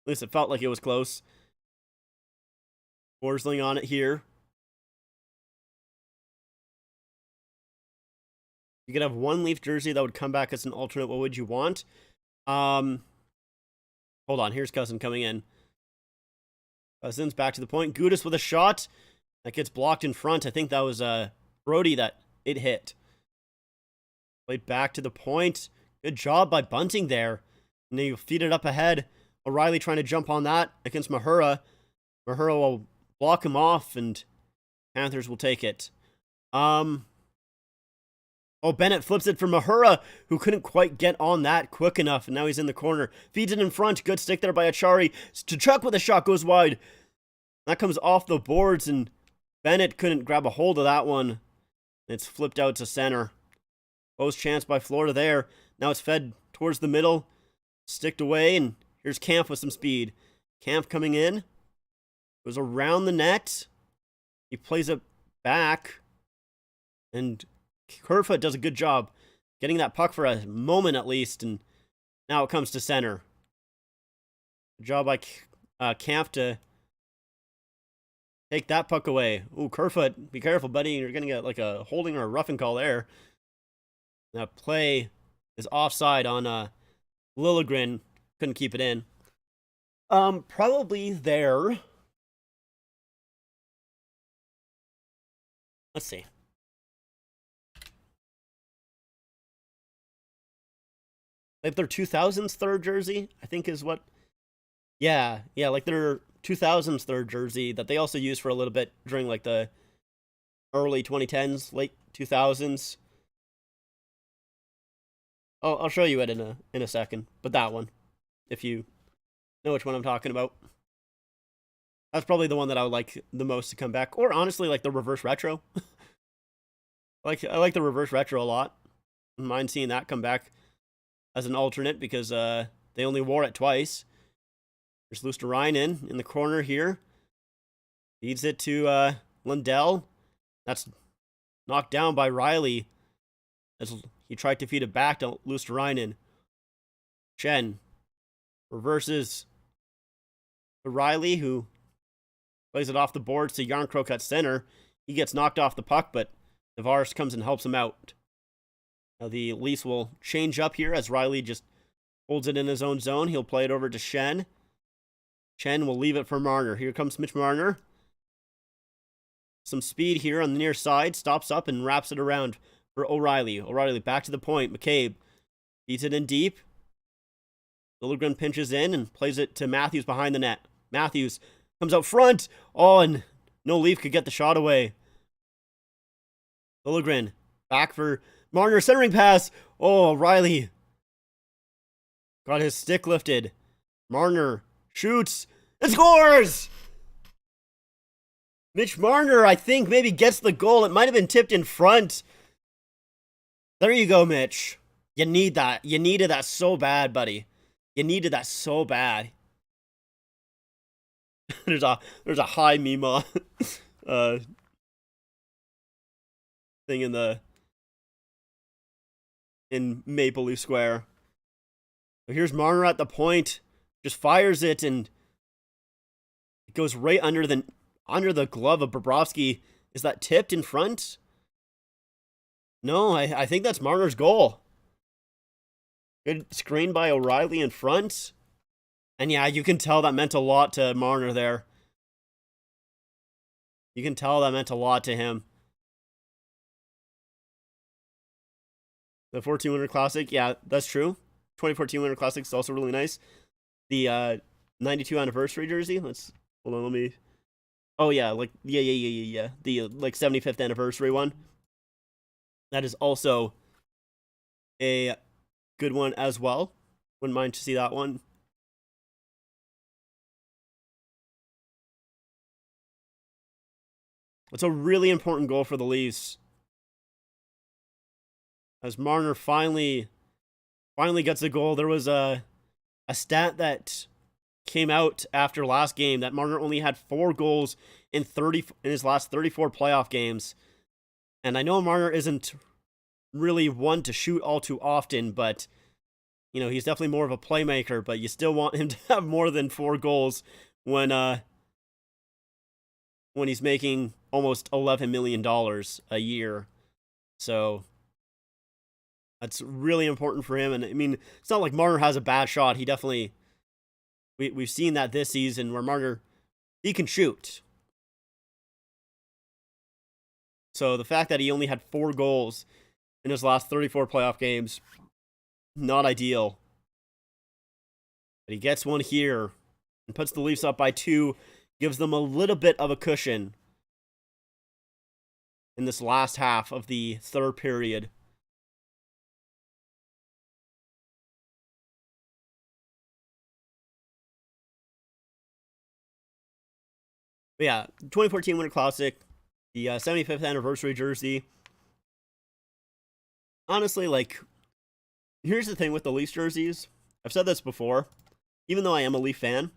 At least it felt like it was close. Forsling on it here. You could have one Leaf jersey that would come back as an alternate. What would you want? Hold on. Here's Cousin coming in. Cousins back to the point. Gudis with a shot. That gets blocked in front. I think that was Brody that it hit. Played back to the point. Good job by Bunting there. And then you feed it up ahead. O'Reilly trying to jump on that against Mahura. Mahura will block him off, and Panthers will take it. Oh, Bennett flips it for Mahura, who couldn't quite get on that quick enough, and now he's in the corner. Feeds it in front. Good stick there by Achari. Tkachuk with a shot goes wide. That comes off the boards, and Bennett couldn't grab a hold of that one. It's flipped out to center. Post chance by Florida there. Now it's fed towards the middle. Sticked away, and here's Camp with some speed. Camp coming in. Goes around the net. He plays it back. And Kerfoot does a good job getting that puck for a moment at least. And now it comes to center. Good job by Camp to take that puck away. Ooh, Kerfoot, be careful, buddy. You're going to get like a holding or a roughing call there. That play is offside on Liljegren. Couldn't keep it in. Probably there. Let's see. Like their 2000s third jersey, I think is what. Yeah, like their 2000s third jersey that they also used for a little bit during like the early 2010s, late 2000s. I'll show you it in a second, but that one, if you know which one I'm talking about. That's probably the one that I would like the most to come back, or honestly, like the reverse retro. I like the reverse retro a lot. I don't mind seeing that come back as an alternate because they only wore it twice. There's Luosterainen in the corner here. Feeds it to Lundell. That's knocked down by Riley as he tried to feed it back to Luosterainen. Chen reverses to Riley, who plays it off the boards to Yarncroke at center. He gets knocked off the puck, but Tavares comes and helps him out. Now the Leafs will change up here as Riley just holds it in his own zone. He'll play it over to Shen. Shen will leave it for Marner. Here comes Mitch Marner. Some speed here on the near side. Stops up and wraps it around for O'Reilly. O'Reilly back to the point. McCabe feeds it in deep. Liljegren pinches in and plays it to Matthews behind the net. Matthews comes out front. Oh, and no Leaf could get the shot away. Liljegren back for Marner. Centering pass. Oh, O'Reilly got his stick lifted. Marner shoots and scores! Mitch Marner, I think, maybe gets the goal. It might have been tipped in front. There you go, Mitch. You need that. You needed that so bad, buddy. You needed that so bad. there's a high Mima thing in Maple Leaf Square. So here's Marner at the point. Just fires it, and it goes right under the glove of Bobrovsky. Is that tipped in front? No, I think that's Marner's goal. Good screen by O'Reilly in front. And yeah, you can tell that meant a lot to Marner there. You can tell that meant a lot to him. The 14 Winter Classic, yeah, that's true. 2014 Winter Classic is also really nice. The 92 anniversary jersey. Hold on, let me. Oh yeah, yeah. The 75th anniversary one. That is also a good one as well. Wouldn't mind to see that one. It's a really important goal for the Leafs. As Marner finally gets a goal. There was a stat that came out after last game that Marner only had 4 goals in his last 34 playoff games. And I know Marner isn't really one to shoot all too often, but you know, he's definitely more of a playmaker, but you still want him to have more than 4 goals when when he's making almost $11 million a year. So that's really important for him. And I mean, it's not like Marner has a bad shot. He definitely, we've seen that this season where Marner, he can shoot. So the fact that he only had 4 goals in his last 34 playoff games, not ideal. But he gets one here and puts the Leafs up by 2, gives them a little bit of a cushion in this last half of the third period. But yeah, 2014 Winter Classic, the 75th anniversary jersey. Honestly, like, here's the thing with the Leafs jerseys. I've said this before. Even though I am a Leaf fan,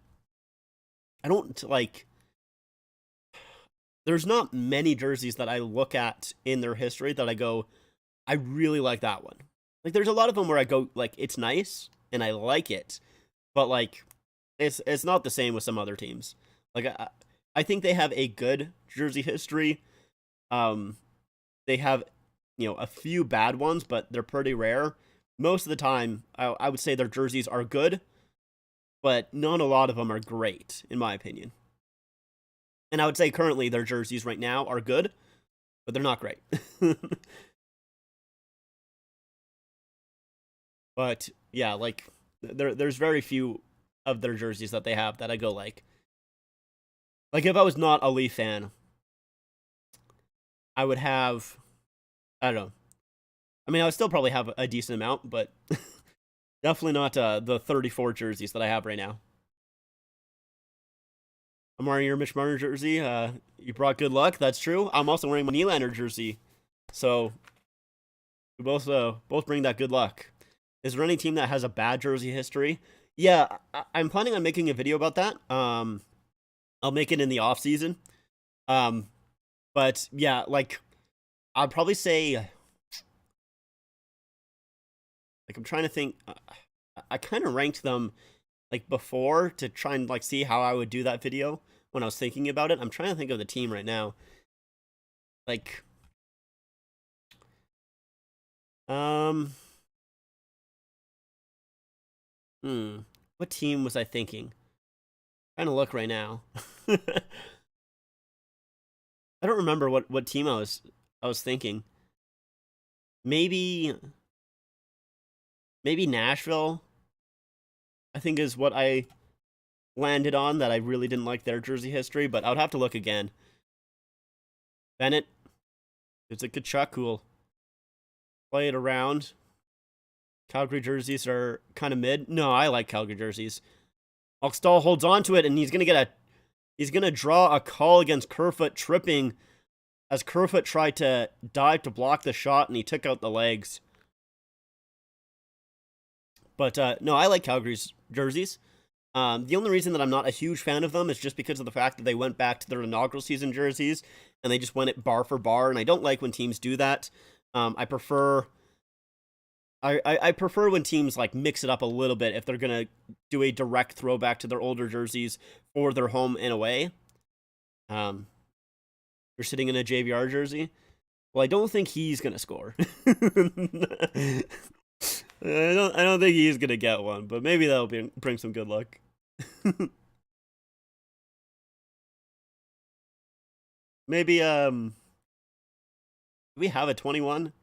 I don't, like, there's not many jerseys that I look at in their history that I go, I really like that one. Like, there's a lot of them where I go, like, it's nice, and I like it, but, like, it's not the same with some other teams. Like, I think they have a good jersey history. They have, you know, a few bad ones, but they're pretty rare. Most of the time, I would say their jerseys are good, but not a lot of them are great, in my opinion. And I would say currently their jerseys right now are good, but they're not great. But yeah, like, there's very few of their jerseys that they have that I go like if I was not a Leaf fan, I would have, I don't know. I mean, I would still probably have a decent amount, but definitely not the 34 jerseys that I have right now. I'm wearing your Mitch Marner jersey. You brought good luck. That's true. I'm also wearing my Nylander jersey. So we both bring that good luck. Is there any team that has a bad jersey history? Yeah, I'm planning on making a video about that. I'll make it in the off season. But yeah, like, I'd probably say, like, I'm trying to think. I kind of ranked them, like, before to try and, like, see how I would do that video when I was thinking about it. I'm trying to think of the team right now. Like, what team was I thinking? I'm trying to look right now. I don't remember what team I was thinking. Maybe Nashville, I think, is what I landed on, that I really didn't like their jersey history, but I would have to look again. Bennett, it's a Kachuk, who'll play it around. Calgary jerseys are kind of mid. No, I like Calgary jerseys. Oxtall holds on to it, and he's gonna draw a call against Kerfoot tripping, as Kerfoot tried to dive to block the shot, and he took out the legs. But no, I like Calgary's jerseys. The only reason that I'm not a huge fan of them is just because of the fact that they went back to their inaugural season jerseys, and they just went it bar for bar, and I don't like when teams do that. I prefer when teams, like, mix it up a little bit if they're gonna do a direct throwback to their older jerseys for their home and away. You're sitting in a JVR jersey. Well, I don't think he's gonna score. I don't think he's gonna get one, but maybe that'll bring some good luck. Maybe do we have a 21?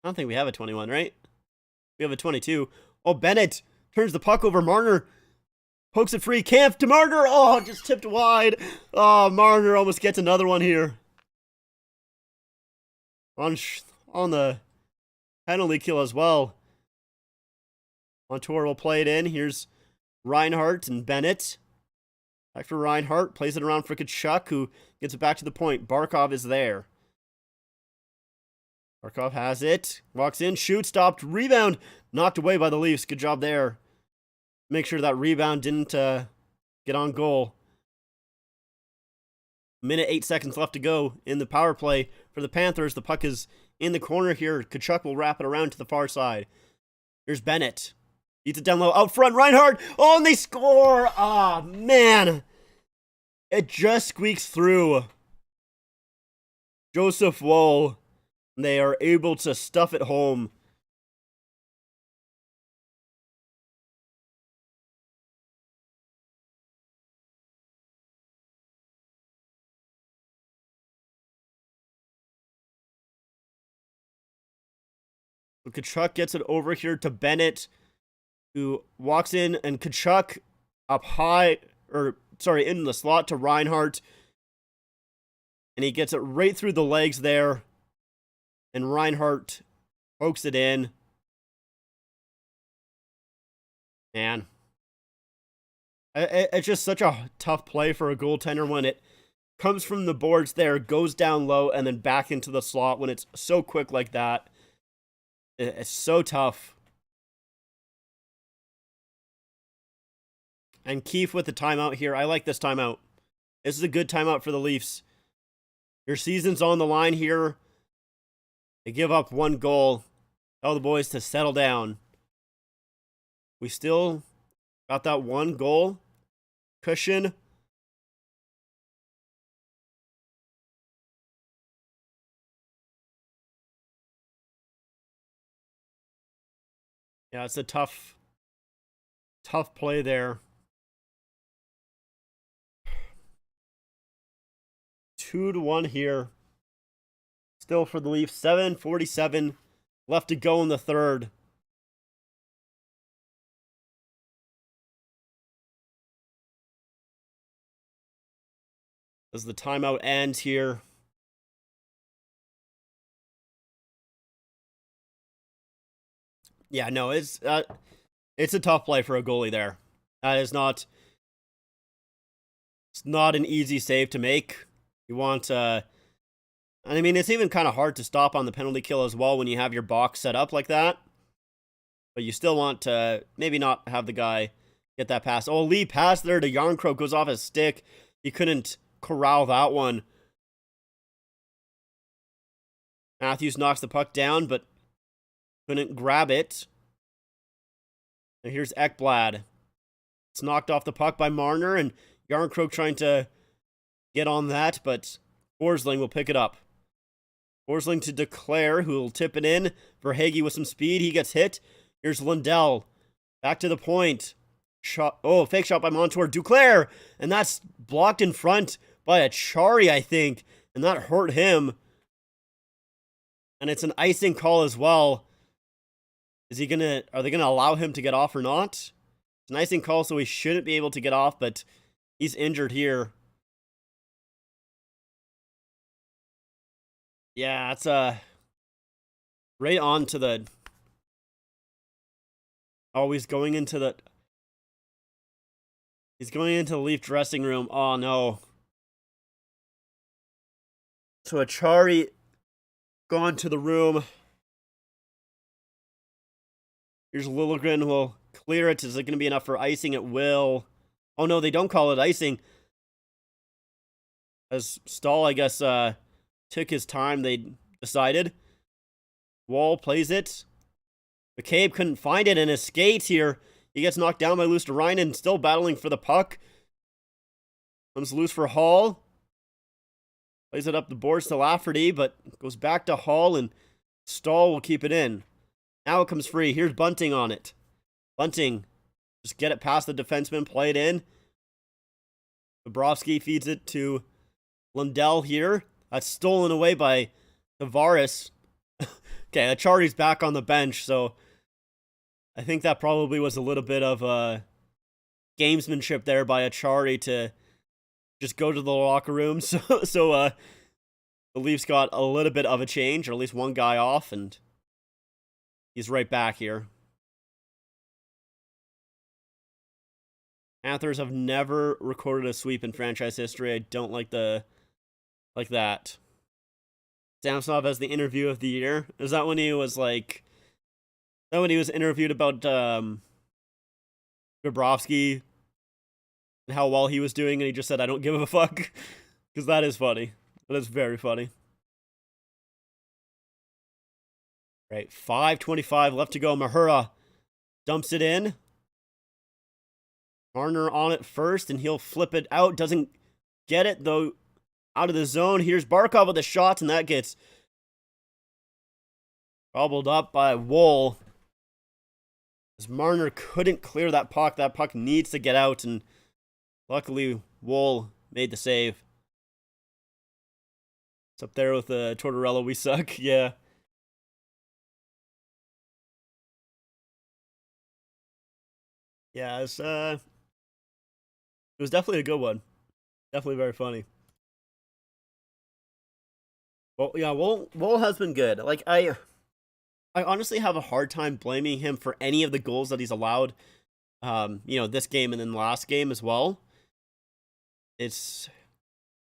I don't think we have a 21, right? We have a 22. Oh, Bennett turns the puck over. Marner pokes it free. Kampf to Marner. Oh, just tipped wide. Oh, Marner almost gets another one here. On the penalty kill as well. Montour will play it in. Here's Reinhart and Bennett. Back for Reinhart. Plays it around for Kachuk, who gets it back to the point. Barkov is there. Barkov has it. Walks in. Shoot. Stopped. Rebound. Knocked away by the Leafs. Good job there. Make sure that rebound didn't get on goal. Minute 8 seconds left to go in the power play for the Panthers. The puck is in the corner here. Kachuk will wrap it around to the far side. Here's Bennett. Beats it down low. Out front. Reinhardt. Oh, and they score. Ah, man. It just squeaks through Joseph Woll. They are able to stuff it home. So Kachuk gets it over here to Bennett, who walks in, and Kachuk up high, in the slot to Reinhardt. And he gets it right through the legs there. And Reinhardt pokes it in. Man. It's just such a tough play for a goaltender when it comes from the boards there, goes down low, and then back into the slot when it's so quick like that. It's so tough. And Keefe with the timeout here. I like this timeout. This is a good timeout for the Leafs. Your season's on the line here. They give up one goal. Tell the boys to settle down. We still got that one goal cushion. Yeah, it's a tough play there. 2-1 here. Still for the Leafs. 7:47 left to go in the third. As the timeout ends here. Yeah, no, it's a tough play for a goalie there. That is not. It's not an easy save to make. You want, and I mean, it's even kind of hard to stop on the penalty kill as well when you have your box set up like that. But you still want to maybe not have the guy get that pass. Oh, lead pass there to Yarncroke, goes off his stick. He couldn't corral that one. Matthews knocks the puck down, but couldn't grab it. And here's Ekblad. It's knocked off the puck by Marner, and Yarncroke trying to get on that, but Forsling will pick it up. Forsling to Declare, who will tip it in. Verhaeghe with some speed. He gets hit. Here's Lundell. Back to the point. Shot. Oh, fake shot by Montour. Duclair! And that's blocked in front by Achari, I think. And that hurt him. And it's an icing call as well. Are they gonna allow him to get off or not? It's an icing call, so he shouldn't be able to get off, but he's injured here. Yeah, it's right on to the. Oh, he's going into the Leaf dressing room. Oh no. So Achari gone to the room. Here's Liljegren, who will clear it. Is it going to be enough for icing? It will. Oh no, they don't call it icing. As Stahl, I guess, took his time, they decided. Wall plays it. McCabe couldn't find it in his skates here. He gets knocked down by Luosterainen, still battling for the puck. Comes loose for Hall. Plays it up the boards to Lafferty, but goes back to Hall, and Stahl will keep it in. Now it comes free. Here's Bunting on it. Bunting, just get it past the defenseman, play it in. Bobrovsky feeds it to Lundell here. That's stolen away by Tavares. Okay, Achari's back on the bench, so I think that probably was a little bit of gamesmanship there by Achari to just go to the locker room. So the Leafs got a little bit of a change, or at least one guy off, and he's right back here. Panthers have never recorded a sweep in franchise history. I don't like that. Samsonov as the interview of the year. Is that when he was like? Is that when he was interviewed about Bobrovsky and how well he was doing, and he just said, "I don't give a fuck," because that is funny. That is very funny. Right, 5:25 left to go. Mahura dumps it in. Marner on it first, and he'll flip it out. Doesn't get it, though, out of the zone. Here's Barkov with a shot, and that gets gobbled up by Wool. As Marner couldn't clear that puck. That puck needs to get out, and luckily Wool made the save. It's up there with the Tortorella, we suck, yeah. Yeah, it was definitely a good one. Definitely very funny. Well, yeah, Wool has been good. Like, I honestly have a hard time blaming him for any of the goals that he's allowed. This game and then the last game as well. It's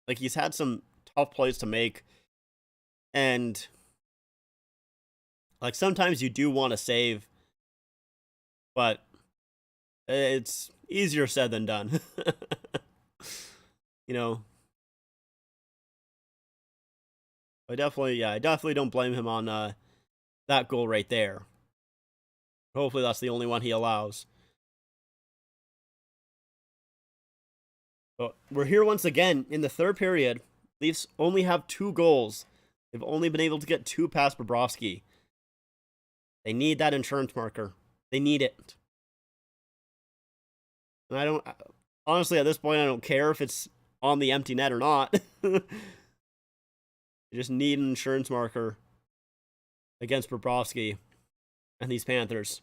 like he's had some tough plays to make. And like sometimes you do want to save, but it's easier said than done. I definitely don't blame him on that goal right there. Hopefully that's the only one he allows. But we're here once again in the third period. Leafs only have 2 goals. They've only been able to get 2 past Bobrovsky. They need that insurance marker. They need it. And honestly, at this point, I don't care if it's on the empty net or not. You just need an insurance marker against Bobrovsky and these Panthers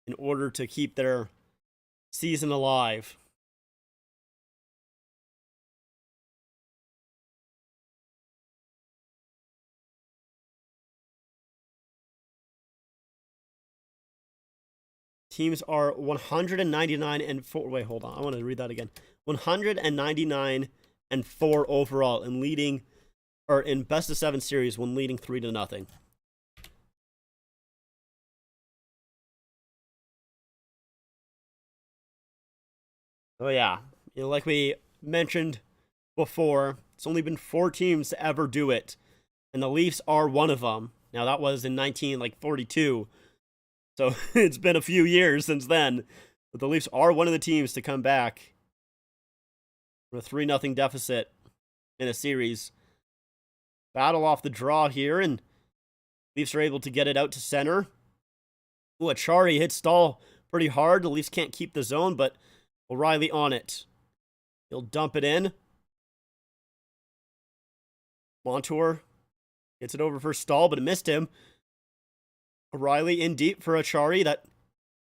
in order to keep their season alive. Teams are 199 and 4. Wait, hold on. I want to read that again. 199 and 4 overall in leading, or in best of 7 series when leading 3-0. Oh yeah, like we mentioned before, it's only been 4 teams to ever do it, and the Leafs are one of them. Now that was in 1942. So it's been a few years since then. But the Leafs are one of the teams to come back from a 3-0 deficit in a series. Battle off the draw here, and Leafs are able to get it out to center. Ooh, Achari hits Stahl pretty hard. The Leafs can't keep the zone, but O'Reilly on it. He'll dump it in. Montour gets it over for Stahl, but it missed him. O'Reilly in deep for Achari. That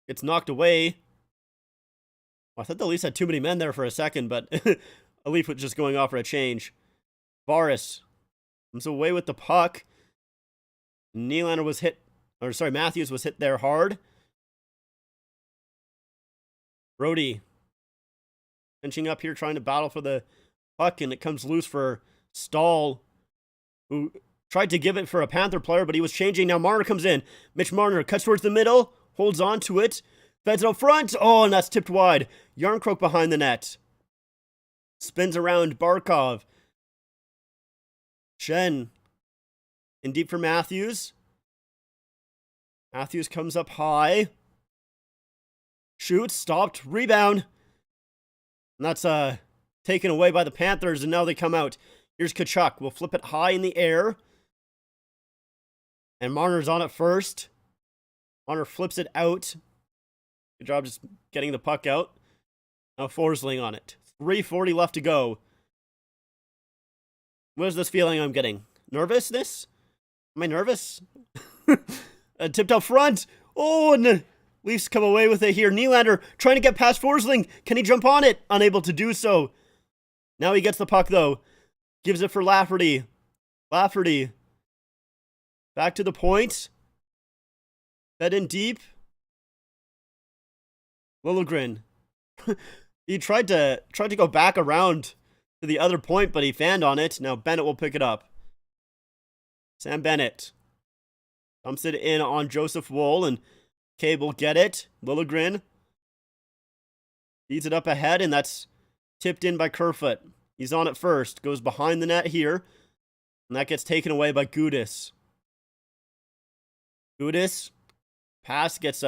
gets knocked away. I thought the Leafs had too many men there for a second, but a Leaf was just going off for a change. Varus comes away with the puck. Nylander was hit, Matthews was hit there hard. Brody pinching up here, trying to battle for the puck, and it comes loose for Stahl, who tried to give it for a Panther player, but he was changing. Now Marner comes in. Mitch Marner cuts towards the middle, holds on to it, feds it out front. Oh, and that's tipped wide. Yarncroke behind the net. Spins around Barkov. Shen in deep for Matthews. Matthews comes up high. Shoots, stopped, rebound. And that's taken away by the Panthers, and now they come out. Here's Tkachuk. We'll flip it high in the air. And Marner's on it first. Marner flips it out. Good job just getting the puck out. Now Forsling on it. 3:40 left to go. What is this feeling I'm getting? Nervousness? Am I nervous? Tipped up front. Oh, and Leafs come away with it here. Nylander trying to get past Forsling. Can he jump on it? Unable to do so. Now he gets the puck, though. Gives it for Lafferty. Lafferty. Back to the point. Fed in deep. Liljegren. He tried to go back around to the other point, but he fanned on it. Now Bennett will pick it up. Sam Bennett dumps it in on Joseph Woll, and Cable get it. Liljegren feeds it up ahead, and that's tipped in by Kerfoot. He's on it first. Goes behind the net here, and that gets taken away by Gudis. Gudis pass gets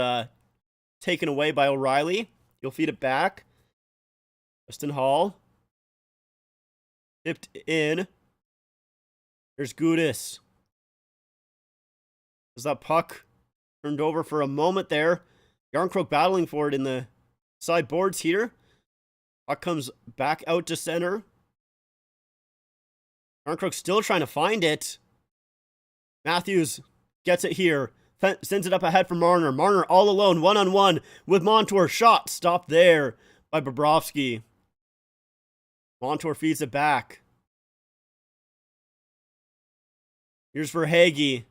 taken away by O'Reilly. He'll feed it back. Weston Hall. Tipped in. There's Gudis. Is that puck turned over for a moment there? Yarncroke battling for it in the sideboards here. Puck comes back out to center. Yarncroke still trying to find it. Matthews gets it here. Sends it up ahead for Marner. Marner all alone, one-on-one with Montour. Shot stopped there by Bobrovsky. Montour feeds it back. Here's for Hagee.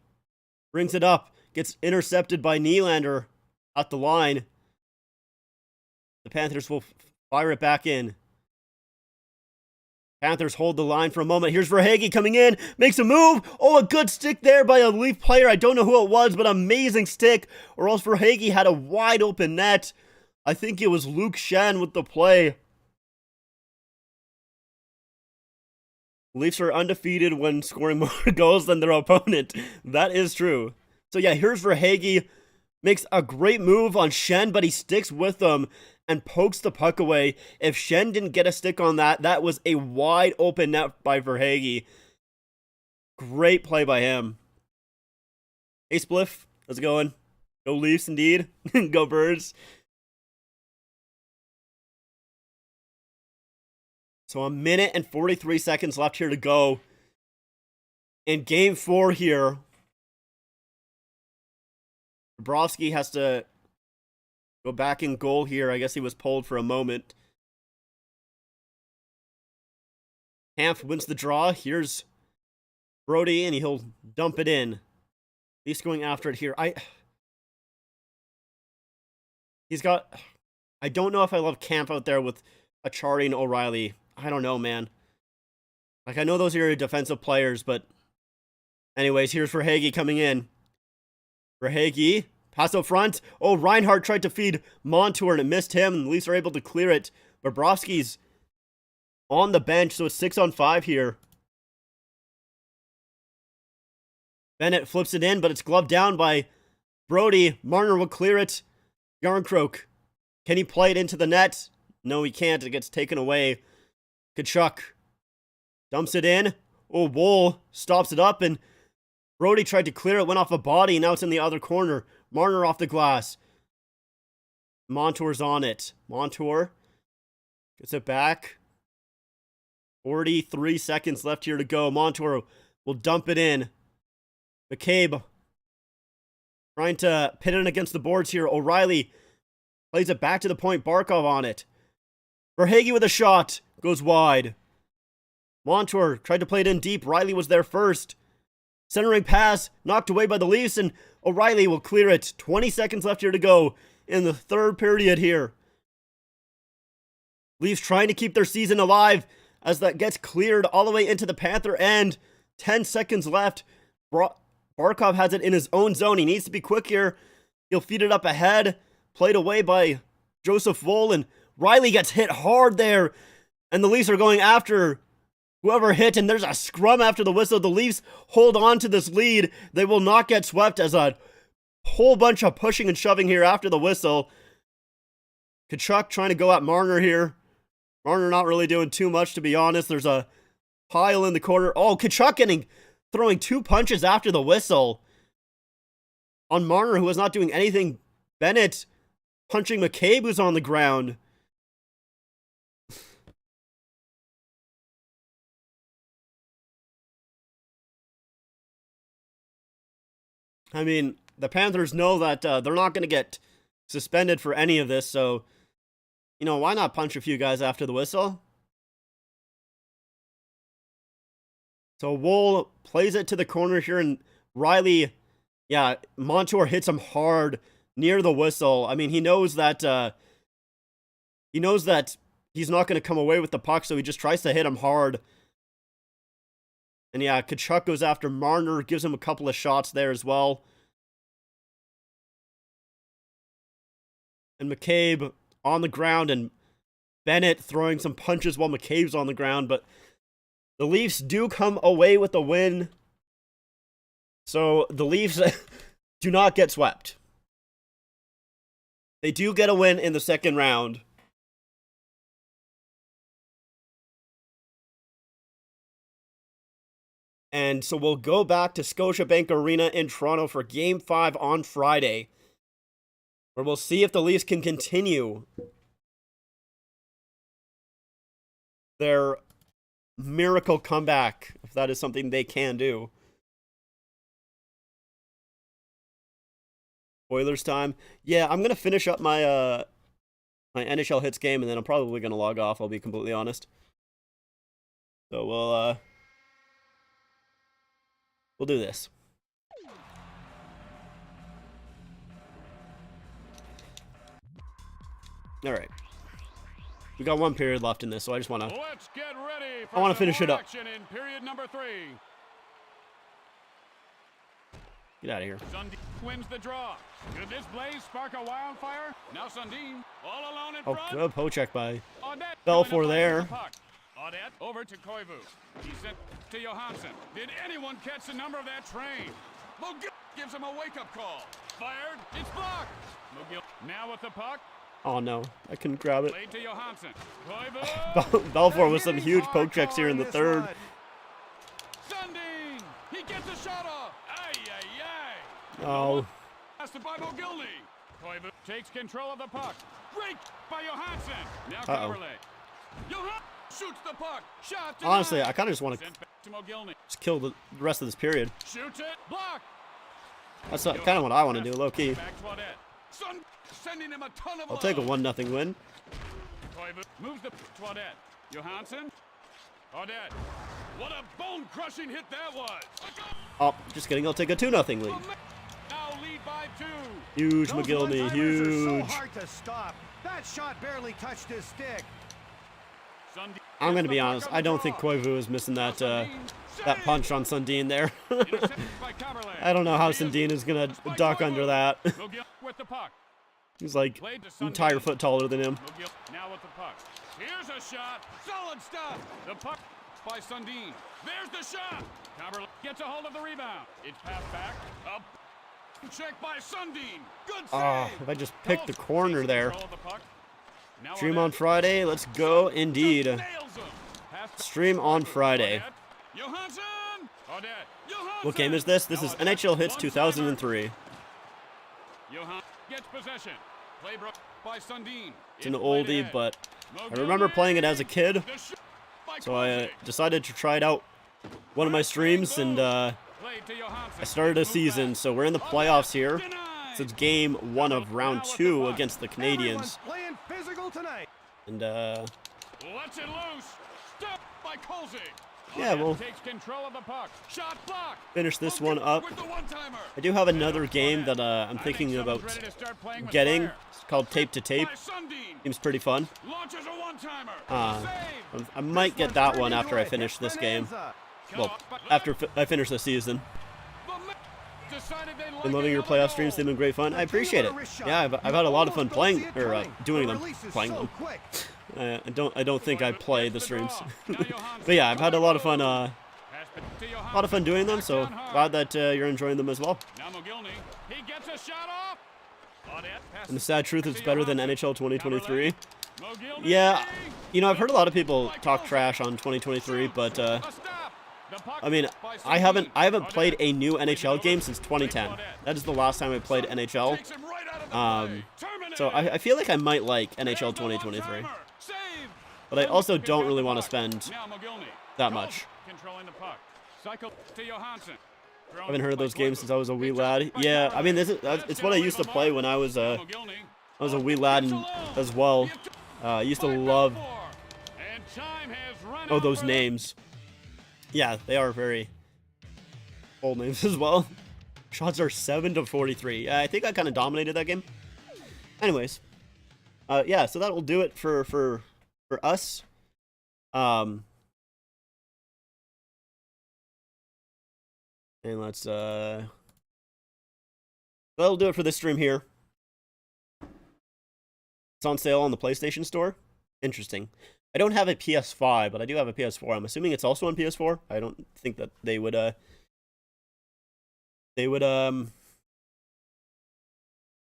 Brings it up. Gets intercepted by Nylander at the line. The Panthers will fire it back in. Panthers hold the line for a moment. Here's Verhaeghe coming in. Makes a move. Oh, a good stick there by a Leaf player. I don't know who it was, but amazing stick. Or else Verhaeghe had a wide open net. I think it was Luke Schenn with the play. Leafs are undefeated when scoring more goals than their opponent. That is true. So yeah, here's Verhaeghe. Makes a great move on Schenn, but he sticks with them and pokes the puck away. If Schenn didn't get a stick on that, that was a wide open net by Verhaeghe. Great play by him. Hey Spliff, how's it going? Go Leafs indeed. Go Birds. So a minute and 43 seconds left here to go. In game 4 here, Bobrovsky has to go back in goal here. I guess he was pulled for a moment. Hanf wins the draw. Here's Brody, and he'll dump it in. He's going after it here. I don't know if I love Camp out there with Acciari and O'Reilly. I don't know, man. Like, I know those are your defensive players, but anyways, here's Verhaeghe coming in. Verhaeghe, pass out front. Oh, Reinhart tried to feed Montour and it missed him, and the Leafs are able to clear it. Bobrovsky's on the bench, so it's 6-on-5 here. Bennett flips it in, but it's gloved down by Brody. Marner will clear it. Yarncroke, can he play it into the net? No, he can't. It gets taken away. Tkachuk dumps it in. Oh, Wool stops it up, and Brody tried to clear it, went off a body, and now it's in the other corner. Marner off the glass. Montour's on it. Montour gets it back. 43 seconds left here to go. Montour will dump it in. McCabe trying to pin it against the boards here. O'Reilly plays it back to the point. Barkov on it. Verhaeghe with a shot. Goes wide. Montour tried to play it in deep. Riley was there first. Centering pass knocked away by the Leafs, and O'Reilly will clear it. 20 seconds left here to go in the third period here. Leafs trying to keep their season alive as that gets cleared all the way into the Panther end. 10 seconds left. Barkov has it in his own zone. He needs to be quick here. He'll feed it up ahead. Played away by Joseph Woll, and Riley gets hit hard there. And the Leafs are going after whoever hit, and there's a scrum after the whistle. The Leafs hold on to this lead. They will not get swept as a whole bunch of pushing and shoving here after the whistle. Tkachuk trying to go at Marner here. Marner not really doing too much, to be honest. There's a pile in the corner. Oh, Tkachuk throwing 2 punches after the whistle on Marner, who was not doing anything. Bennett punching McCabe, who's on the ground. I mean, the Panthers know that they're not going to get suspended for any of this, so, you know, why not punch a few guys after the whistle? So Woll plays it to the corner here, and Riley, yeah, Montour hits him hard near the whistle. I mean, he knows that he's not going to come away with the puck, so he just tries to hit him hard. And yeah, Tkachuk goes after Marner, gives him a couple of shots there as well. And McCabe on the ground, and Bennett throwing some punches while McCabe's on the ground. But the Leafs do come away with a win. So the Leafs do not get swept. They do get a win in the second round. And so we'll go back to Scotiabank Arena in Toronto for Game 5 on Friday, where we'll see if the Leafs can continue their miracle comeback, if that is something they can do. Oilers time. Yeah, I'm going to finish up my my NHL Hits game, and then I'm probably going to log off, I'll be completely honest. So we'll do this. All right. We got one period left in this, so I just want to. Let's get ready for I want to finish it up. action in period number 3. Get out of here. Sundin wins the draw. Could this blaze spark a wildfire? Now Sundin all alone in Oh, front. good poke check by Audette Belfour there. Audette over to Koivu. He sent to Johansson. Did anyone catch the number of that train? McGill gives him a wake-up call. Fired. It's blocked. McGill now with the puck. Oh no, I couldn't grab it. Played to Johansson. Koivu. Belfour with some huge poke checks here in the third. Sundin. He gets a shot off. Ay, ay, ay. Oh. Passed it by Mogilny. Koivu takes control of the puck. Great by Johansson. Now Uh-oh. Coverley. Johansson shoots the puck. Shot denied. Honestly, I kind of just want to Sent back to Mogilny. just kill the rest of this period. Shoots it. Blocked. That's kind of what I want to do, low key. Back to Audette. Sending him a ton of I'll take a love. 1-0 win. Koivu moves the to Audette. Johansson. Audette. What a bone-crushing hit that was. Oh, just kidding. I'll take a 2-0 lead. Now lead by 2. Huge Those McGillney, one-timers are huge. so hard to stop. That shot barely touched his stick. Sundin I'm gonna gets be the puck honest. on I the don't think draw. Koivu is missing that Sundin. that Save. punch on Sundin there. Intercepted by Coverley. I don't know how He is Sundin is gonna by duck Koivu. under that. McGill with the puck. He's like Played to an Sundin. entire foot taller than him. McGill now with the puck. Here's a shot. Solid stuff. The puck by Sundin. There's the shot. Coverley gets a hold of the rebound. It's passed back. Up. Check by Sundin. Good save. Oh, if I just picked the corner there. Control of the puck. Now Stream Audette on Friday. Let's go indeed. nails him. Pass to Stream on Koivu. Friday. Audette. Johansson. Audette. Johansson. What game is this? This Now is Audette. NHL Hits One-timer. 2003. Johansson gets possession. Play broke by Sundin. It's an oldie, but I remember playing it as a kid, so I decided to try it out one of my streams, and I started a season, so we're in the playoffs here. So it's game 1 of round 2 against the Canadians. Everyone's playing physical tonight. And Lets it loose. Stopped by Colsey. yeah, we'll Takes control of the puck. Shot blocked. finish this one up. With the one-timer. I do have another game that I'm thinking about getting. It's called Tape to Tape. By Sundin. Seems pretty fun. Launches a one-timer. Save. I might get that one after I finish this game. Well, after I finish the season. Been loving your playoff streams. They've been great fun. I appreciate it. Yeah, I've had a lot of fun playing or doing them, playing them. I don't think I play the streams, but yeah, I've had a lot of fun. A lot of fun doing them. So glad that you're enjoying them as well. Now Mogilny. He gets a shot off. And the sad truth is, it's better than NHL 2023. Mogilny. Yeah, you know, I've heard a lot of people talk trash on 2023, but I mean, I haven't played a new NHL game since 2010. That is the last time I played NHL. So I feel like I might like NHL 2023, but I also don't really want to spend that much. Controlling the puck. Cycle to Johansson. I haven't heard of those games since I was a wee lad. Yeah, I mean, it's what I used to play when I was a wee lad as well. I used to love those names. Yeah, they are very old names as well. Shots are 7-43. I think I kind of dominated that game. Anyways, yeah, so that will do it for us. And let's that'll do it for this stream here. It's on sale on the PlayStation Store. Interesting. I don't have a PS5, but I do have a PS4. I'm assuming it's also on PS4. I don't think that they would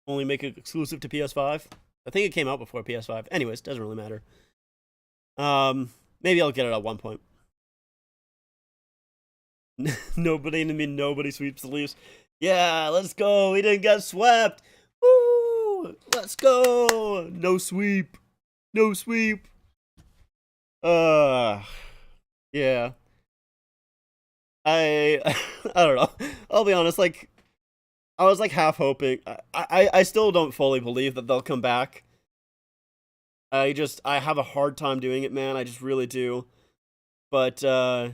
only make it exclusive to PS5. I think it came out before PS5. Anyways, doesn't really matter. Maybe I'll get it at one point. Nobody sweeps the Leafs. Yeah, let's go. We didn't get swept. Woo! Let's go. No sweep. No sweep. Yeah. I don't know. I'll be honest, like, I was like half hoping. I still don't fully believe that they'll come back. I have a hard time doing it, man. I just really do. But I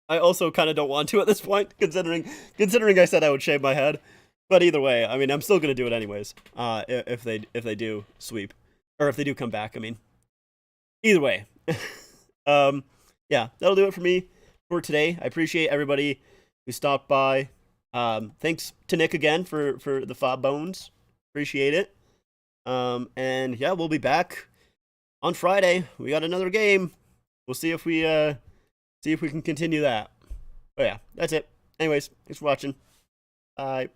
also kind of don't want to at this point, considering I said I would shave my head. But either way, I mean, I'm still gonna do it anyways. If they do sweep, or if they do come back, I mean, either way. Yeah, that'll do it for me for today. I appreciate everybody who stopped by. Thanks to Nick again for the fob bones. Appreciate it. And yeah, we'll be back on Friday. We got another game. We'll see if we can continue that. But yeah, that's it. Anyways, thanks for watching. Bye.